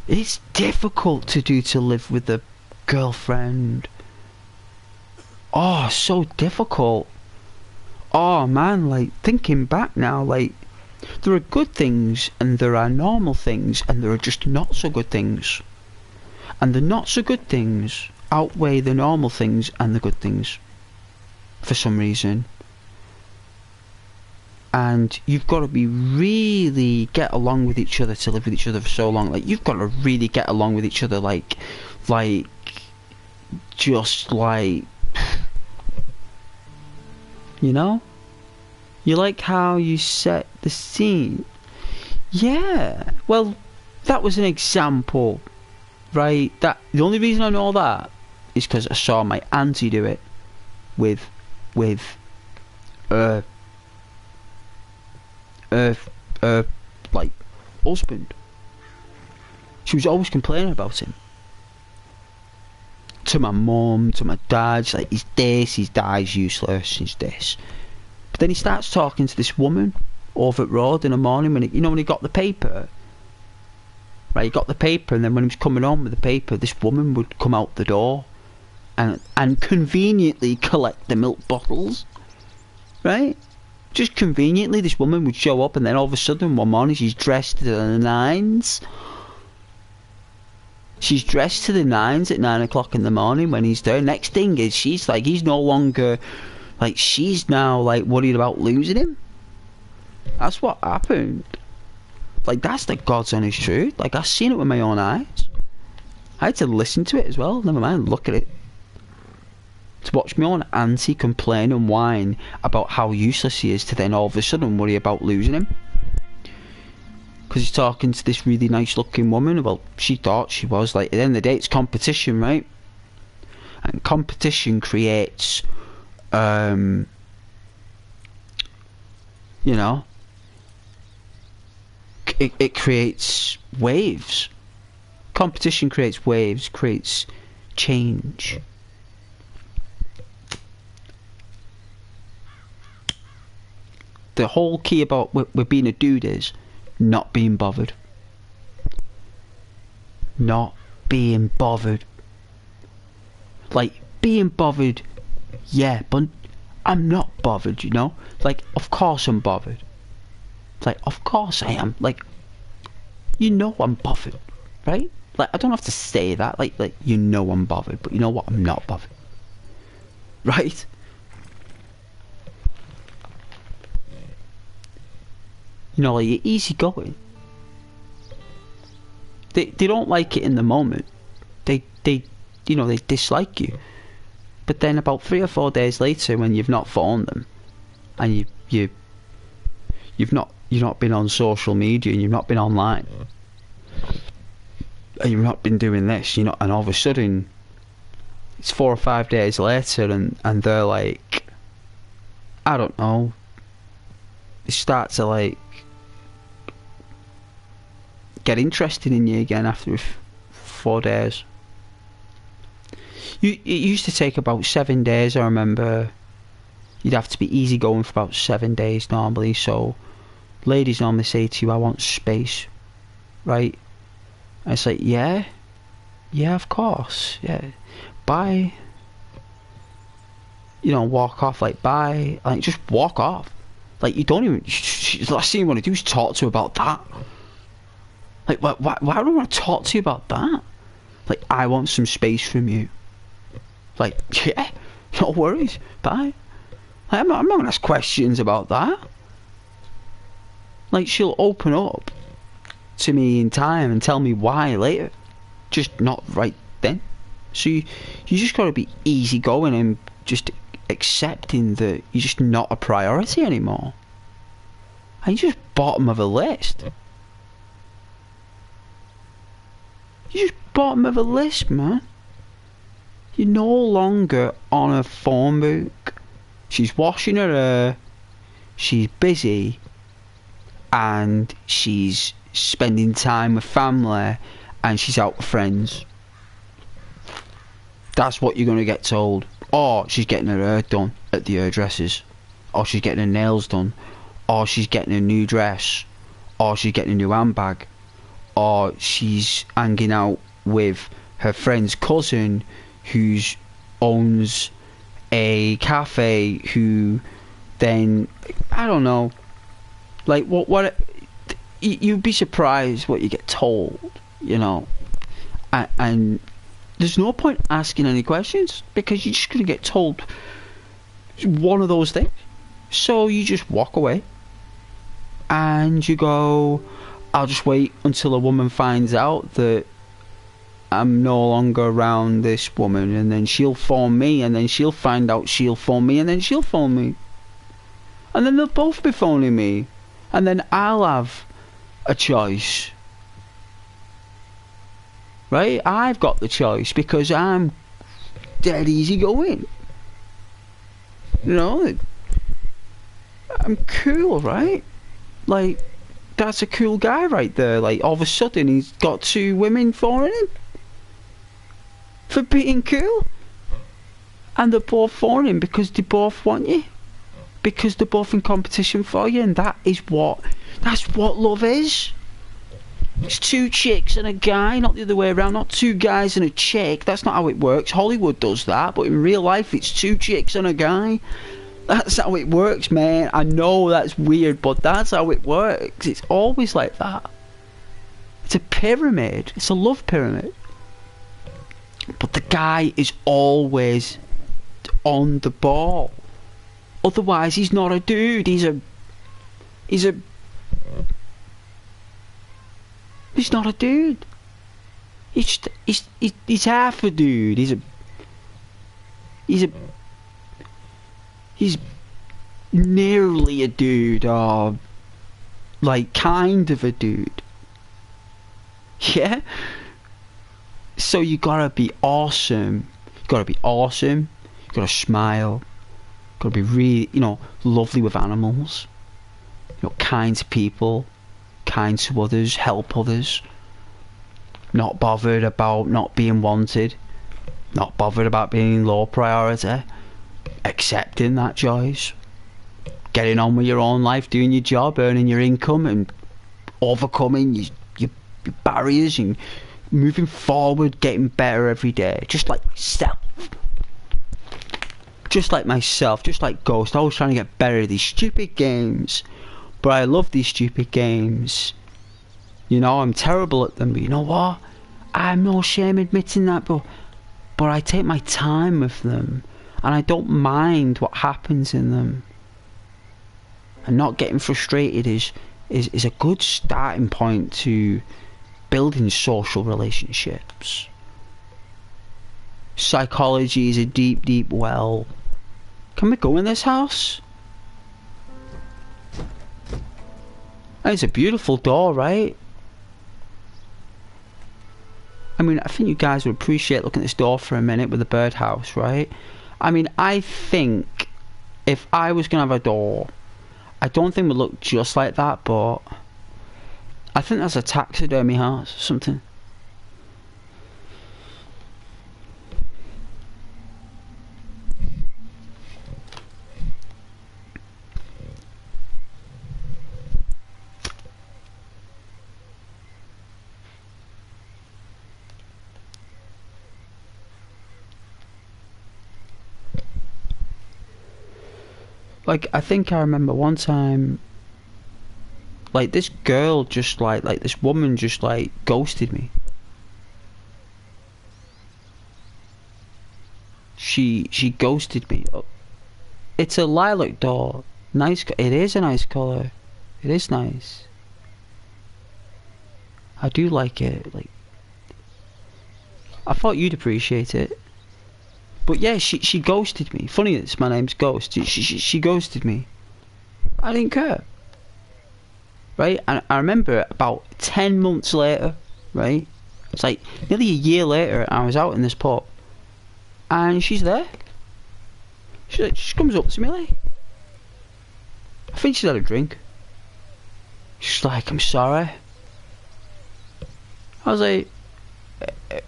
S3: It's difficult to do, to live with a girlfriend. Oh, so difficult. Oh man, like, thinking back now, like, there are good things and there are normal things and there are just not so good things. And the not so good things outweigh the normal things and the good things. For some reason. And you've got to really get along with each other to live with each other for so long. Like, you've got to really get along with each other, like, just like, you know? You like how you set the scene. Yeah. Well, that was an example, right? The only reason I know that is because I saw my auntie do it with like, husband. She was always complaining about him. To my mum, to my dad, she's like, he's this, he's that, he's useless, he's this. But then he starts talking to this woman over at road in the morning when when he got the paper. Right, he got the paper, and then when he was coming home with the paper, this woman would come out the door and conveniently collect the milk bottles. Right? Just conveniently, this woman would show up, and then all of a sudden one morning she's dressed to the nines. She's dressed to the nines at 9 o'clock in the morning when he's there. Next thing is, she's like, he's no longer, like, she's now, like, worried about losing him. That's what happened. Like, that's the God's honest truth. Like, I've seen it with my own eyes. I had to listen to it as well, never mind look at it. To watch my own auntie complain and whine about how useless he is, to then all of a sudden worry about losing him. Because he's talking to this really nice looking woman. Well, she thought she was. Like, at the end of the day, it's competition, right? And competition creates, you know, it creates waves. Competition creates waves, creates change. The whole key about with being a dude is not being bothered. Not being bothered. Like, being bothered, yeah, but I'm not bothered, you know? Like, of course I'm bothered. Like, of course I am. Like, you know I'm bothered, right? Like, I don't have to say that. Like you know I'm bothered, but you know what? I'm not bothered. Right? You know, like, you're easy going. They don't like it in the moment. They you know, they dislike you. But then about 3 or 4 days later, when you've not phoned them, and you've not been on social media, and you've not been online, and you've not been doing this, you know, and all of a sudden it's 4 or 5 days later, and they're like, I don't know, they start to, like, get interested in you again after 4 days. It used to take about 7 days, I remember, you'd have to be easygoing for about 7 days normally. So ladies normally say to you, I want space, right? And it's like, yeah, of course, yeah, bye. You know, walk off, like, bye. Like, just walk off. Like, you don't even, the last thing you want to do is talk to her about that. Like, why do I want to talk to you about that? Like, I want some space from you. Like, yeah, no worries, bye. Like, I'm not going to ask questions about that. Like, she'll open up to me in time and tell me why later. Just not right then. So you just got to be easygoing and just accepting that you're just not a priority anymore. And you're just bottom of a list. You're just bottom of a list, man. You're no longer on a phone book. She's washing her hair, she's busy, and she's spending time with family, and she's out with friends. That's what you're going to get told. Or she's getting her hair done at the hairdressers, or she's getting her nails done, or she's getting a new dress, or she's getting a new handbag, or she's hanging out with her friend's cousin who owns a cafe, who then, I don't know, like what you'd be surprised what you get told, you know. And there's no point asking any questions, because you're just going to get told one of those things. So you just walk away and you go, I'll just wait until a woman finds out that I'm no longer around this woman, and then she'll phone me, and then she'll find out, she'll phone me, and then she'll phone me, and then they'll both be phoning me, and then I'll have a choice. Right? I've got the choice because I'm dead easy going. You know? I'm cool, right? Like, that's a cool guy right there. Like, all of a sudden he's got 2 women phoning him for being cool. And they're both phoning him because they both want you. Because they're both in competition for you. And that's what love is. It's 2 chicks and a guy, not the other way around. Not 2 guys and a chick. That's not how it works. Hollywood does that, but in real life it's 2 chicks and a guy. That's how it works, man. I know that's weird, but that's how it works. It's always like that. It's a pyramid. It's a love pyramid. But the guy is always on the ball. Otherwise, he's not a dude. He's not a dude. He's half a dude. He's nearly a dude, or like kind of a dude. Yeah? So you gotta be awesome. You gotta be awesome. You gotta smile. You gotta be really, lovely with animals. Kind to people. Kind to others, help others, not bothered about not being wanted, not bothered about being low priority, accepting that choice, getting on with your own life, doing your job, earning your income, and overcoming your barriers and moving forward, getting better every day, just like myself. Just like Ghost, always trying to get better at these stupid games. But I love these stupid games. I'm terrible at them, but you know what? I'm no shame admitting that, but I take my time with them, and I don't mind what happens in them. And not getting frustrated is a good starting point to building social relationships. Psychology is a deep, deep well. Can we go in this house? It's a beautiful door, right? I mean, I think you guys would appreciate looking at this door for a minute with the birdhouse, right? I mean, I think if I was going to have a door, I don't think it would look just like that, but I think that's a taxidermy house or something. like, I think I remember one time, like, this girl just, like this woman just, like, ghosted me. She ghosted me. Oh, it's a lilac door. Nice. It is a nice colour. It is nice. I do like it. Like, I thought you'd appreciate it. But yeah, she ghosted me. Funny it's my name's Ghost. She ghosted me. I didn't care. Right? And I remember about 10 months later, right? It's like nearly a year later, I was out in this pub. And she's there. She comes up to me like, I think she's had a drink. She's like, I'm sorry. I was like,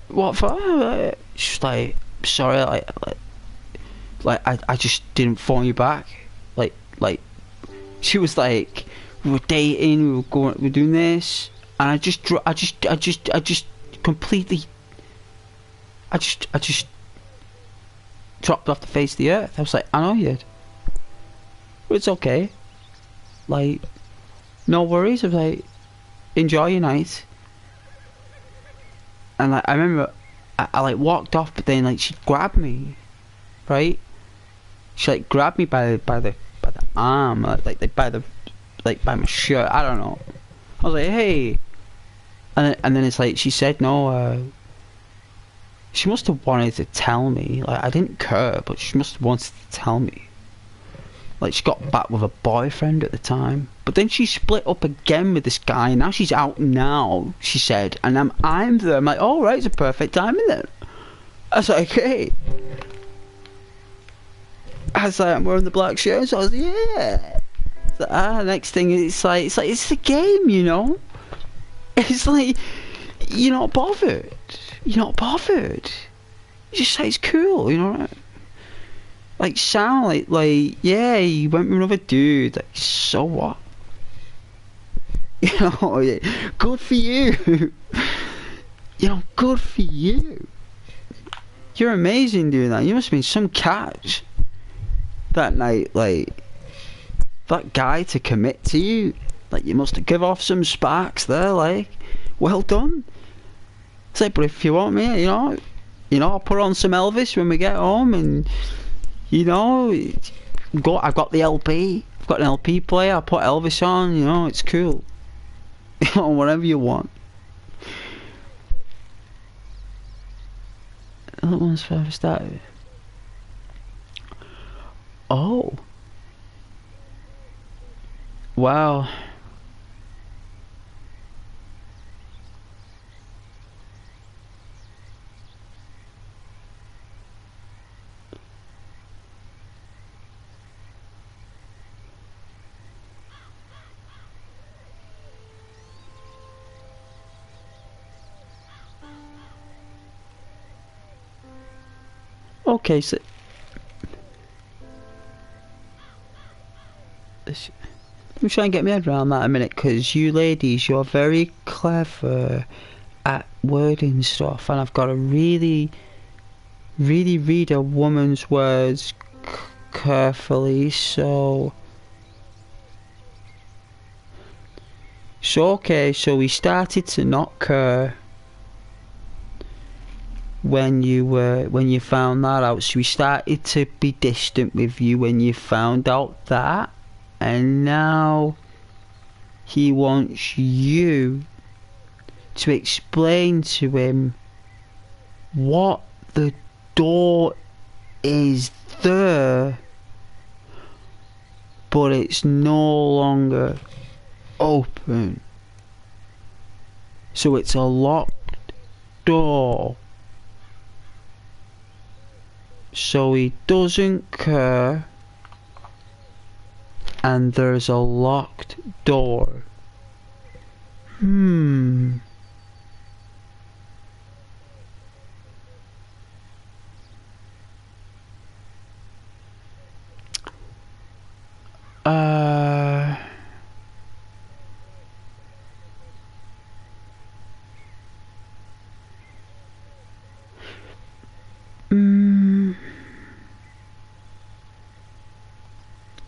S3: what for? She's like, sorry, like I just didn't phone you back. Like she was like, we were dating, we were doing this, and I just completely, I just dropped off the face of the earth. I was like, I know you did, but it's okay. Like, no worries. I was like, enjoy your night. And like, I remember, I like walked off, but then like she grabbed me, right? She like grabbed me by the arm, like by my shirt. I don't know. I was like, hey, and then it's like she said no. She must have wanted to tell me. Like, I didn't care, but she must have wanted to tell me. Like, she got back with a boyfriend at the time, but then she split up again with this guy, and now she's out now, she said, and I'm there. I'm like, oh right, it's a perfect timing then. I was like, hey. I was like, I'm wearing the black shirt, so I was like, yeah. So, next thing, it's a game, you know? It's like, you're not bothered. You're not bothered. You just say it's cool, you know, right? Like, sound like, yeah, you went with another dude. Like, so what? You know, yeah, good for you. You know, good for you. You're amazing doing that. You must have been some catch that night, like, that guy to commit to you. Like, you must have give off some sparks there, like, well done. It's like, but if you want me, you know, I'll put on some Elvis when we get home, and you know, I've got the LP. I've got an LP player. I put Elvis on. You know, it's cool. You know, whatever you want. That one's further started. Oh. Wow. Okay, so let me try and get my head around that a minute, because you ladies, you're very clever at wording stuff, and I've got to really read a woman's words carefully. So okay, so we started to not care when you found that out. So we started to be distant with you when you found out that, and now he wants you to explain to him what the door is there, but it's no longer open. So it's a locked door. So he doesn't care, and there's a locked door.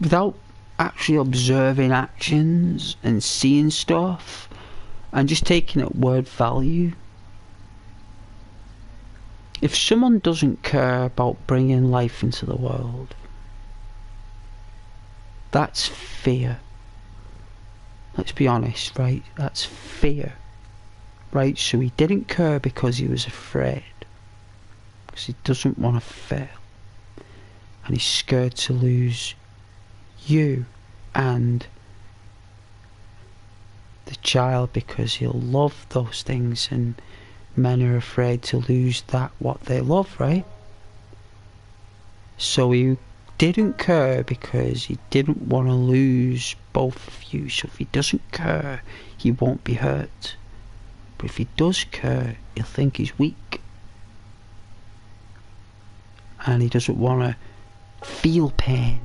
S3: without actually observing actions and seeing stuff and just taking it word value. If someone doesn't care about bringing life into the world, that's fear. Let's be honest, right? That's fear. Right? So he didn't care because he was afraid. Because he doesn't want to fail. And he's scared to lose you and the child, because he'll love those things, and men are afraid to lose that what they love, right? So he didn't care because he didn't want to lose both of you. So if he doesn't care, he won't be hurt. But if he does care, he'll think he's weak. And he doesn't want to feel pain.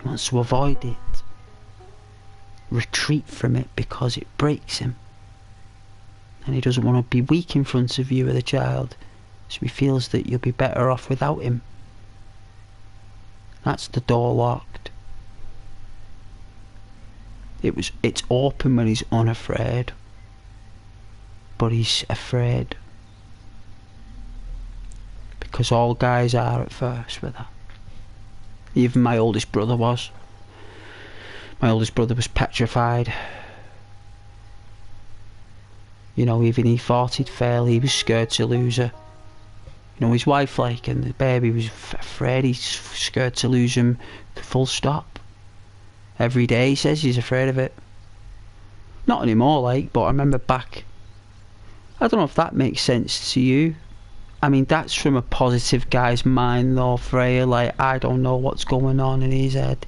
S3: He wants to avoid it. Retreat from it because it breaks him. And he doesn't want to be weak in front of you with a child. So he feels that you'll be better off without him. That's the door locked. It's open when he's unafraid. But he's afraid. Because all guys are at first with that. Even my oldest brother was. My oldest brother was petrified. You know, even he thought he'd fail. He was scared to lose her. You know, his wife, like, and the baby was afraid. He's scared to lose him. Full stop. Every day he says he's afraid of it. Not anymore, like, but I remember back. I don't know if that makes sense to you. I mean, that's from a positive guy's mind though, Freya. Like, I don't know what's going on in his head.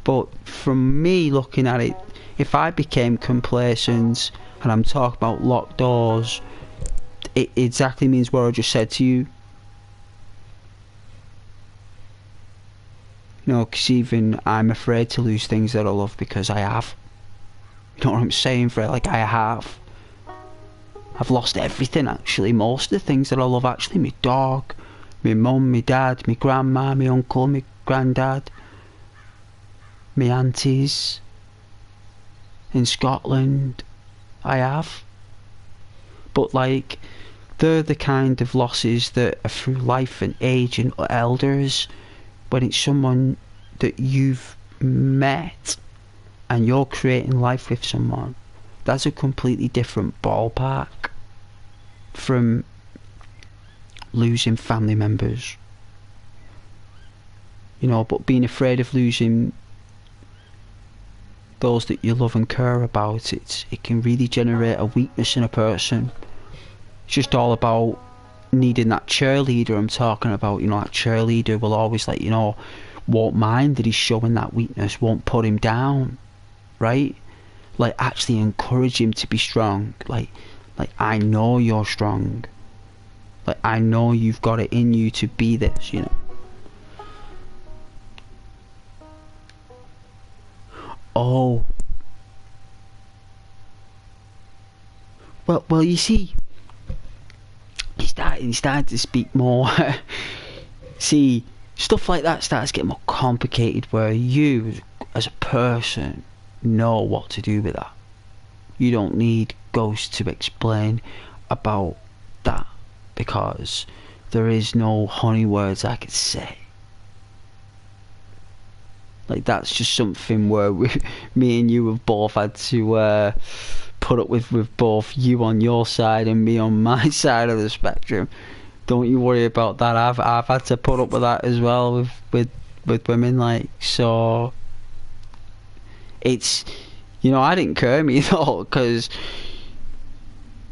S3: But from me looking at it, if I became complacent, and I'm talking about locked doors, it exactly means what I just said to you. You know, because even I'm afraid to lose things that I love because I have. You know what I'm saying, Freya? Like, I have. I've lost everything, actually. Most of the things that I love, actually. My dog, my mum, my dad, my grandma, my uncle, my granddad, my aunties in Scotland. I have. But, like, they're the kind of losses that are through life and age and elders. When it's someone that you've met and you're creating life with someone, that's a completely different ballpark from losing family members. You know, but being afraid of losing those that you love and care about, it can really generate a weakness in a person. It's just all about needing that cheerleader I'm talking about. You know, that cheerleader will always, like, you know, won't mind that he's showing that weakness, won't put him down, right? Like, actually encourage him to be strong. Like I know you're strong. Like, I know you've got it in you to be this, you know. Oh. Well, you see, he started to speak more. See, stuff like that starts getting more complicated, where you, as a person, know what to do with that. You don't need ghosts to explain about that, because there is no honey words I could say. Like, that's just something where me and you have both had to put up with both you on your side and me on my side of the spectrum. Don't you worry about that. I've had to put up with that as well with women, like, so it's, you know, I didn't care me though, because,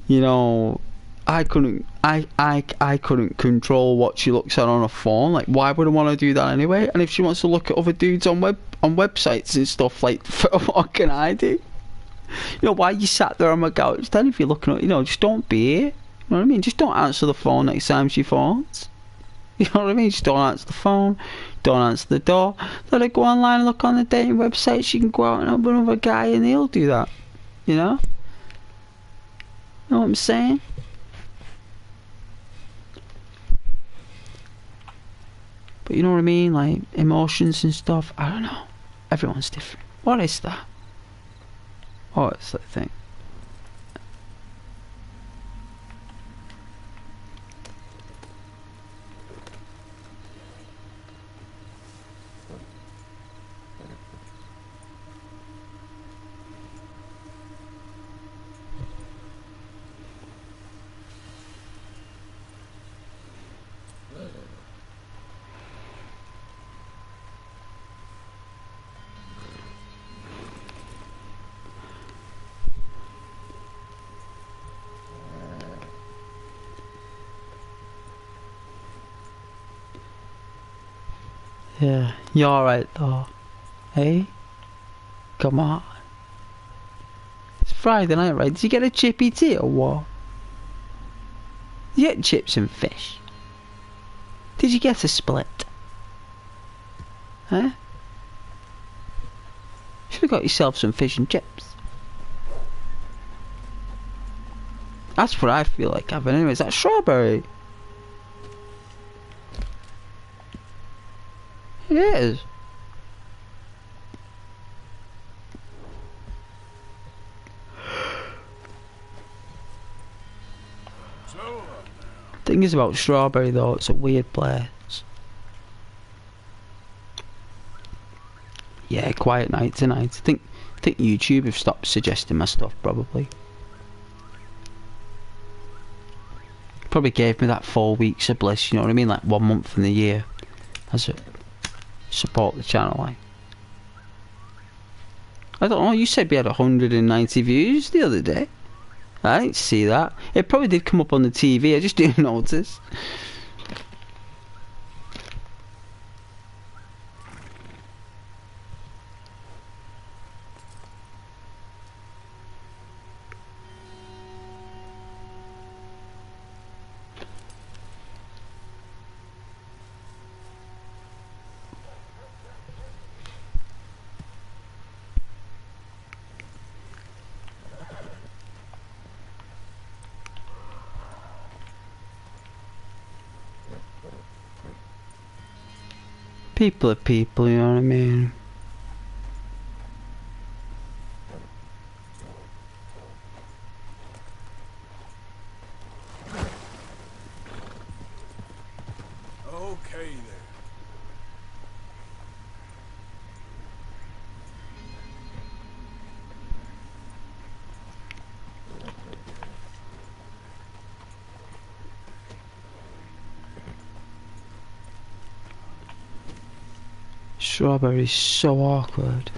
S3: you know, I couldn't control what she looks at on her phone. Like, why would I want to do that anyway? And if she wants to look at other dudes on websites and stuff, like, what can I do? You know, why you sat there on my couch? Then if you're looking at, you know, just don't be here. You know what I mean? Just don't answer the phone next time she phones. You know what I mean? Just don't answer the phone. Don't answer the door. Let her go online and look on the dating website. She can go out and have another guy and he'll do that. You know? Know what I'm saying? But you know what I mean? Like, emotions and stuff. I don't know. Everyone's different. What is that? Oh, it's that thing. Yeah, you're alright though. Hey? Come on. It's Friday night, right? Did you get a chippy tea or what? Did you get chips and fish? Did you get a split? Huh? Should have got yourself some fish and chips. That's what I feel like having anyway. Is that strawberry? It is. Thing is about strawberry though, it's a weird place. Yeah, quiet night tonight. I think YouTube have stopped suggesting my stuff probably. Probably gave me that 4 weeks of bliss, you know what I mean? Like 1 month in the year as a support the channel like. I don't know, you said we had 190 views the other day. I didn't see that. It probably did come up on the TV, I just didn't notice. People are people, you know what I mean?
S2: Okay then.
S3: Strawberry's so awkward.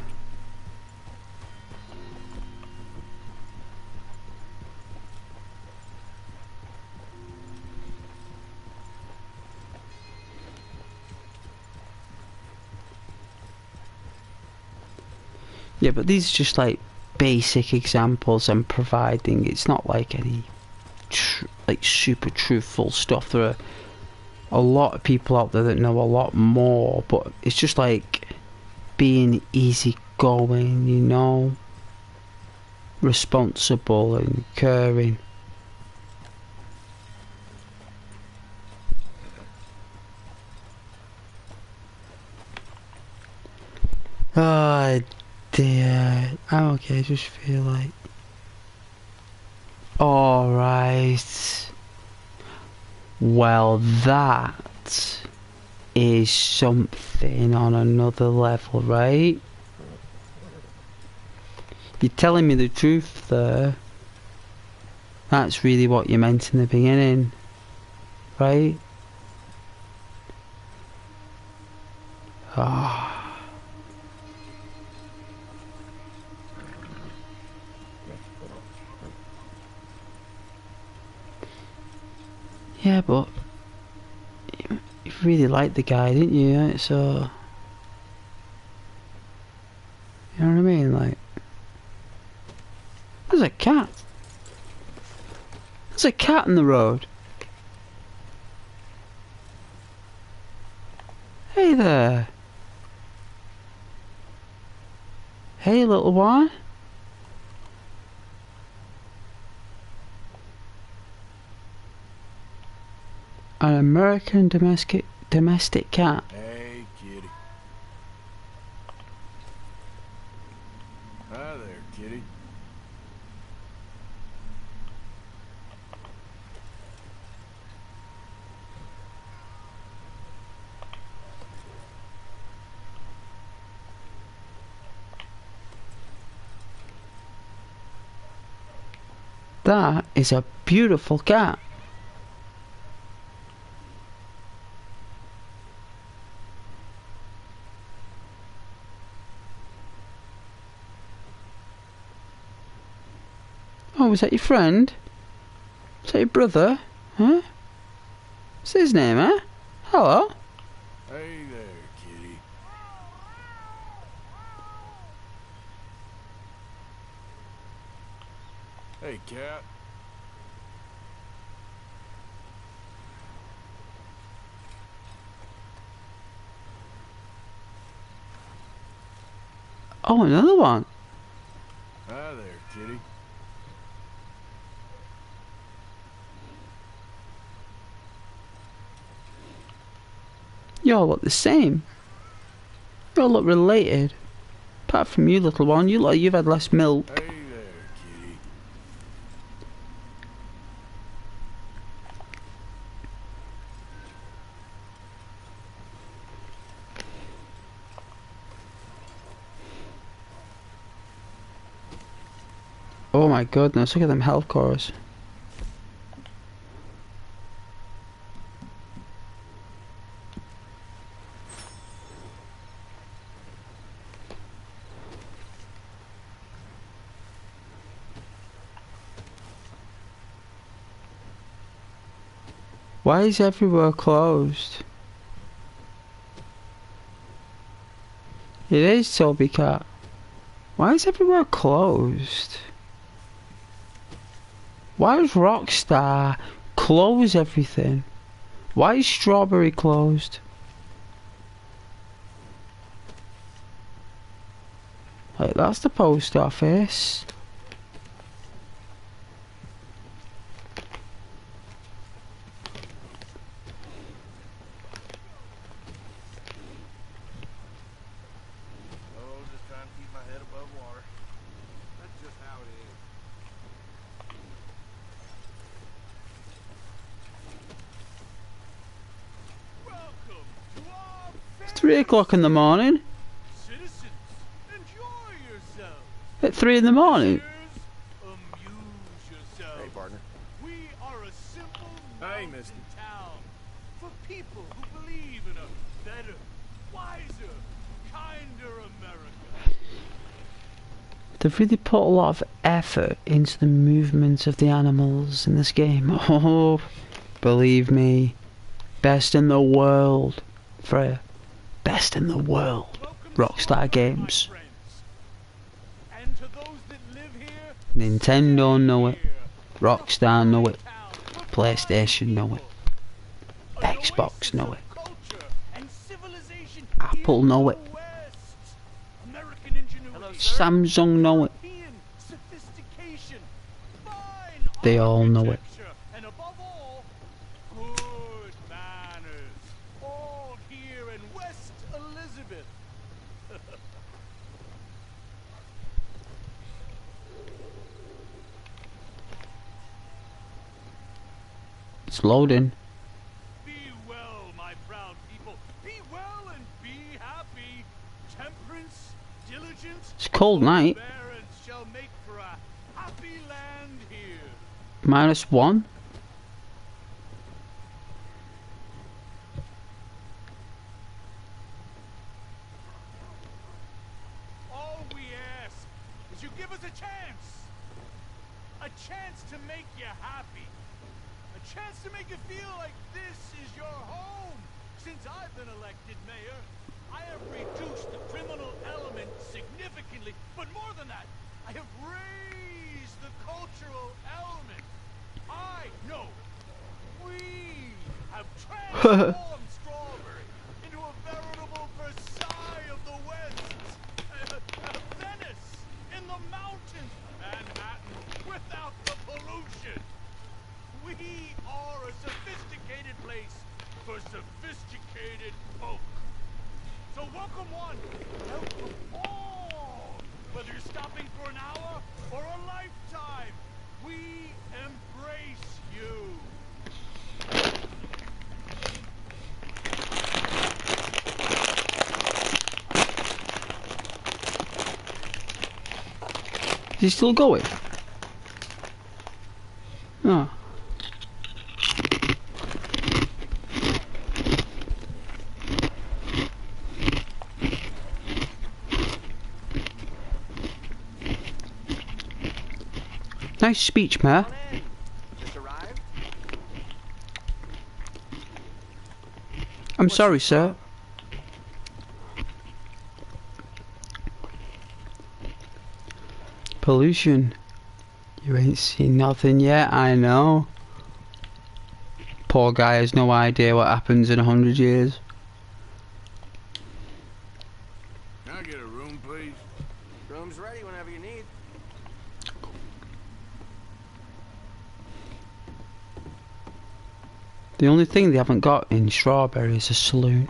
S3: Yeah, but these are just like basic examples I'm providing. It's not like any like super truthful stuff. There are a lot of people out there that know a lot more, but it's just like being easygoing, you know, responsible and caring. Oh dear, I'm okay, I just feel like... Alright. Well, that is something on another level, right? You're telling me the truth there. That's really what you meant in the beginning, right? Ah. Yeah, but you really liked the guy, didn't you? So, you know what I mean? Like, there's a cat. There's a cat in the road. Hey there. Hey, little one. An American domestic cat.
S2: Hey, kitty. Hi there, kitty.
S3: That is a beautiful cat. Oh, was that your friend? Was that your brother? Huh? What's his name, huh? Hello?
S2: Hey there, kitty. Hey, cat.
S3: Oh, another one.
S2: Hi there, kitty.
S3: You all look the same. You all look related. Apart from you, little one, you look like you've had less milk.
S2: Hey there, kitty.
S3: Oh my goodness, look at them health cores. Why is everywhere closed? It is Toby Cat. Why is everywhere closed? Why does Rockstar close everything? Why is Strawberry closed? Like, that's the post office.
S2: Oh, just trying to keep my head above water.
S5: That's just how it is.
S4: Welcome to our
S3: It's 3 o'clock in the morning.
S4: citizens. Enjoy yourselves.
S3: At 3 in the morning.
S4: Visitors, amuse yourselves.
S2: Hey, partner.
S4: We are a simple
S2: Hey,
S4: mountain
S2: mister.
S4: town for people who believe in a better, wiser, kinder America.
S3: They've really put a lot of effort into the movement of the animals in this game. Oh, believe me, best in the world, Freya. Best in the world.
S4: Welcome
S3: Rockstar
S4: my
S3: Games.
S4: friends. And to those that live here,
S3: Nintendo know it.
S4: here.
S3: Rockstar know it.
S4: Town for
S3: PlayStation know it.
S4: an
S3: Xbox
S4: oasis
S3: know
S4: of
S3: it.
S4: culture and civilization
S3: Apple
S4: in
S3: know
S4: the
S3: it.
S4: West. American ingenuity,
S3: Samsung know it.
S4: European sophistication, fine
S3: They all know it.
S4: architecture, and above all, good manners. All here in West Elizabeth.
S3: It's loading.
S4: Be well, my proud people. Be well and be happy. Temperance, diligence,
S3: It's a cold night.
S4: forbearance shall make for a happy land here.
S3: -1.
S4: All we ask is you give us a chance. A chance to make you happy. A chance to make you feel like this is your home. Since I've been elected mayor, I have reduced the criminal element significantly. But more than that, I have raised the cultural element. I know we have transformed Strawberry into a veritable Versailles of the West. Venice in the mountains. Manhattan without the pollution. We are a sophisticated place for sophisticated created folk. So welcome one, welcome all. Whether you're stopping for an hour or a lifetime, we embrace you.
S3: Is he still going? Oh. Nice speech, Mayor.
S5: Just arrived?
S3: I'm sorry, sir. Pollution. You ain't seen nothing yet, I know. Poor guy has no idea what happens in 100 years.
S2: Can I get a room, please?
S5: Room's ready whenever you need.
S3: The only thing they haven't got in Strawberry is a saloon.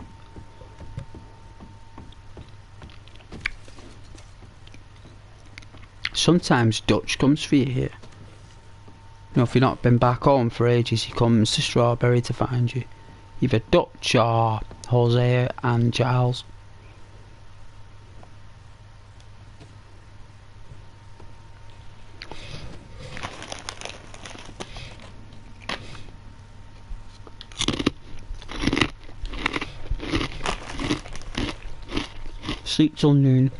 S3: Sometimes Dutch comes for you here. You know, if you've not been back home for ages, he comes to Strawberry to find you. Either Dutch or Hosea and Giles. Sleep till noon.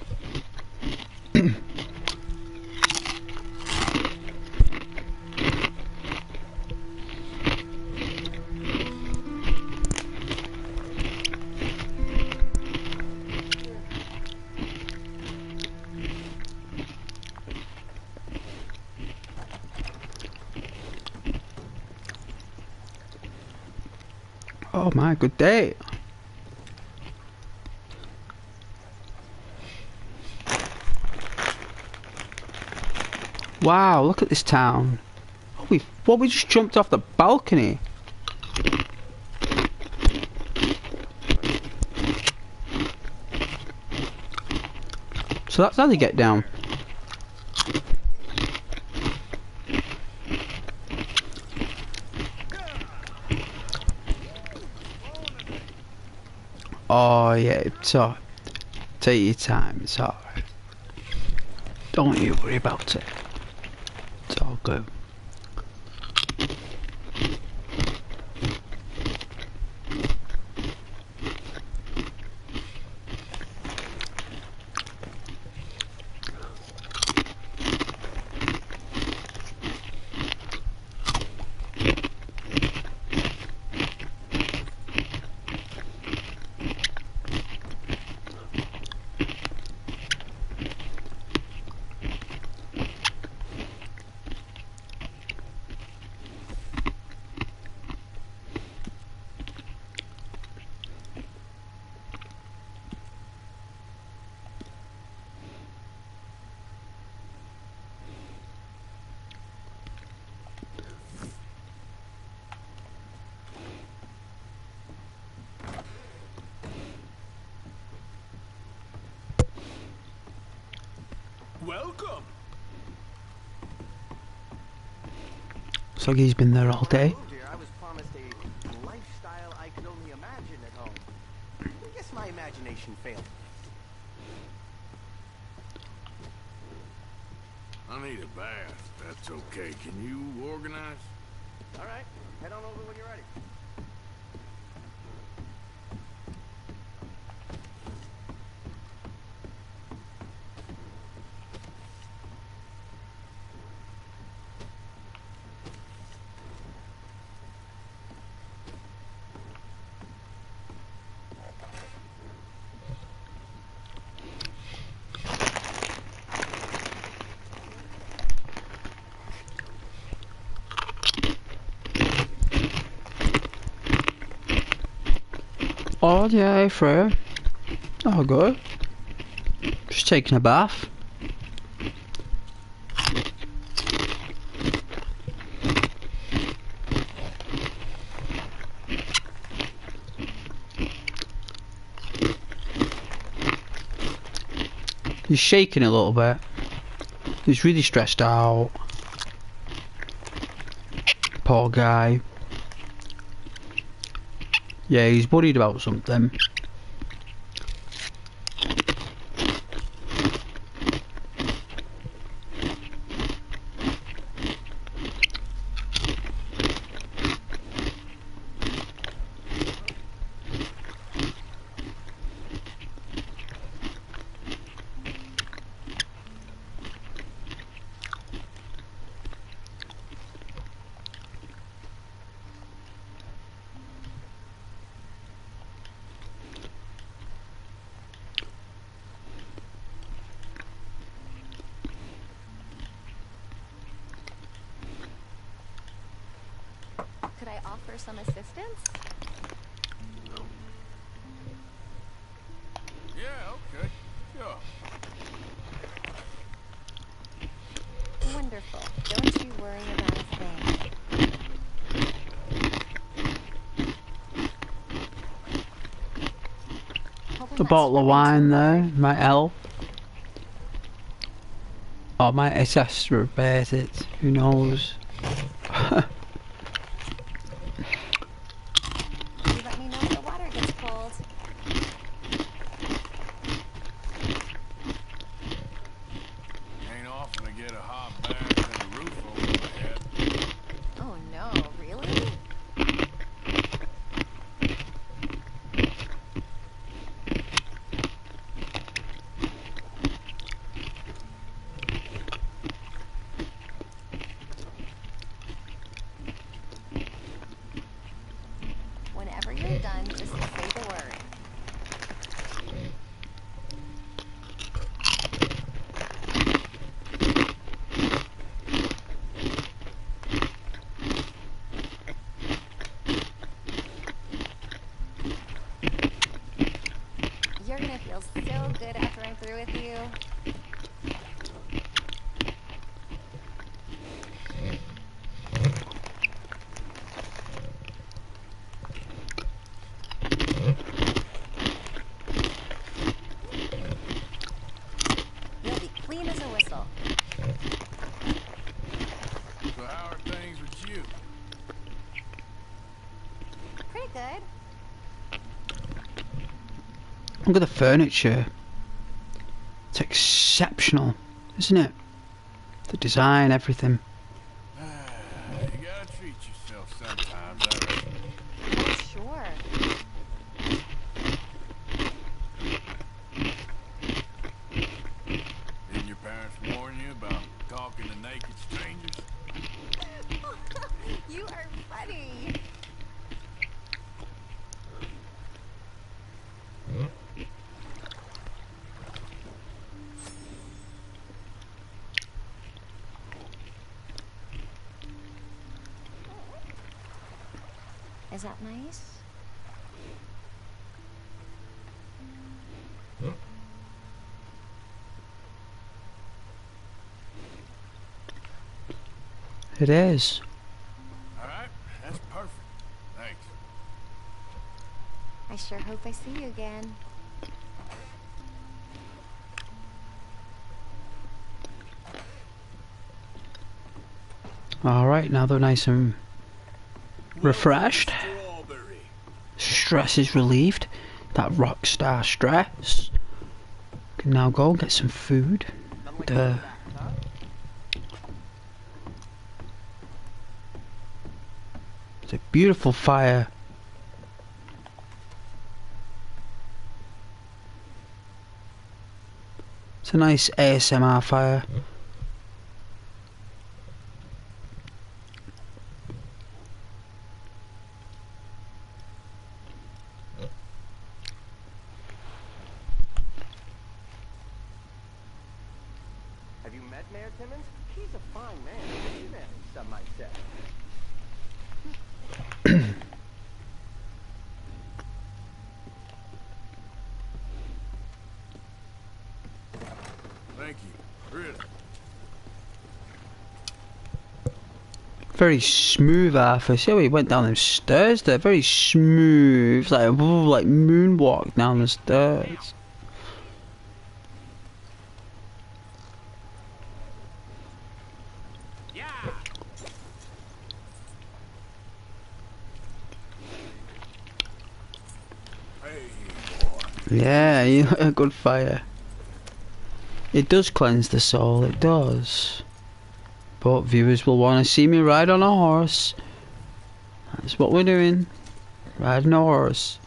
S3: Oh my, good day. Wow, look at this town. Oh, we just jumped off the balcony. So that's how they get down. Oh yeah, it's alright. Take your time, it's alright. Don't you worry about it. It's all good.
S4: Welcome.
S3: Looks like he's been there all day.
S5: I was promised a lifestyle I could only imagine at home. I guess my imagination failed.
S2: I need a bath. That's okay. Can you organize?
S5: All right, head on over when you're ready.
S3: Oh yeah, Freya. Oh good. Just taking a bath. He's shaking a little bit. He's really stressed out. Poor guy. Yeah, he's worried about something.
S6: Could I offer some assistance?
S2: Yeah, okay. Sure.
S6: Wonderful. Don't you worry about a thing. Hoping
S3: A
S6: that
S3: bottle of
S6: swimming
S3: wine
S6: too
S3: there,
S6: hard.
S3: might help. Or might exacerbate it, who knows.
S6: You let me know if the water gets cold.
S2: Ain't often I get a hot bath and a roof over my head.
S6: Oh no, really? Whenever you're done, just say the word. You're gonna feel so good after I'm through with you. You'll be clean as a whistle.
S2: So how are things with you?
S6: Pretty good.
S3: Look at the furniture. It's exceptional, isn't it? The design, everything.
S2: You gotta treat yourself sometimes, I reckon.
S6: Oh, sure.
S2: Didn't your parents warn you about talking to naked strangers?
S6: You are funny. Is that nice?
S3: It is.
S2: Alright, that's perfect. Thanks.
S6: I sure hope I see you again.
S3: Alright, now they're nice and refreshed.
S2: Strawberry.
S3: Stress is relieved. That rock star stress. Can now go and get some food. Duh. It's a beautiful fire. It's a nice ASMR fire.
S5: Have you met Mayor Timmons? He's a fine man. Visionary, some might say.
S2: Thank you. Really.
S3: Very smooth, Arthur. See how he went down them stairs there? Very smooth. Like, ooh, like moonwalk down the stairs. Yeah, you a good fire. It does cleanse the soul, it does. But viewers will want to see me ride on a horse. That's what we're doing. Riding a horse.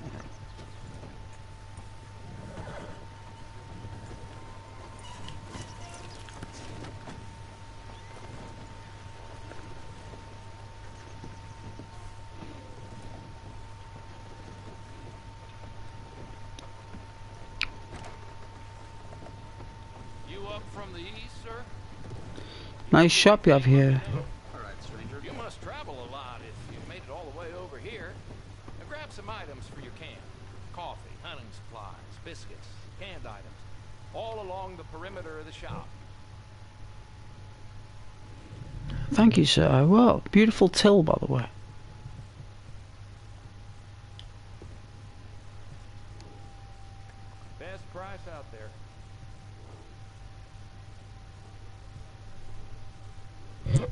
S2: From the east, sir?
S3: Nice shop you have here.
S2: All right, stranger. You must travel a lot if you've made it all the way over here. Now grab some items for your camp. Coffee, hunting supplies, biscuits, canned items. All along the perimeter of the shop.
S3: Thank you, sir. Well, beautiful till, by the way.
S2: Best price out there.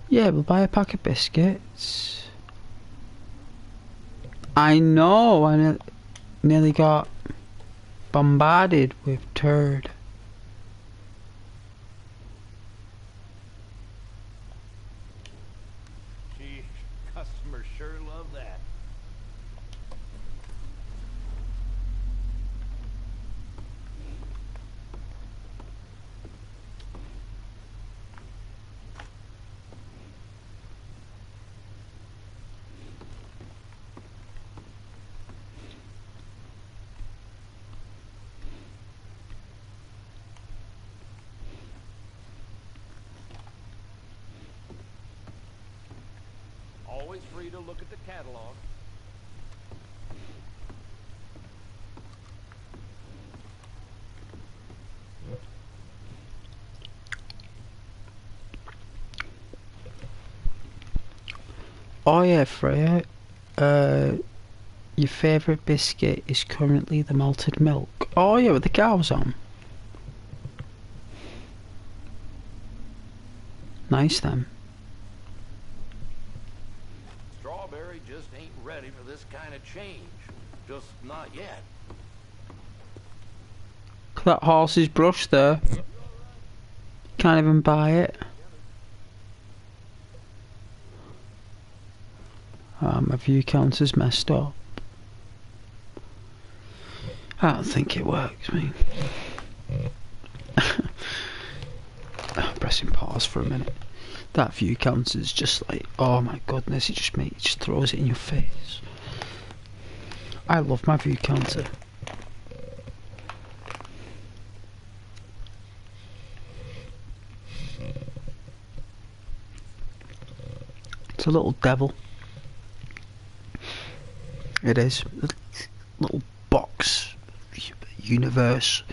S3: Yeah, we'll buy a pack of biscuits. I know, I nearly got bombarded with turd.
S2: Gee, customers sure love that. Always free to look at the catalog.
S3: Oh yeah, Freya. Your favourite biscuit is currently the malted milk. Oh yeah, with the cows on. Nice then.
S2: Strawberry just ain't ready for this kind of change. Just not yet.
S3: Look at that horse's brush there. Can't even buy it. My view counter's messed up. I don't think it works, mate. Pressing pause for a minute. That view counter's just like, oh my goodness, it just throws it in your face. I love my view counter. It's a little devil. It is. A little box universe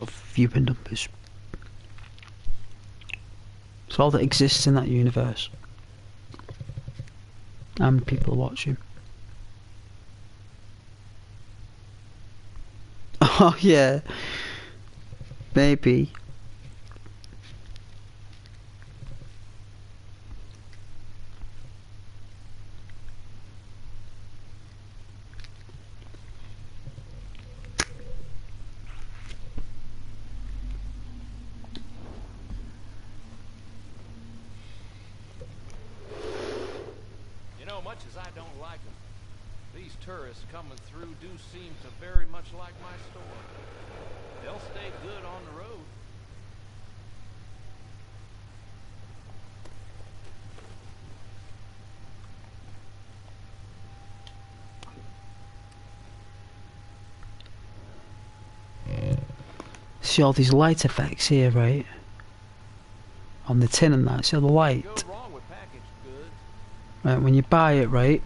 S3: of viewing numbers. It's all that exists in that universe. And people watching. Oh yeah. Maybe.
S2: Much as I don't like them, these tourists coming through do seem to very much like my store. They'll stay good on the road.
S3: See all these light effects here, right? On the tin and that, see all the light?
S2: Goes wrong with packaged goods.
S3: Right, when you buy it, right?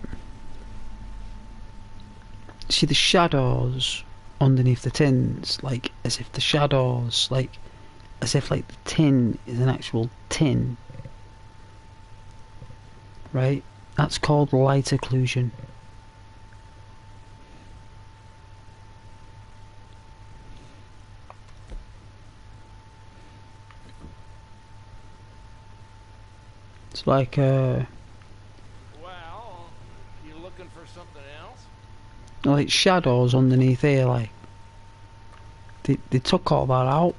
S3: See the shadows underneath the tins, like as if the shadows, like as if like the tin is an actual tin. Right? That's called light occlusion. It's like
S2: Well, you looking for something else?
S3: like shadows underneath here, like they took all that out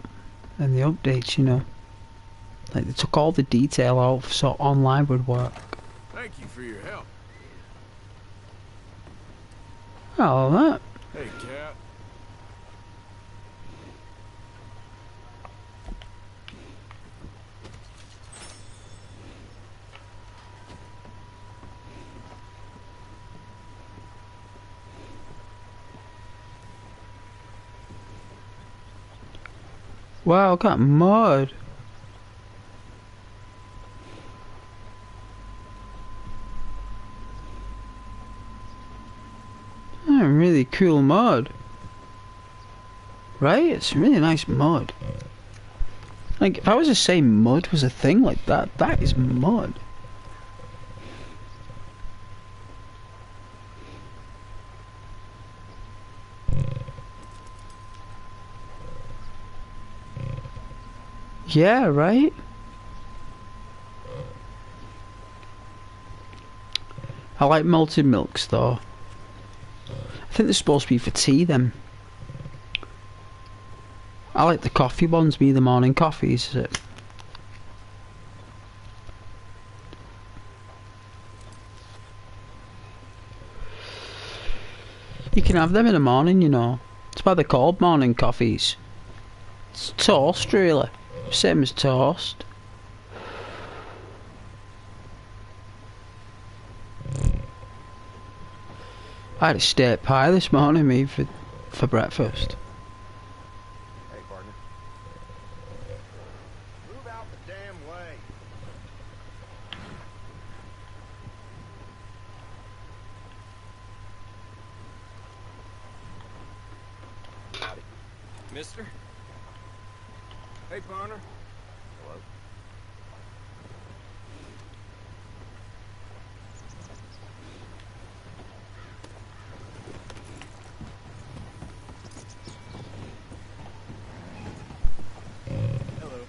S3: in the updates, you know. Like they took all the detail out so online would work.
S4: Thank you for your help.
S3: Oh, that.
S4: Hey, cat.
S3: Wow, got mud. Oh, really cool mud. Right? It's really nice mud. Like, if I was to say mud was a thing like that, that is mud. Yeah, right? I like malted milks though. I think they're supposed to be for tea then. I like the coffee ones, the morning coffees, is it? You can have them in the morning, you know. That's why they're called morning coffees. It's toast, really. Same as toast. I had a steak pie this morning, me, for breakfast.
S5: Hey, partner. Move out the damn way. Howdy.
S2: Mister?
S5: Hey, partner. Hello. Hello.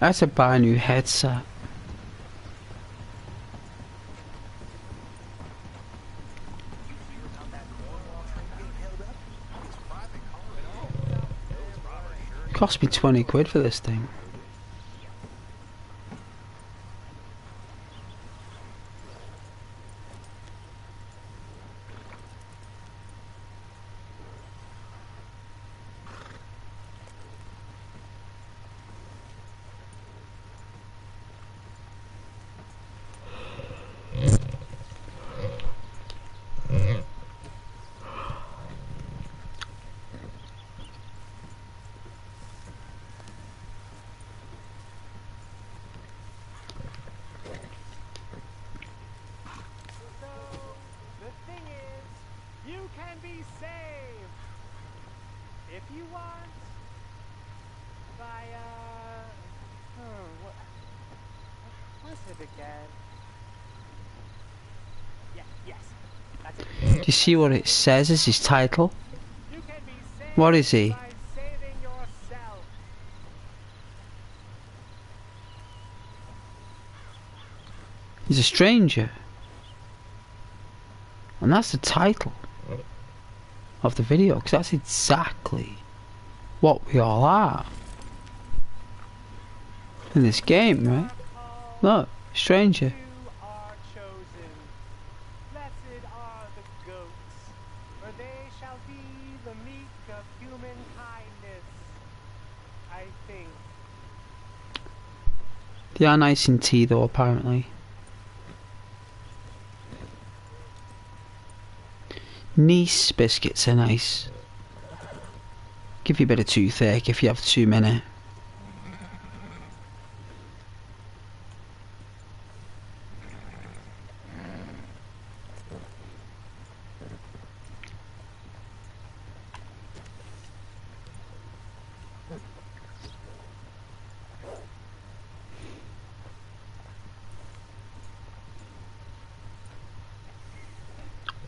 S3: I had to buy a new headset. Cost me 20 quid for this thing. Do you see what it says as his title? What is he? He's a stranger. And that's the title of the video, because that's exactly what we all are in this game, right? Look, stranger. They are nice in tea though, apparently. Nice biscuits are nice. Give you a bit of toothache if you have too many.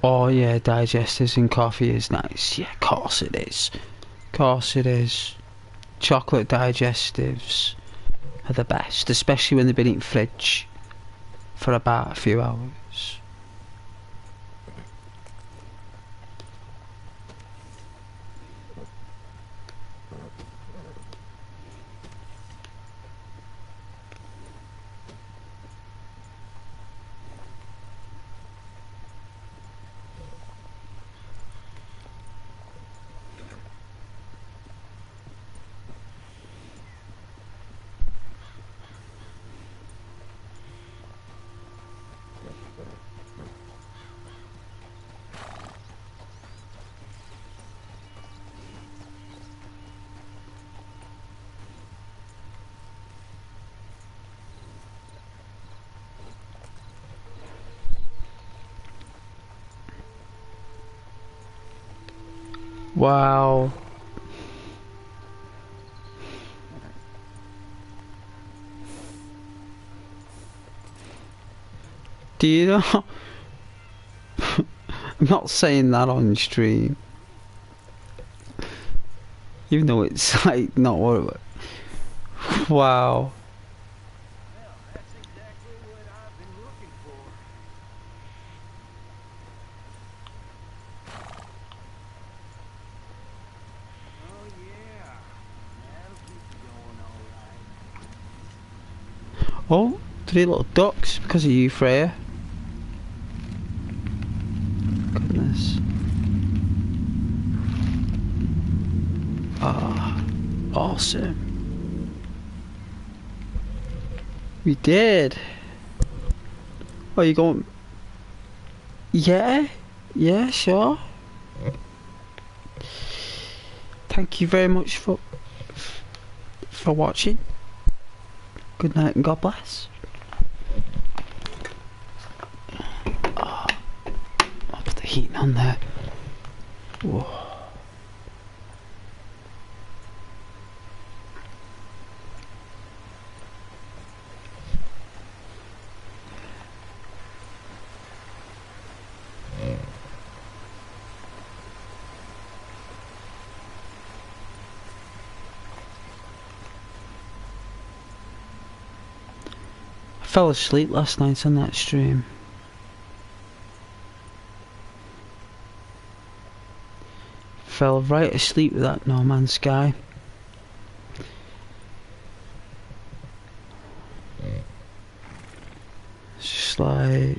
S3: Oh yeah, digestives in coffee is nice. Yeah, of course it is. Of course it is. Chocolate digestives are the best, especially when they've been in fridge for about a few hours. Wow. Do you know? I'm not saying that on stream. Even though it's like not what. Wow.
S5: Well, that's exactly what I've been looking for. Oh yeah, that'll keep you going all right.
S3: Oh, 3 little ducks because of you, Freya. Goodness. Ah, awesome. We did. Oh, you going? Yeah, yeah, sure. Thank you very much for watching. Good night and God bless. Oh, I'll put the heating on there. Whoa. I fell asleep last night on that stream. Fell right asleep with that No Man's Sky. It's just like...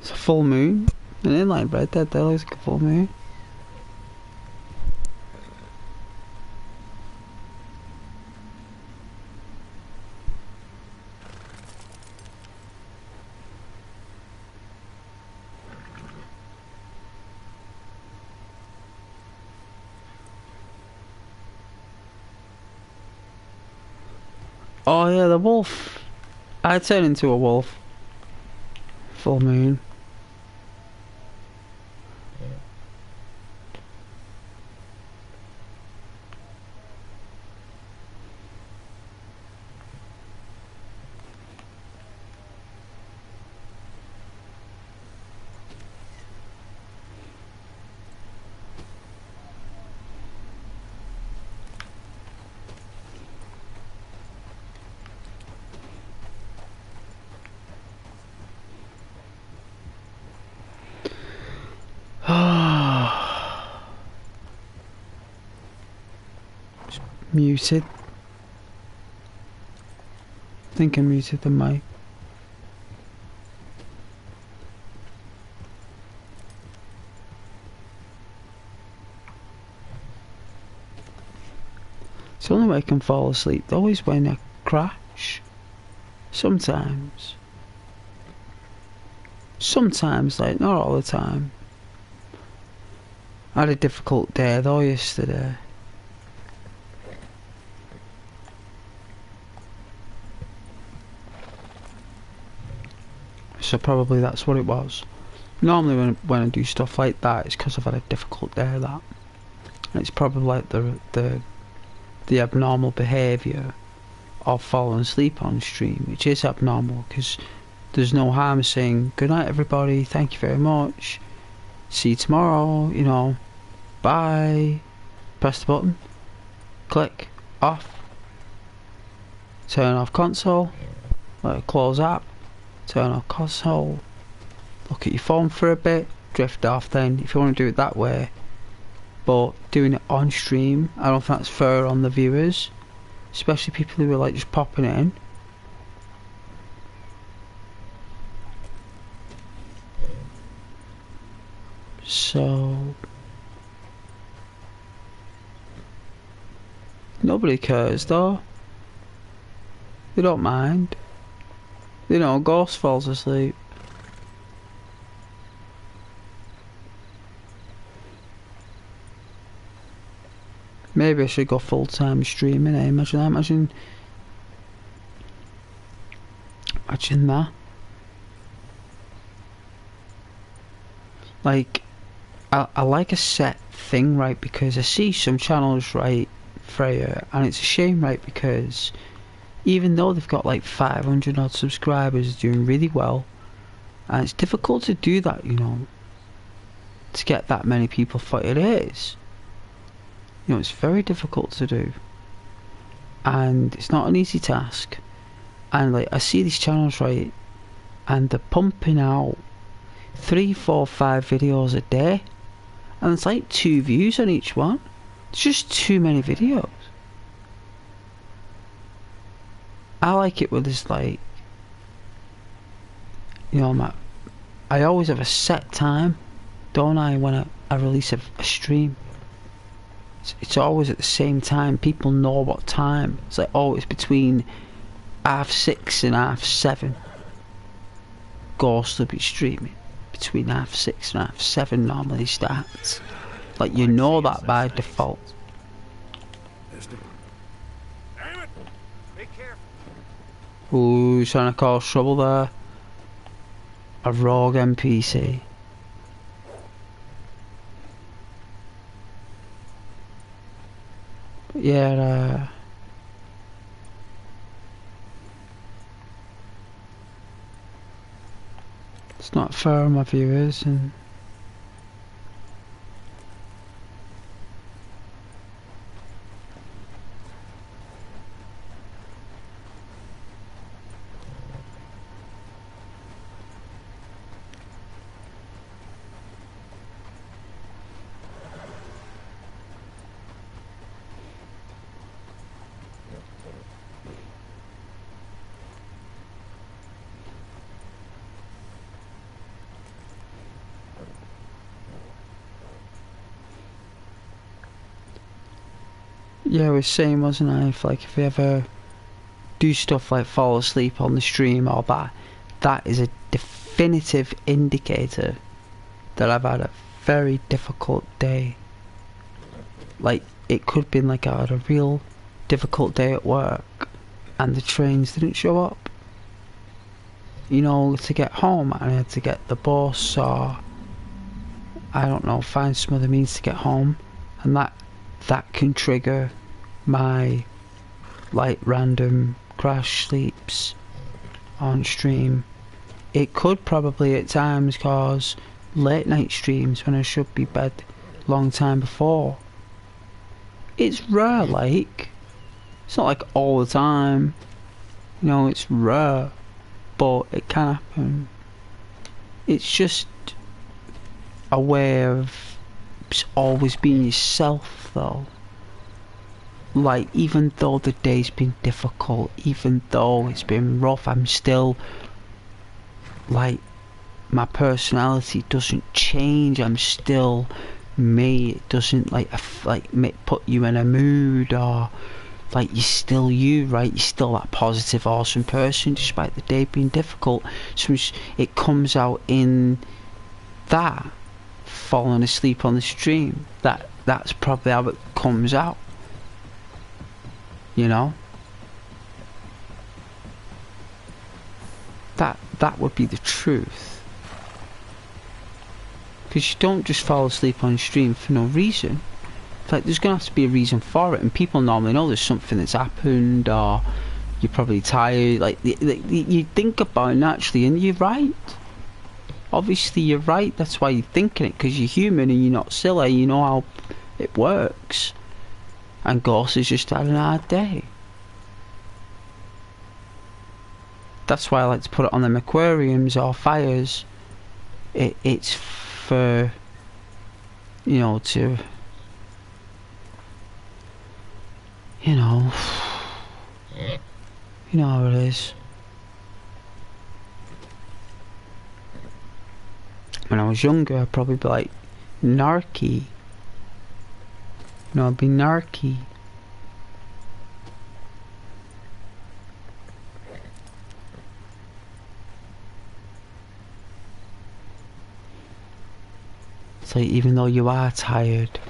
S3: It's a full moon. And in like Red Dead, there looks like a full moon. Oh yeah, the wolf. I turn into a wolf. Full moon. Muted. I think I muted the mic. It's the only way I can fall asleep, always when I crash. Sometimes. Sometimes, like, not all the time. I had a difficult day though yesterday. So probably that's what it was. Normally when I do stuff like that, it's because I've had a difficult day. That, and it's probably like the abnormal behaviour of falling asleep on stream, which is abnormal because there's no harm saying good night everybody, thank you very much, see you tomorrow, you know, bye, press the button, click off, turn off console, let it close app, turn off console, look at your phone for a bit, drift off then if you want to do it that way. But doing it on stream, I don't think that's fair on the viewers, especially people who are like just popping it in. So nobody cares though. They don't mind. You know, Ghost falls asleep. Maybe I should go full-time streaming, eh? Imagine Imagine that. Like, I like a set thing, right, because I see some channels, right, Freya, and it's a shame, right, because even though they've got like 500 odd subscribers, doing really well, and it's difficult to do that, you know, to get that many people for it is. You know, it's very difficult to do, and it's not an easy task. And like, I see these channels, right, and they're pumping out 3, 4, 5 videos a day, and it's like 2 views on each one. It's just too many videos. I like it with this, like, you know, I always have a set time, don't I, when I release a stream. It's always at the same time. People know what time. It's like, oh, it's between 6:30 and 7:30. Ghost will be streaming. Between 6:30 and 7:30 normally starts. Like, you know that by default.
S4: Damn it! Be careful.
S3: Ooh, he's trying to cause trouble there. A rogue NPC. But yeah, it's not fair on my viewers, and yeah, I was saying, wasn't I, if we ever do stuff like fall asleep on the stream or that is a definitive indicator that I've had a very difficult day. Like, it could have been like I had a real difficult day at work and the trains didn't show up, you know, to get home, and I had to get the bus, or I don't know, find some other means to get home, and that can trigger my like random crash sleeps on stream. It could probably at times cause late night streams when I should be bed long time before. It's rare, like, it's not like all the time, you know, it's rare, but it can happen. It's just a way of always being yourself, though. Like, even though the day's been difficult, even though it's been rough, I'm still, like, my personality doesn't change. I'm still me. It doesn't put you in a mood, or like, you're still you, right? You're still that positive, awesome person despite the day being difficult. So it comes out in that falling asleep on the stream. That's probably how it comes out, you know. That would be the truth, because you don't just fall asleep on stream for no reason. Like, there's gonna have to be a reason for it, and people normally know there's something that's happened, or you're probably tired. Like, you think about it naturally, and you're right. Obviously you're right, that's why you're thinking it, because you're human and you're not silly, you know how it works. And Ghost has just had an hard day. That's why I like to put it on them aquariums or fires. It's for, you know, to, you know how it is. When I was younger, I'd probably be like narky. You know, I'd be narky. It's like, even though you are tired,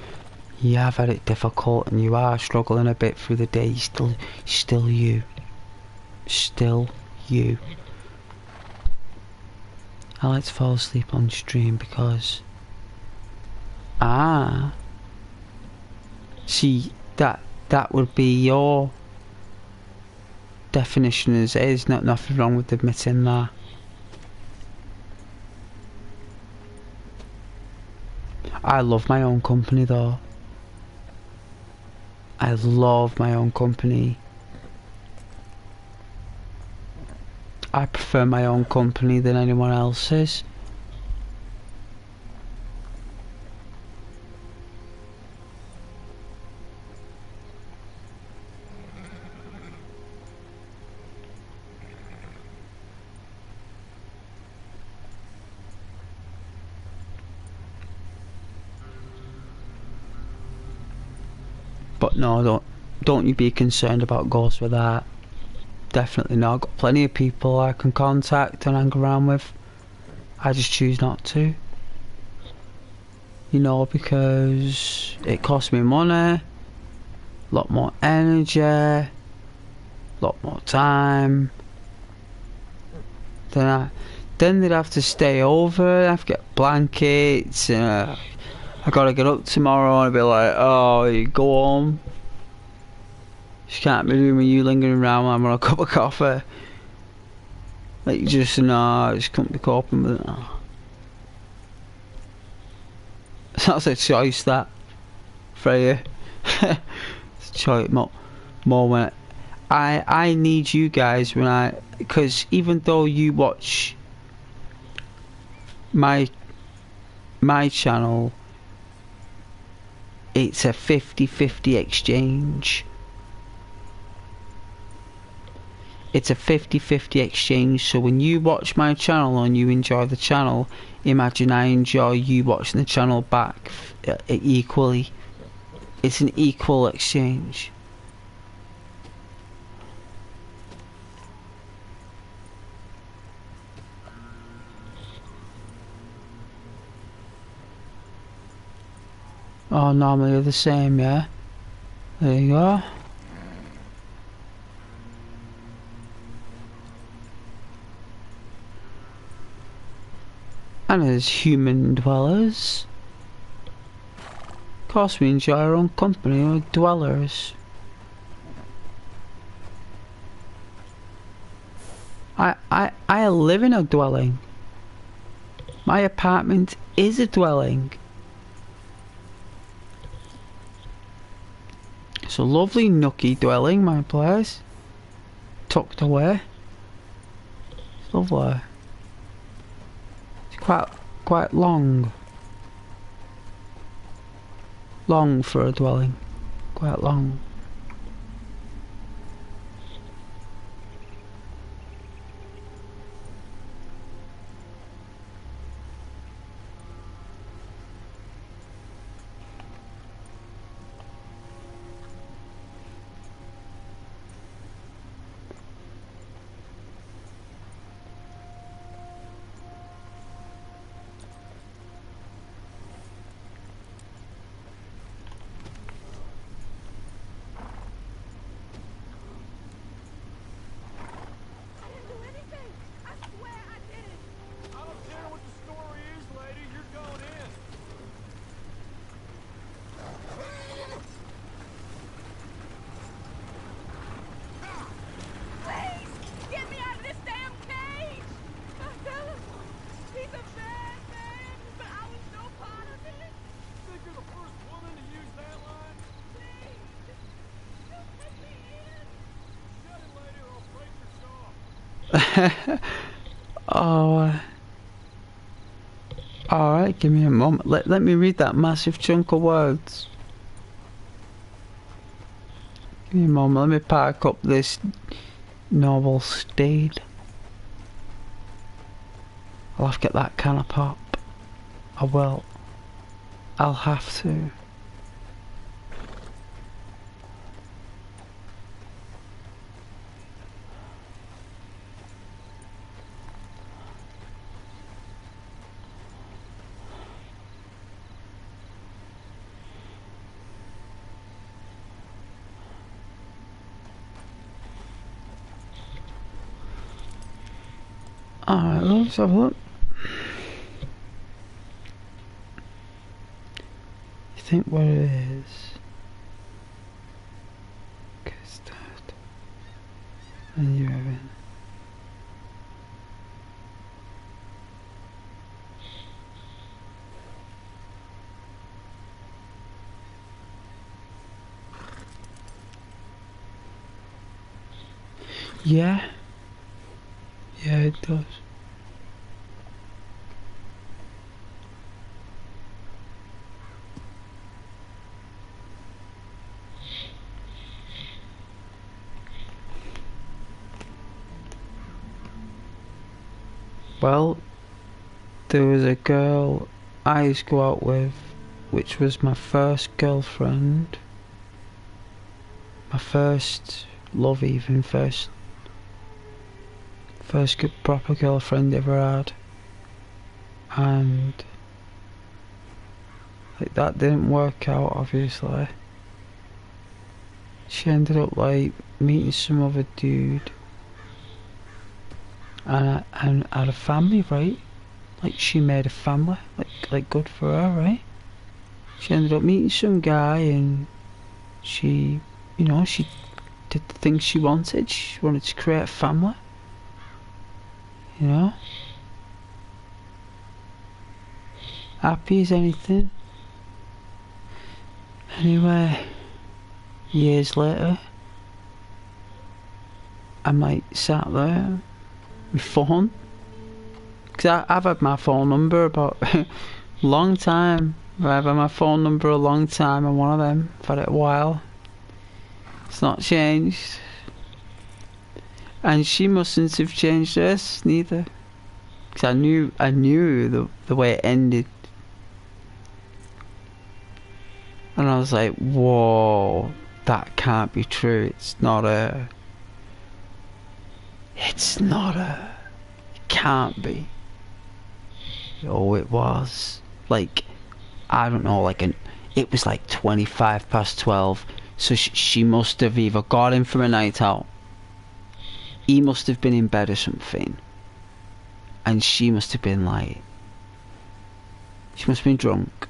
S3: you have had it difficult, and you are struggling a bit through the day, still you. Still you. I like to fall asleep on stream because see that would be your definition as it is, nothing wrong with admitting that. I love my own company though. I love my own company. I prefer my own company than anyone else's. But no, don't you be concerned about ghosts with that. Definitely not. I've got plenty of people I can contact and hang around with. I just choose not to. You know, because it costs me money, a lot more energy, a lot more time. Then they'd have to stay over, I have to get blankets, I gotta get up tomorrow and I'd be like, oh, you go home. Just can't be doing with you lingering around while I'm on a cup of coffee. Like, you just, I just couldn't be coping with it. That's a choice, that, for you. It's a choice, more when I need you guys when because even though you watch my channel, it's a 50-50 exchange. It's a 50-50 exchange, so when you watch my channel and you enjoy the channel, imagine I enjoy you watching the channel back equally. It's an equal exchange. Oh, normally they're the same, yeah? There you go. And as human dwellers, of course we enjoy our own company, we're dwellers. I live in a dwelling. My apartment is a dwelling. It's a lovely nookie dwelling, my place. Tucked away. It's lovely. It's quite long. Long for a dwelling. Quite long. Oh, alright, give me a moment. Let me read that massive chunk of words. Give me a moment, let me park up this noble steed. I'll have to get that can of pop. I will. I'll have to. Alright, let's have a look. think what it is. Okay, start. And you're having. Yeah. Yeah, it does. Well, there was a girl I used to go out with, which was my first girlfriend. My first love, even first good proper girlfriend ever had. And like that didn't work out, obviously. She ended up like meeting some other dude and had a family, right? Like she made a family, like good for her, right? She ended up meeting some guy and she, you know, she did the things she wanted. She wanted to create a family, you know? Happy as anything. Anyway, years later, I'm like sat there, my phone, because I've had my phone number about a long time. I've had my phone number a long time, and one of them, I've had it a while. It's not changed. And she mustn't have changed hers, neither. Because I knew the way it ended. And I was like, whoa, that can't be true. It's not her. It's not her. It can't be. Oh, it was. Like, I don't know, it was like 12:25. So she must have either got him from a night out. He must have been in bed or something. And she must have been like, she must have been drunk.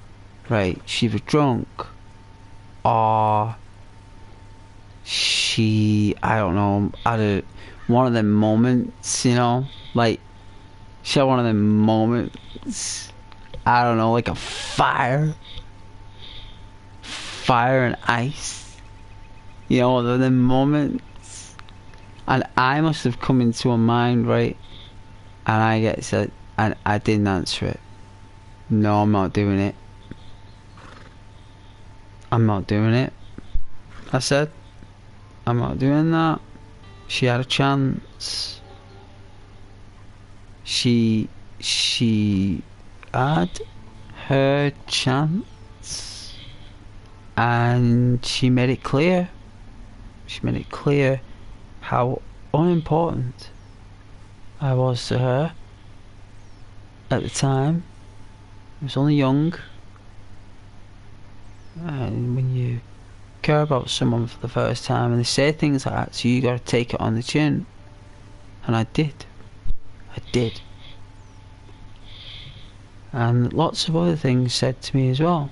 S3: Right, she was drunk. Or she, I don't know, had one of them moments, you know, like she had one of them moments, I don't know, like a fire and ice, you know, one of them moments, and I must have come into her mind, right, and I get said, and I didn't answer it. No, I'm not doing it. I'm not doing it. I said, I'm not doing that. She had a chance. She had her chance. And she made it clear. She made it clear how unimportant I was to her at the time. I was only young. And when you care about someone for the first time and they say things like that, so you gotta take it on the chin. And I did. And lots of other things said to me as well.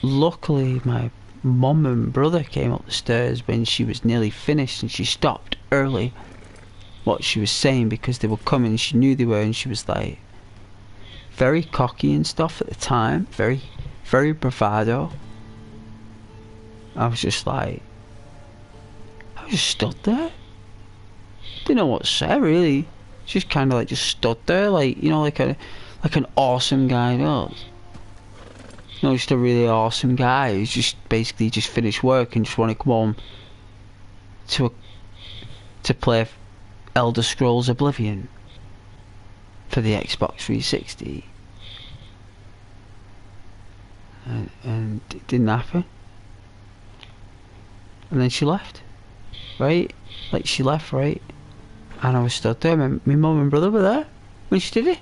S3: Luckily my mum and brother came up the stairs when she was nearly finished, and she stopped early what she was saying because they were coming. She knew they were, and she was like very cocky and stuff at the time, very bravado. I was just like, I just stood there, didn't know what to say really. Just kind of like just stood there, like, you know, like an awesome guy does. You know, just a really awesome guy who's just basically just finished work and just want to come home to play Elder Scrolls Oblivion for the Xbox 360. And it didn't happen. And then she left, right? Like she left, right? And I was stood there. My mum and brother were there when she did it.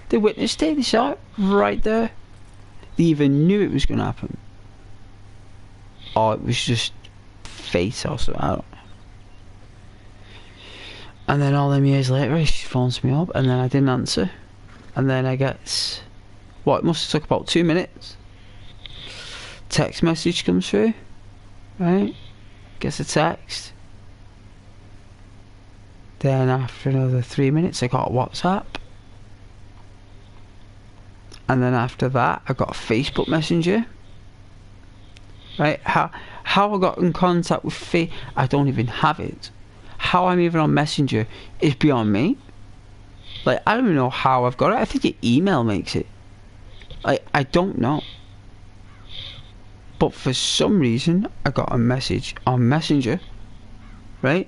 S3: They witnessed it. They saw it right there. They even knew it was going to happen. Or it was just fate or something. I don't know. And then all them years later, she phones me up, and then I didn't answer. And then I get What, it must have took about 2 minutes. Text message comes through, right? Gets a text. Then after another 3 minutes I got a WhatsApp. And then after that I got a Facebook Messenger. Right? How I got in contact with I don't even have it. How I'm even on Messenger is beyond me. Like, I don't even know how I've got it. I think your email makes it. I don't know. But for some reason I got a message on Messenger, right?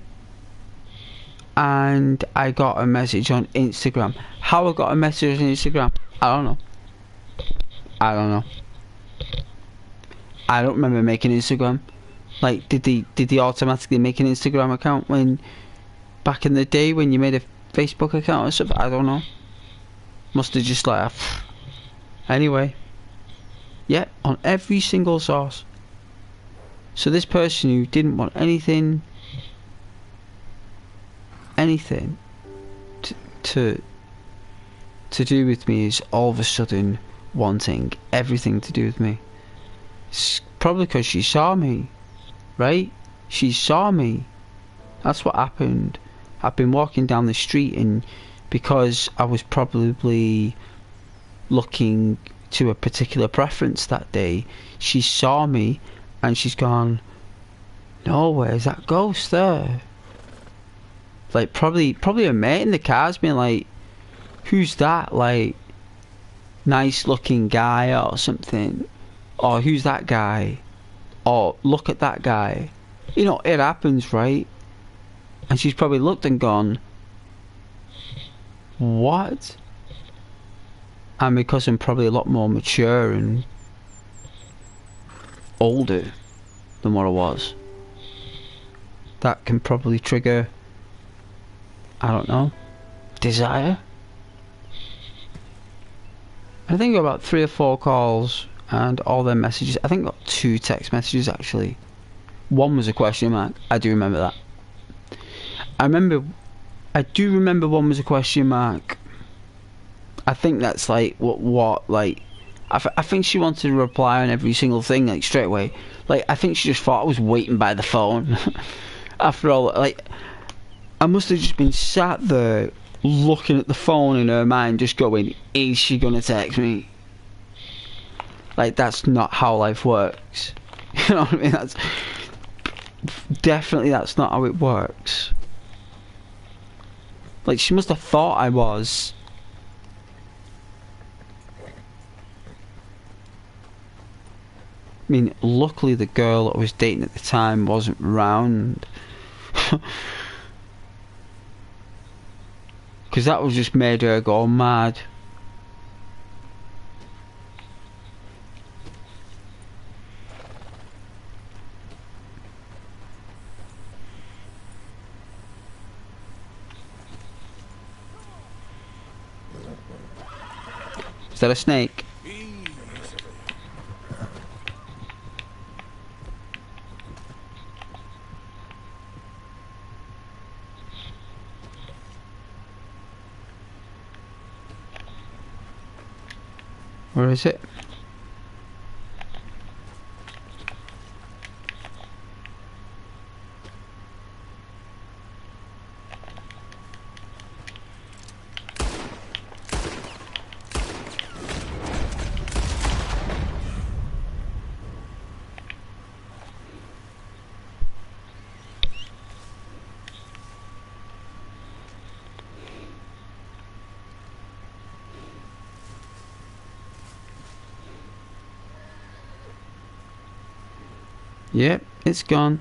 S3: And I got a message on Instagram. How I got a message on Instagram, I don't know. I don't know. I don't remember making Instagram. Like, did they automatically make an Instagram account when back in the day when you made a Facebook account or something? I don't know. Must have just like anyway. Yeah, on every single source. So this person who didn't want anything to do with me is all of a sudden wanting everything to do with me. It's probably because she saw me, right? She saw me. That's what happened. I've been walking down the street, and because I was probably looking to a particular preference that day, she saw me and she's gone, no, where's that ghost there? Like, probably a mate in the car's been like, who's that, like, nice looking guy or something, or who's that guy, or look at that guy. You know, it happens, right? And she's probably looked and gone, what? And because I'm probably a lot more mature and older than what I was, that can probably trigger, I don't know, desire. I think I got about 3 or 4 calls and all their messages. I think I got 2 text messages actually. One was a question mark. I do remember that. I do remember one was a question mark. I think that's like what like I think she wanted to reply on every single thing like straight away. Like, I think she just thought I was waiting by the phone. After all, like, I must have just been sat there looking at the phone in her mind, just going, is she gonna text me? Like, that's not how life works. You know what I mean? That's not how it works. Like, she must have thought I was. I mean, luckily the girl I was dating at the time wasn't round. Because that would just made her go mad. Is that a snake? Where is it? Yep, it's gone.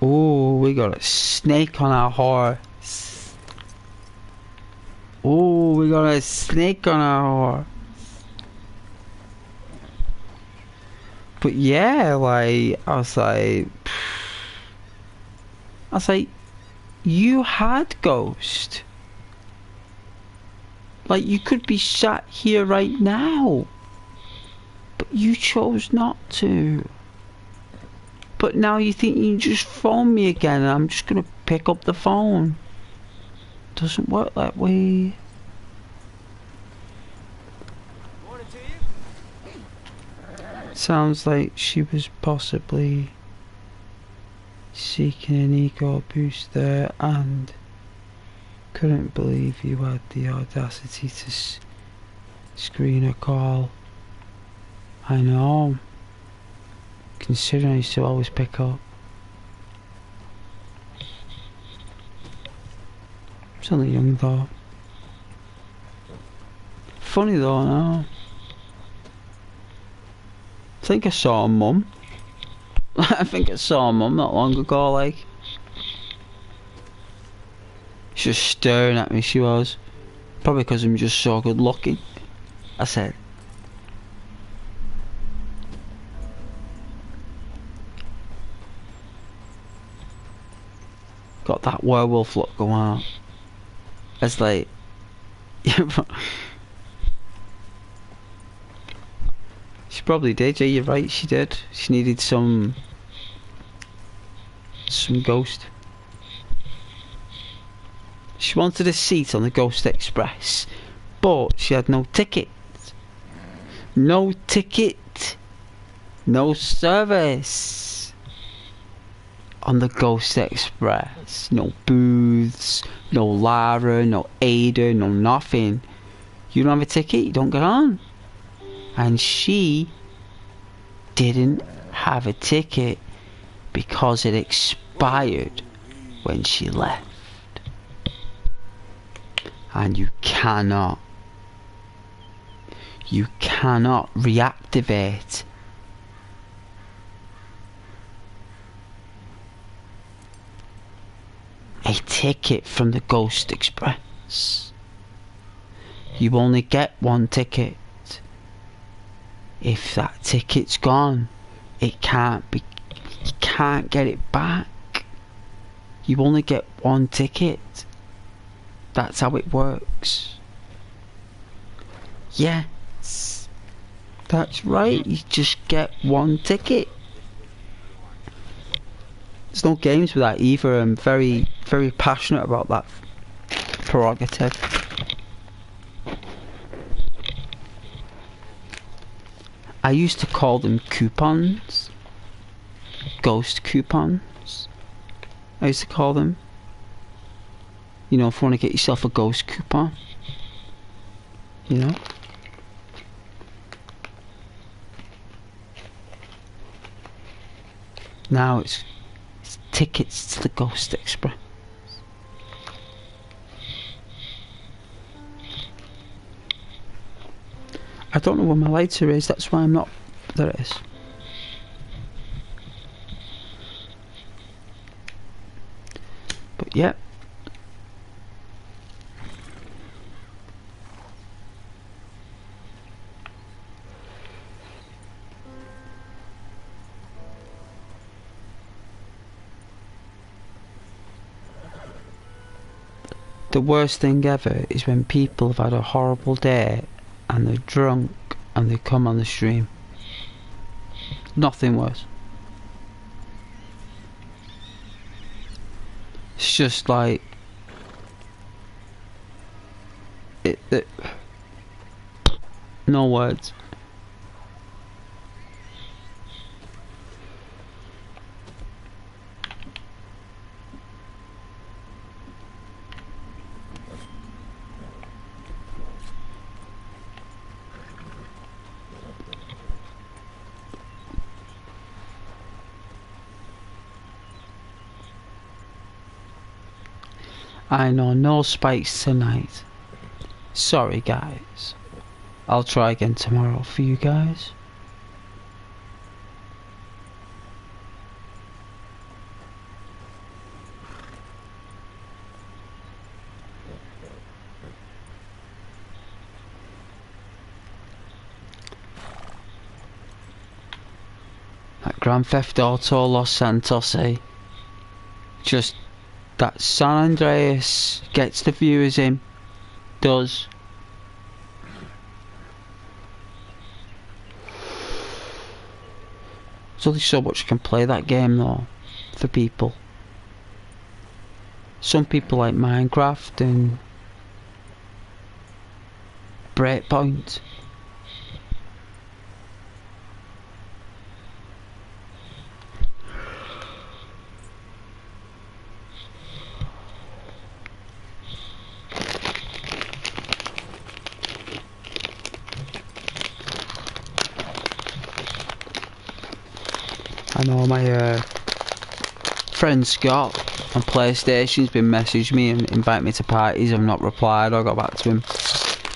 S3: Oh, we got a snake on our horse. Oh, we got a snake on our horse. But yeah, like, I was like, you had Ghost. Like, you could be sat here right now. But You chose not to. But now you think you can just phone me again and I'm just gonna pick up the phone. Doesn't work that way.
S5: Morning to you.
S3: Sounds like she was possibly seeking an ego boost there and couldn't believe you had the audacity to screen a call. I know. Considering I used to always pick up. It's only young though. Funny though, no. I think I saw a mum. I think I saw a mum not long ago, like. She's just staring at me, she was. Probably because I'm just so good looking. I said. Got that werewolf look going on. It's like. She probably did, yeah, you're right, she did. She needed some ghost. She wanted a seat on the Ghost Express, but she had no ticket. No ticket. No service on the Ghost Express. No booths, no Lara, no Ada, no nothing. You don't have a ticket, you don't get on. And she didn't have a ticket because it expired when she left. And you cannot reactivate a ticket from the Ghost Express. You only get one ticket. If that ticket's gone, you can't get it back. You only get one ticket. That's how it works. Yes, that's right. You just get one ticket. There's no games with that either. I'm very, very passionate about that prerogative. I used to call them coupons. Ghost coupons. I used to call them. You know, if you want to get yourself a ghost coupon. You know? Now it's tickets to the Ghost Express. I don't know where my lighter is, that's why I'm not... There it is. But yeah. The worst thing ever is when people have had a horrible day and they're drunk and they come on the stream. Nothing worse. It's just like no words. I know, no spikes tonight. Sorry guys. I'll try again tomorrow for you guys. That Grand Theft Auto Los Santos, eh? Just that San Andreas gets the viewers in. Does. There's only so much you can play that game though, for people. Some people like Minecraft and Breakpoint. I know my friend Scott on PlayStation's been messaging me and invite me to parties. I've not replied or got back to him.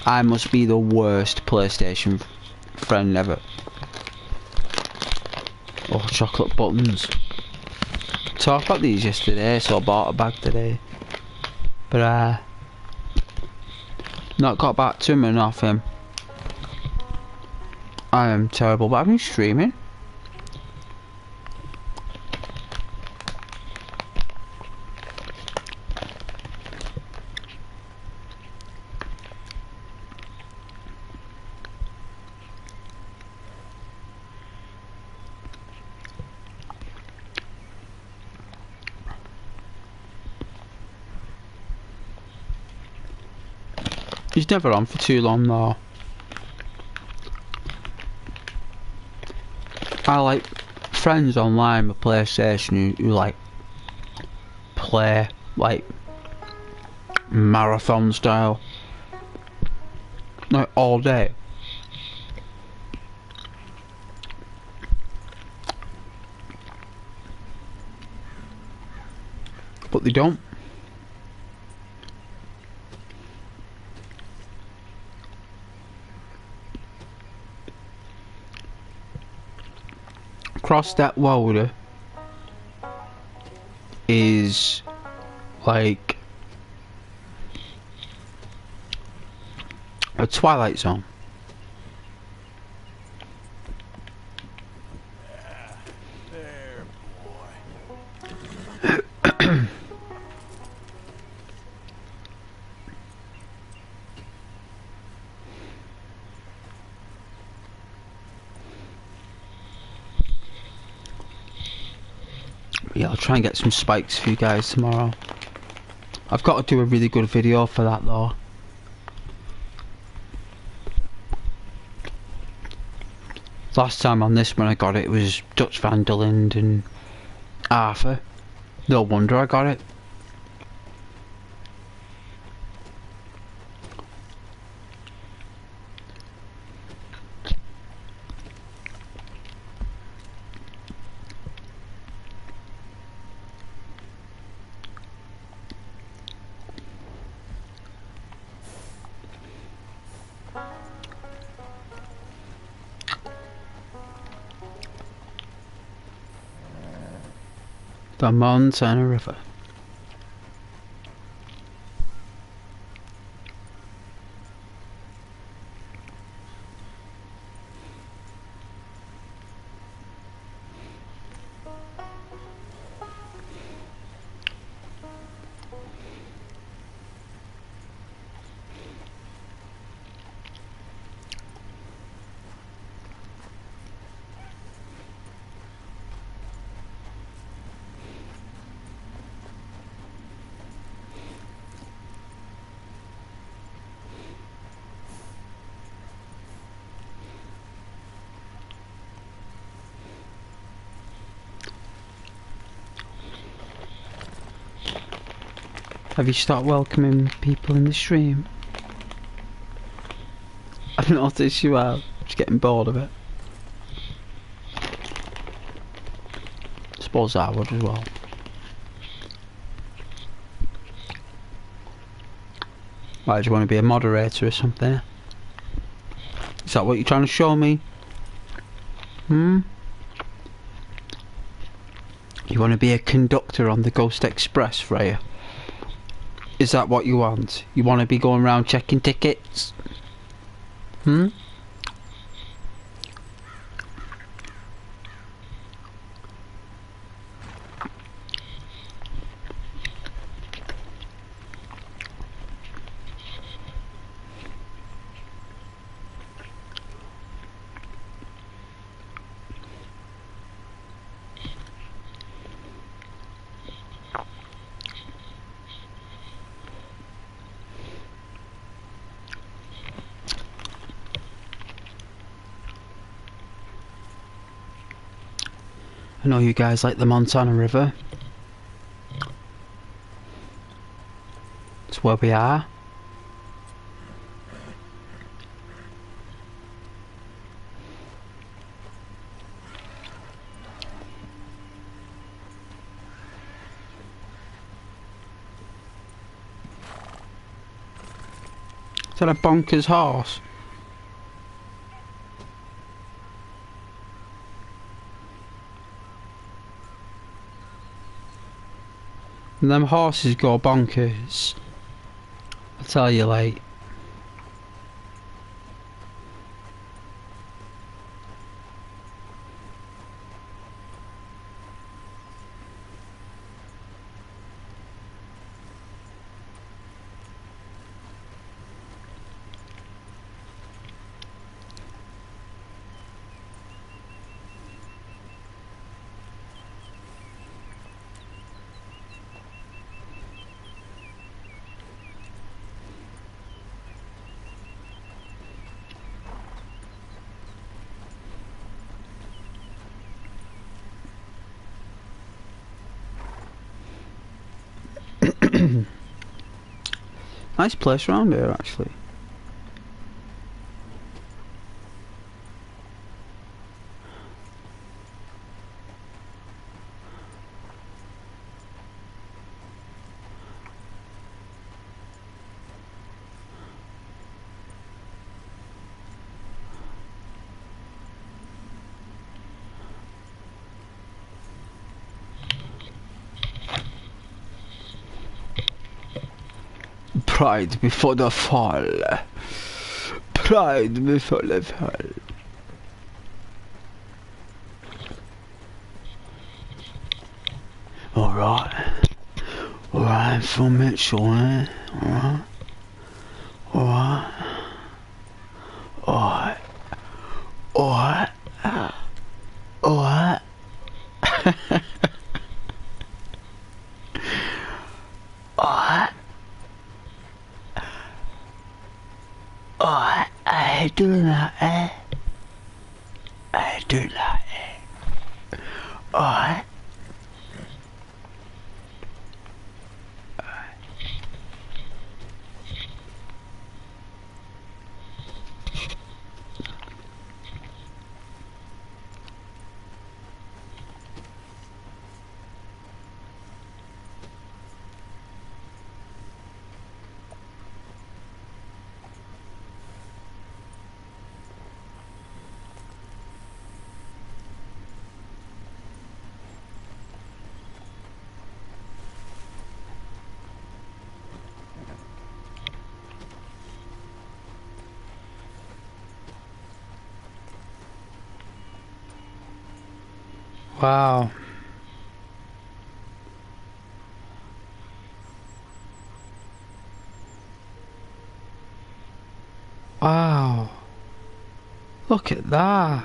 S3: I must be the worst PlayStation friend ever. Oh, chocolate buttons. Talked about these yesterday, so I bought a bag today. But not got back to him and off him. I am terrible, but I've been streaming. He's never on for too long though. I like friends online with PlayStation who like play like marathon style, like all day. But they don't. Cross that Wilder is like a Twilight Zone.
S4: There, boy.
S3: Yeah, I'll try and get some spikes for you guys tomorrow. I've got to do a really good video for that though. Last time on this when I got it was Dutch Van der Linde and Arthur. No wonder I got it. The Montana River. Have you started welcoming people in the stream? I've noticed you are. Just getting bored of it. Suppose I would as well. Why, do you want to be a moderator or something? Is that what you're trying to show me? Hmm? You want to be a conductor on the Ghost Express, Freya? Is that what you want? You want to be going around checking tickets? Hmm? I know you guys like the Montana River. It's where we are. Is that a bonkers horse? And them horses go bonkers. I'll tell you late. Nice place around here, actually. Pride before the fall. Pride before the fall. Alright. Alright, from Mitchell, eh? Alright. Alright. Alright. Alright. Alright. Alright. Alright, I do that, eh? I do that, eh? Alright. Wow. Wow. Look at that.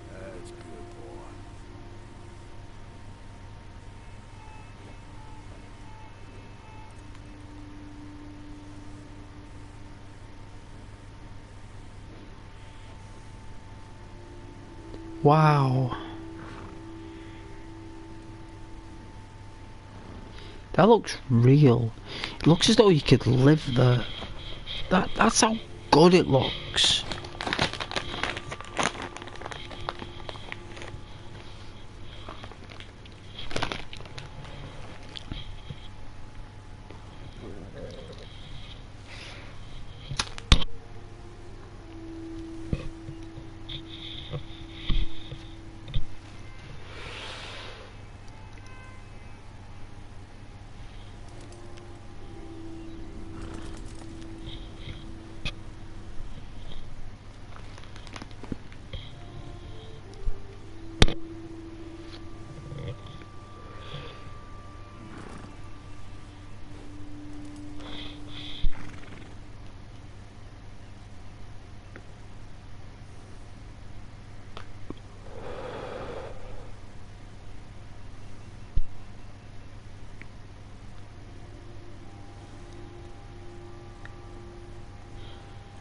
S5: That's good, boy.
S3: Wow. That looks real. It looks as though you could live there. That's how good it looks.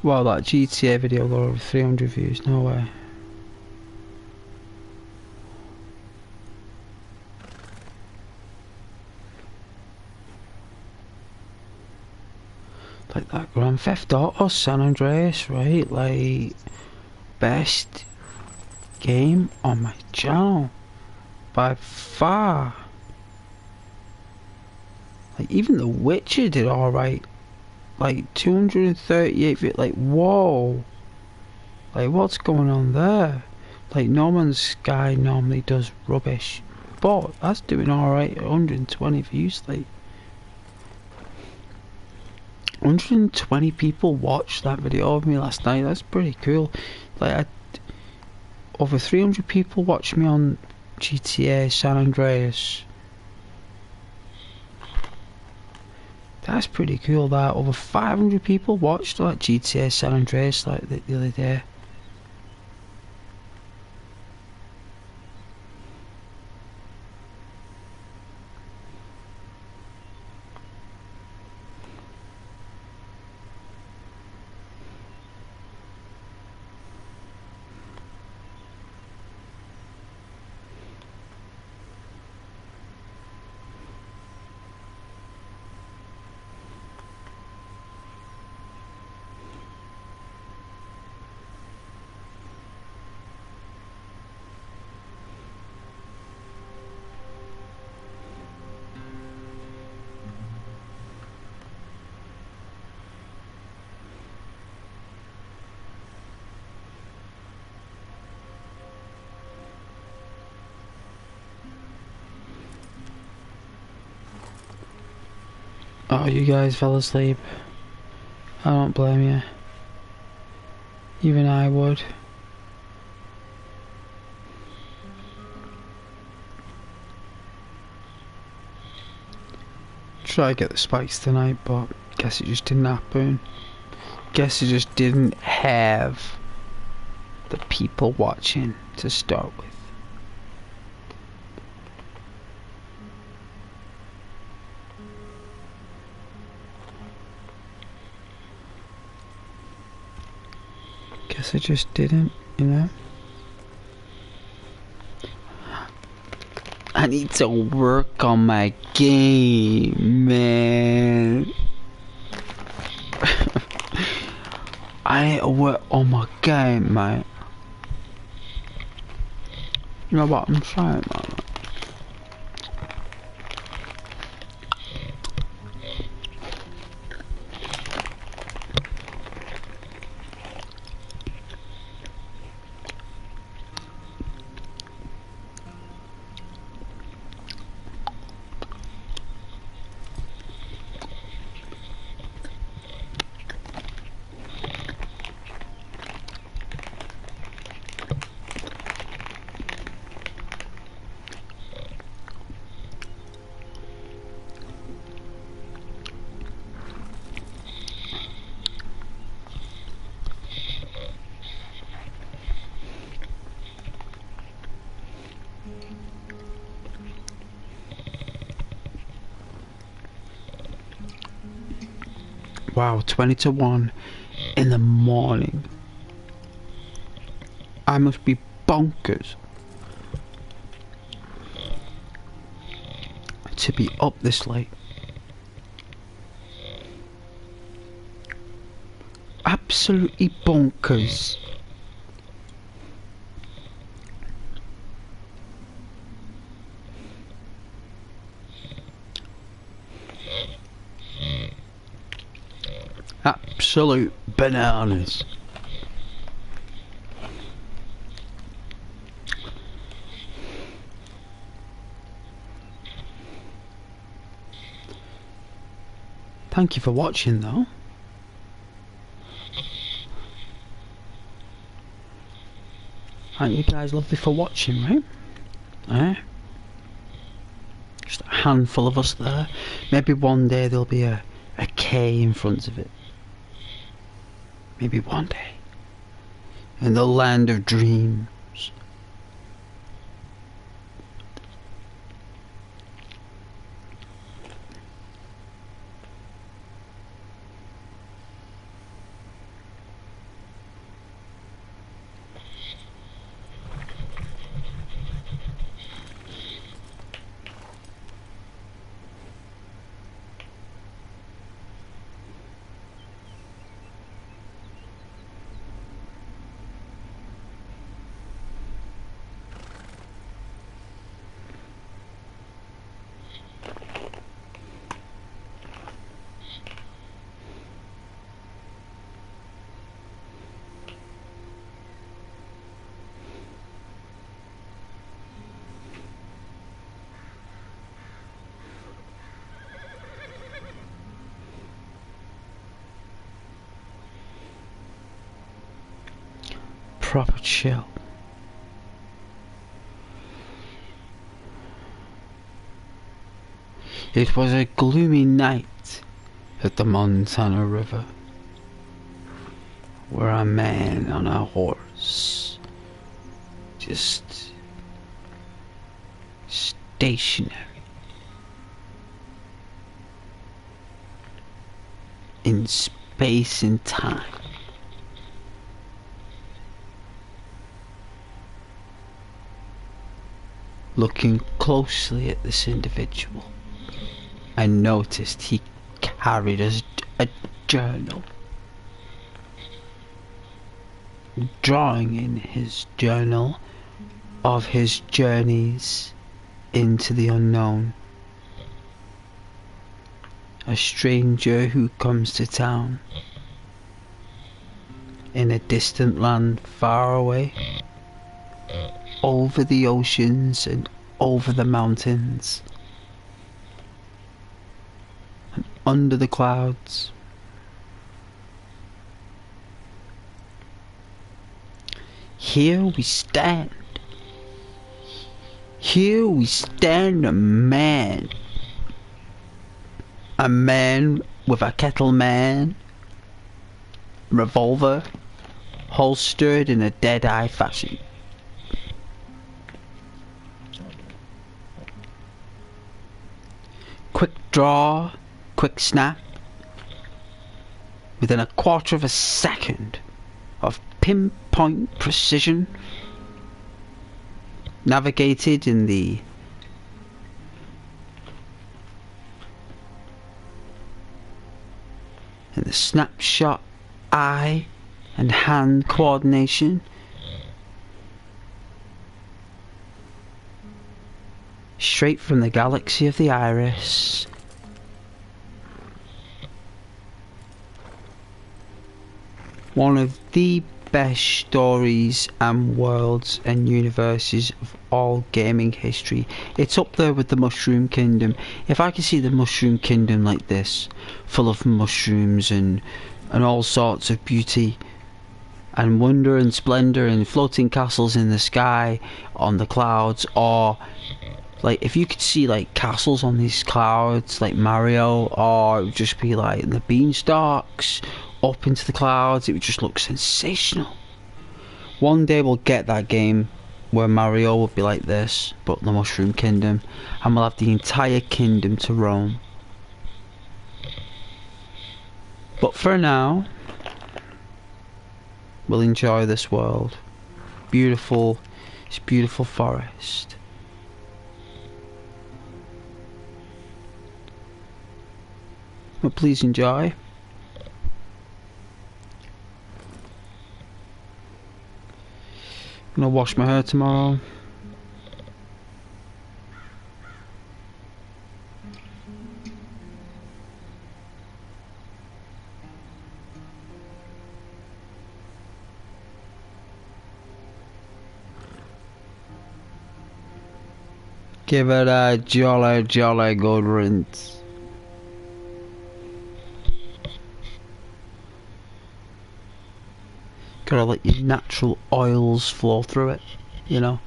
S3: Wow, that GTA video got over 300 views, no way. Like that Grand Theft Auto San Andreas, right? Like, best game on my channel by far. Like, even The Witcher did alright. Like 238 feet, like whoa, like what's going on there? Like No Man's Sky normally does rubbish, but that's doing alright. 120 views, like 120 people watched that video of me last night. That's pretty cool. Like over 300 people watched me on GTA San Andreas. That's pretty cool. That over 500 people watched like GTA San Andreas like the other day. Oh, you guys fell asleep. I don't blame you. Even I would. Try to get the spikes tonight, but guess it just didn't happen. Guess it just didn't have the people watching to start with. Guess I just didn't, you know? I need to work on my game, man. I need to work on my game, mate. You know what I'm saying, man? Wow, 20 to 1 in the morning. I must be bonkers to be up this late. Absolutely bonkers. Absolute bananas. Thank you for watching though. Aren't you guys lovely for watching, right? Eh? Just a handful of us there. Maybe one day there'll be a K in front of it. Maybe one day. In the land of dreams. proper chill. It was a gloomy night at the Montana River, where a man on a horse, just stationary in space and time, looking closely at this individual, I noticed he carried a journal. Drawing in his journal of his journeys into the unknown. A stranger who comes to town in a distant land far away, over the oceans and over the mountains, and under the clouds. Here we stand. Here we stand, a man. A man with a kettleman revolver holstered in a dead-eye fashion. Quick draw, quick snap. Within a quarter of a second of pinpoint precision, navigated in the snapshot eye and hand coordination, straight from the galaxy of the iris. One of the best stories and worlds and universes of all gaming history. It's up there with the Mushroom Kingdom. If I could see the Mushroom Kingdom like this, full of mushrooms and all sorts of beauty and wonder and splendour and floating castles in the sky, on the clouds, or like if you could see like castles on these clouds like Mario, or it would just be like the beanstalks up into the clouds, it would just look sensational. One day we'll get that game where Mario will be like this, but the Mushroom Kingdom, and we'll have the entire kingdom to roam. But for now, we'll enjoy this world. Beautiful, this beautiful forest. But please enjoy. I'm gonna wash my hair tomorrow. Give it a jolly, jolly good rinse. Gotta let your natural oils flow through it, you know.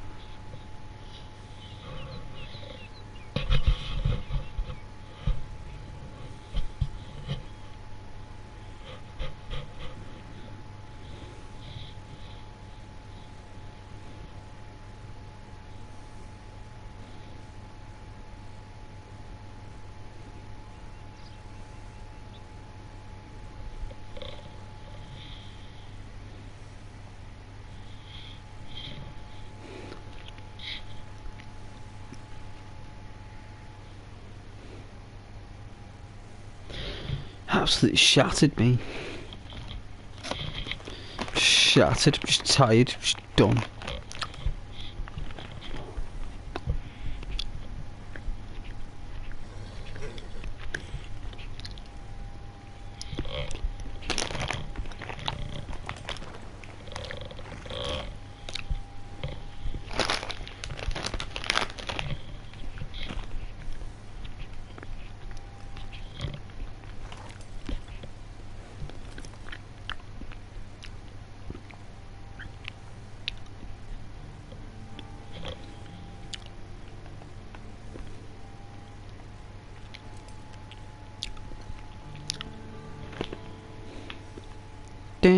S3: Absolutely shattered me. Shattered, I'm just tired, I'm just done.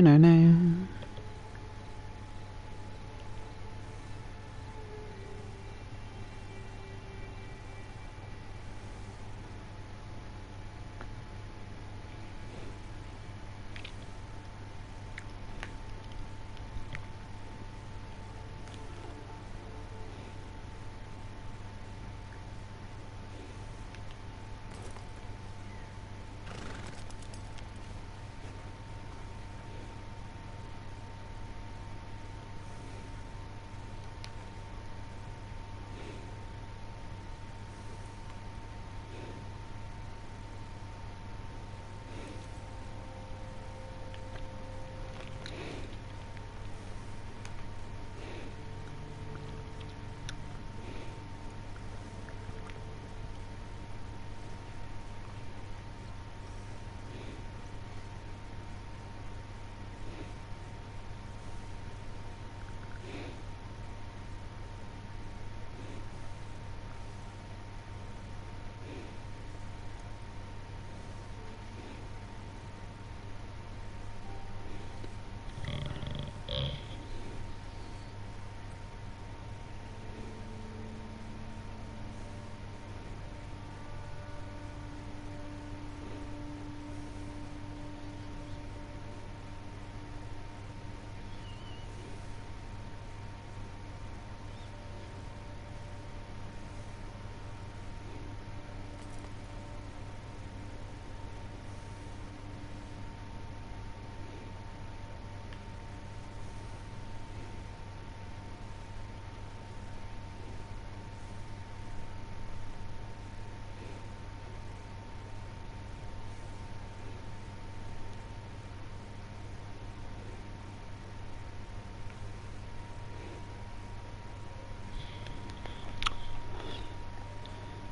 S3: Na-na-na.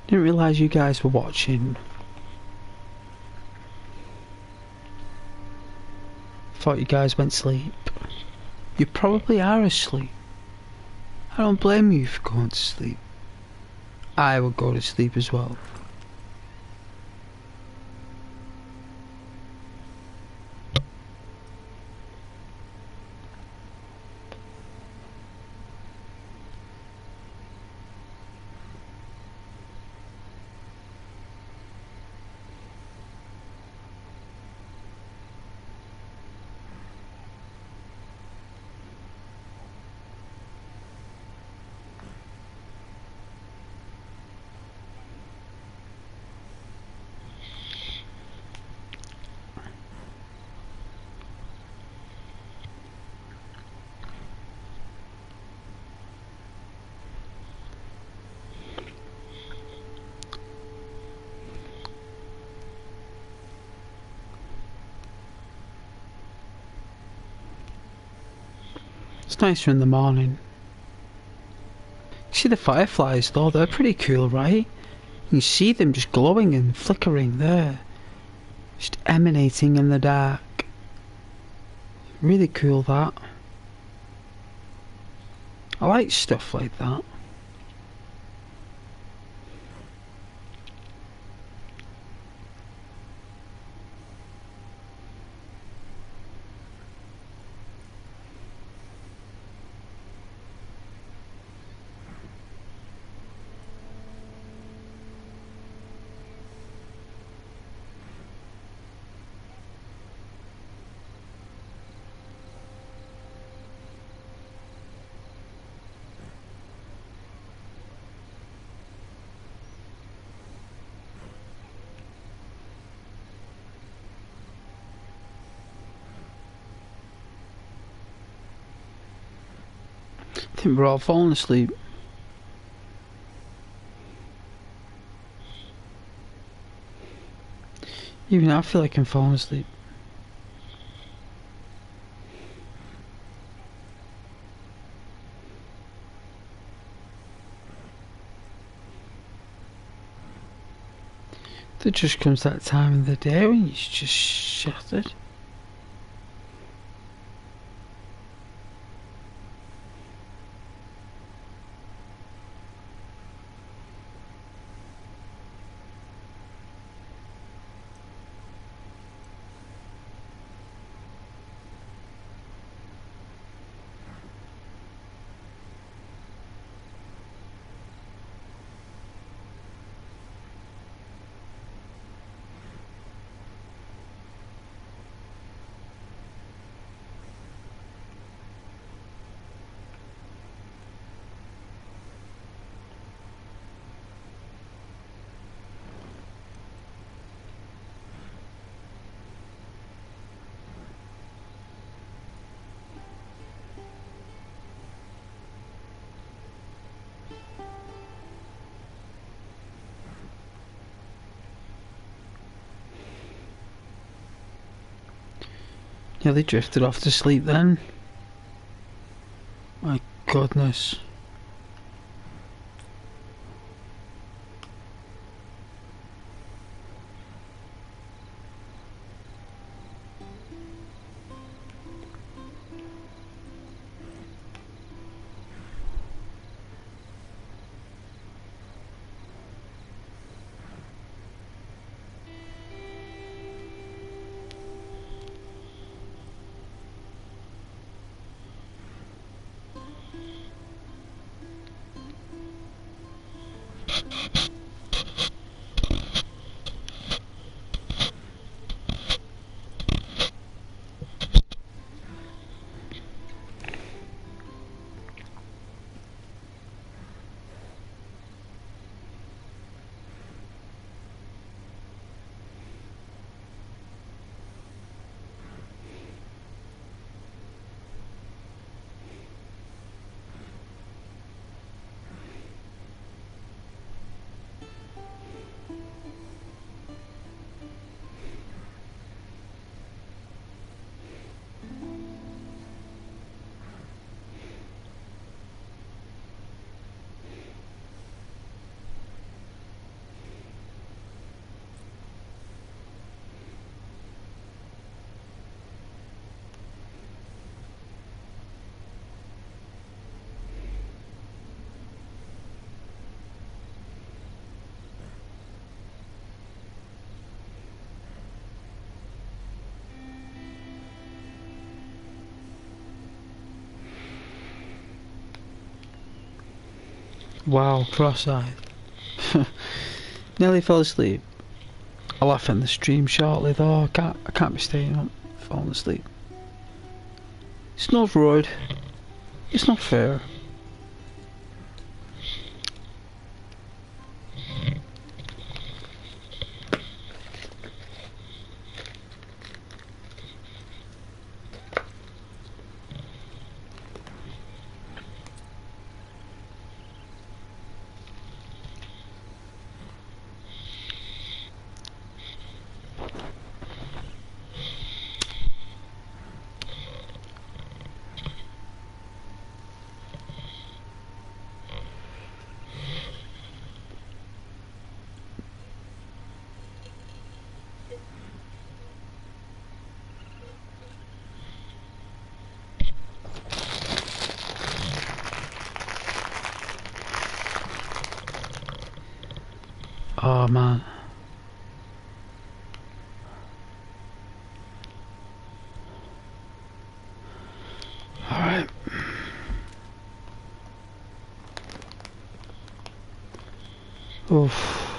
S3: Didn't realise you guys were watching. Thought you guys went to sleep. You probably are asleep. I don't blame you for going to sleep. I would go to sleep as well. It's nicer in the morning. See the fireflies though, they're pretty cool, right? You can see them just glowing and flickering there. Just emanating in the dark. Really cool that. I like stuff like that. I think we're all falling asleep. Even I feel like I'm falling asleep. There just comes that time of the day when you're just shattered. Nearly drifted off to sleep then. My goodness. Wow, cross-eyed. Nearly fell asleep. I'll laugh in the stream shortly though. I can't be staying up, falling asleep. It's not right. It's not fair. Oh man. Alright. Oof.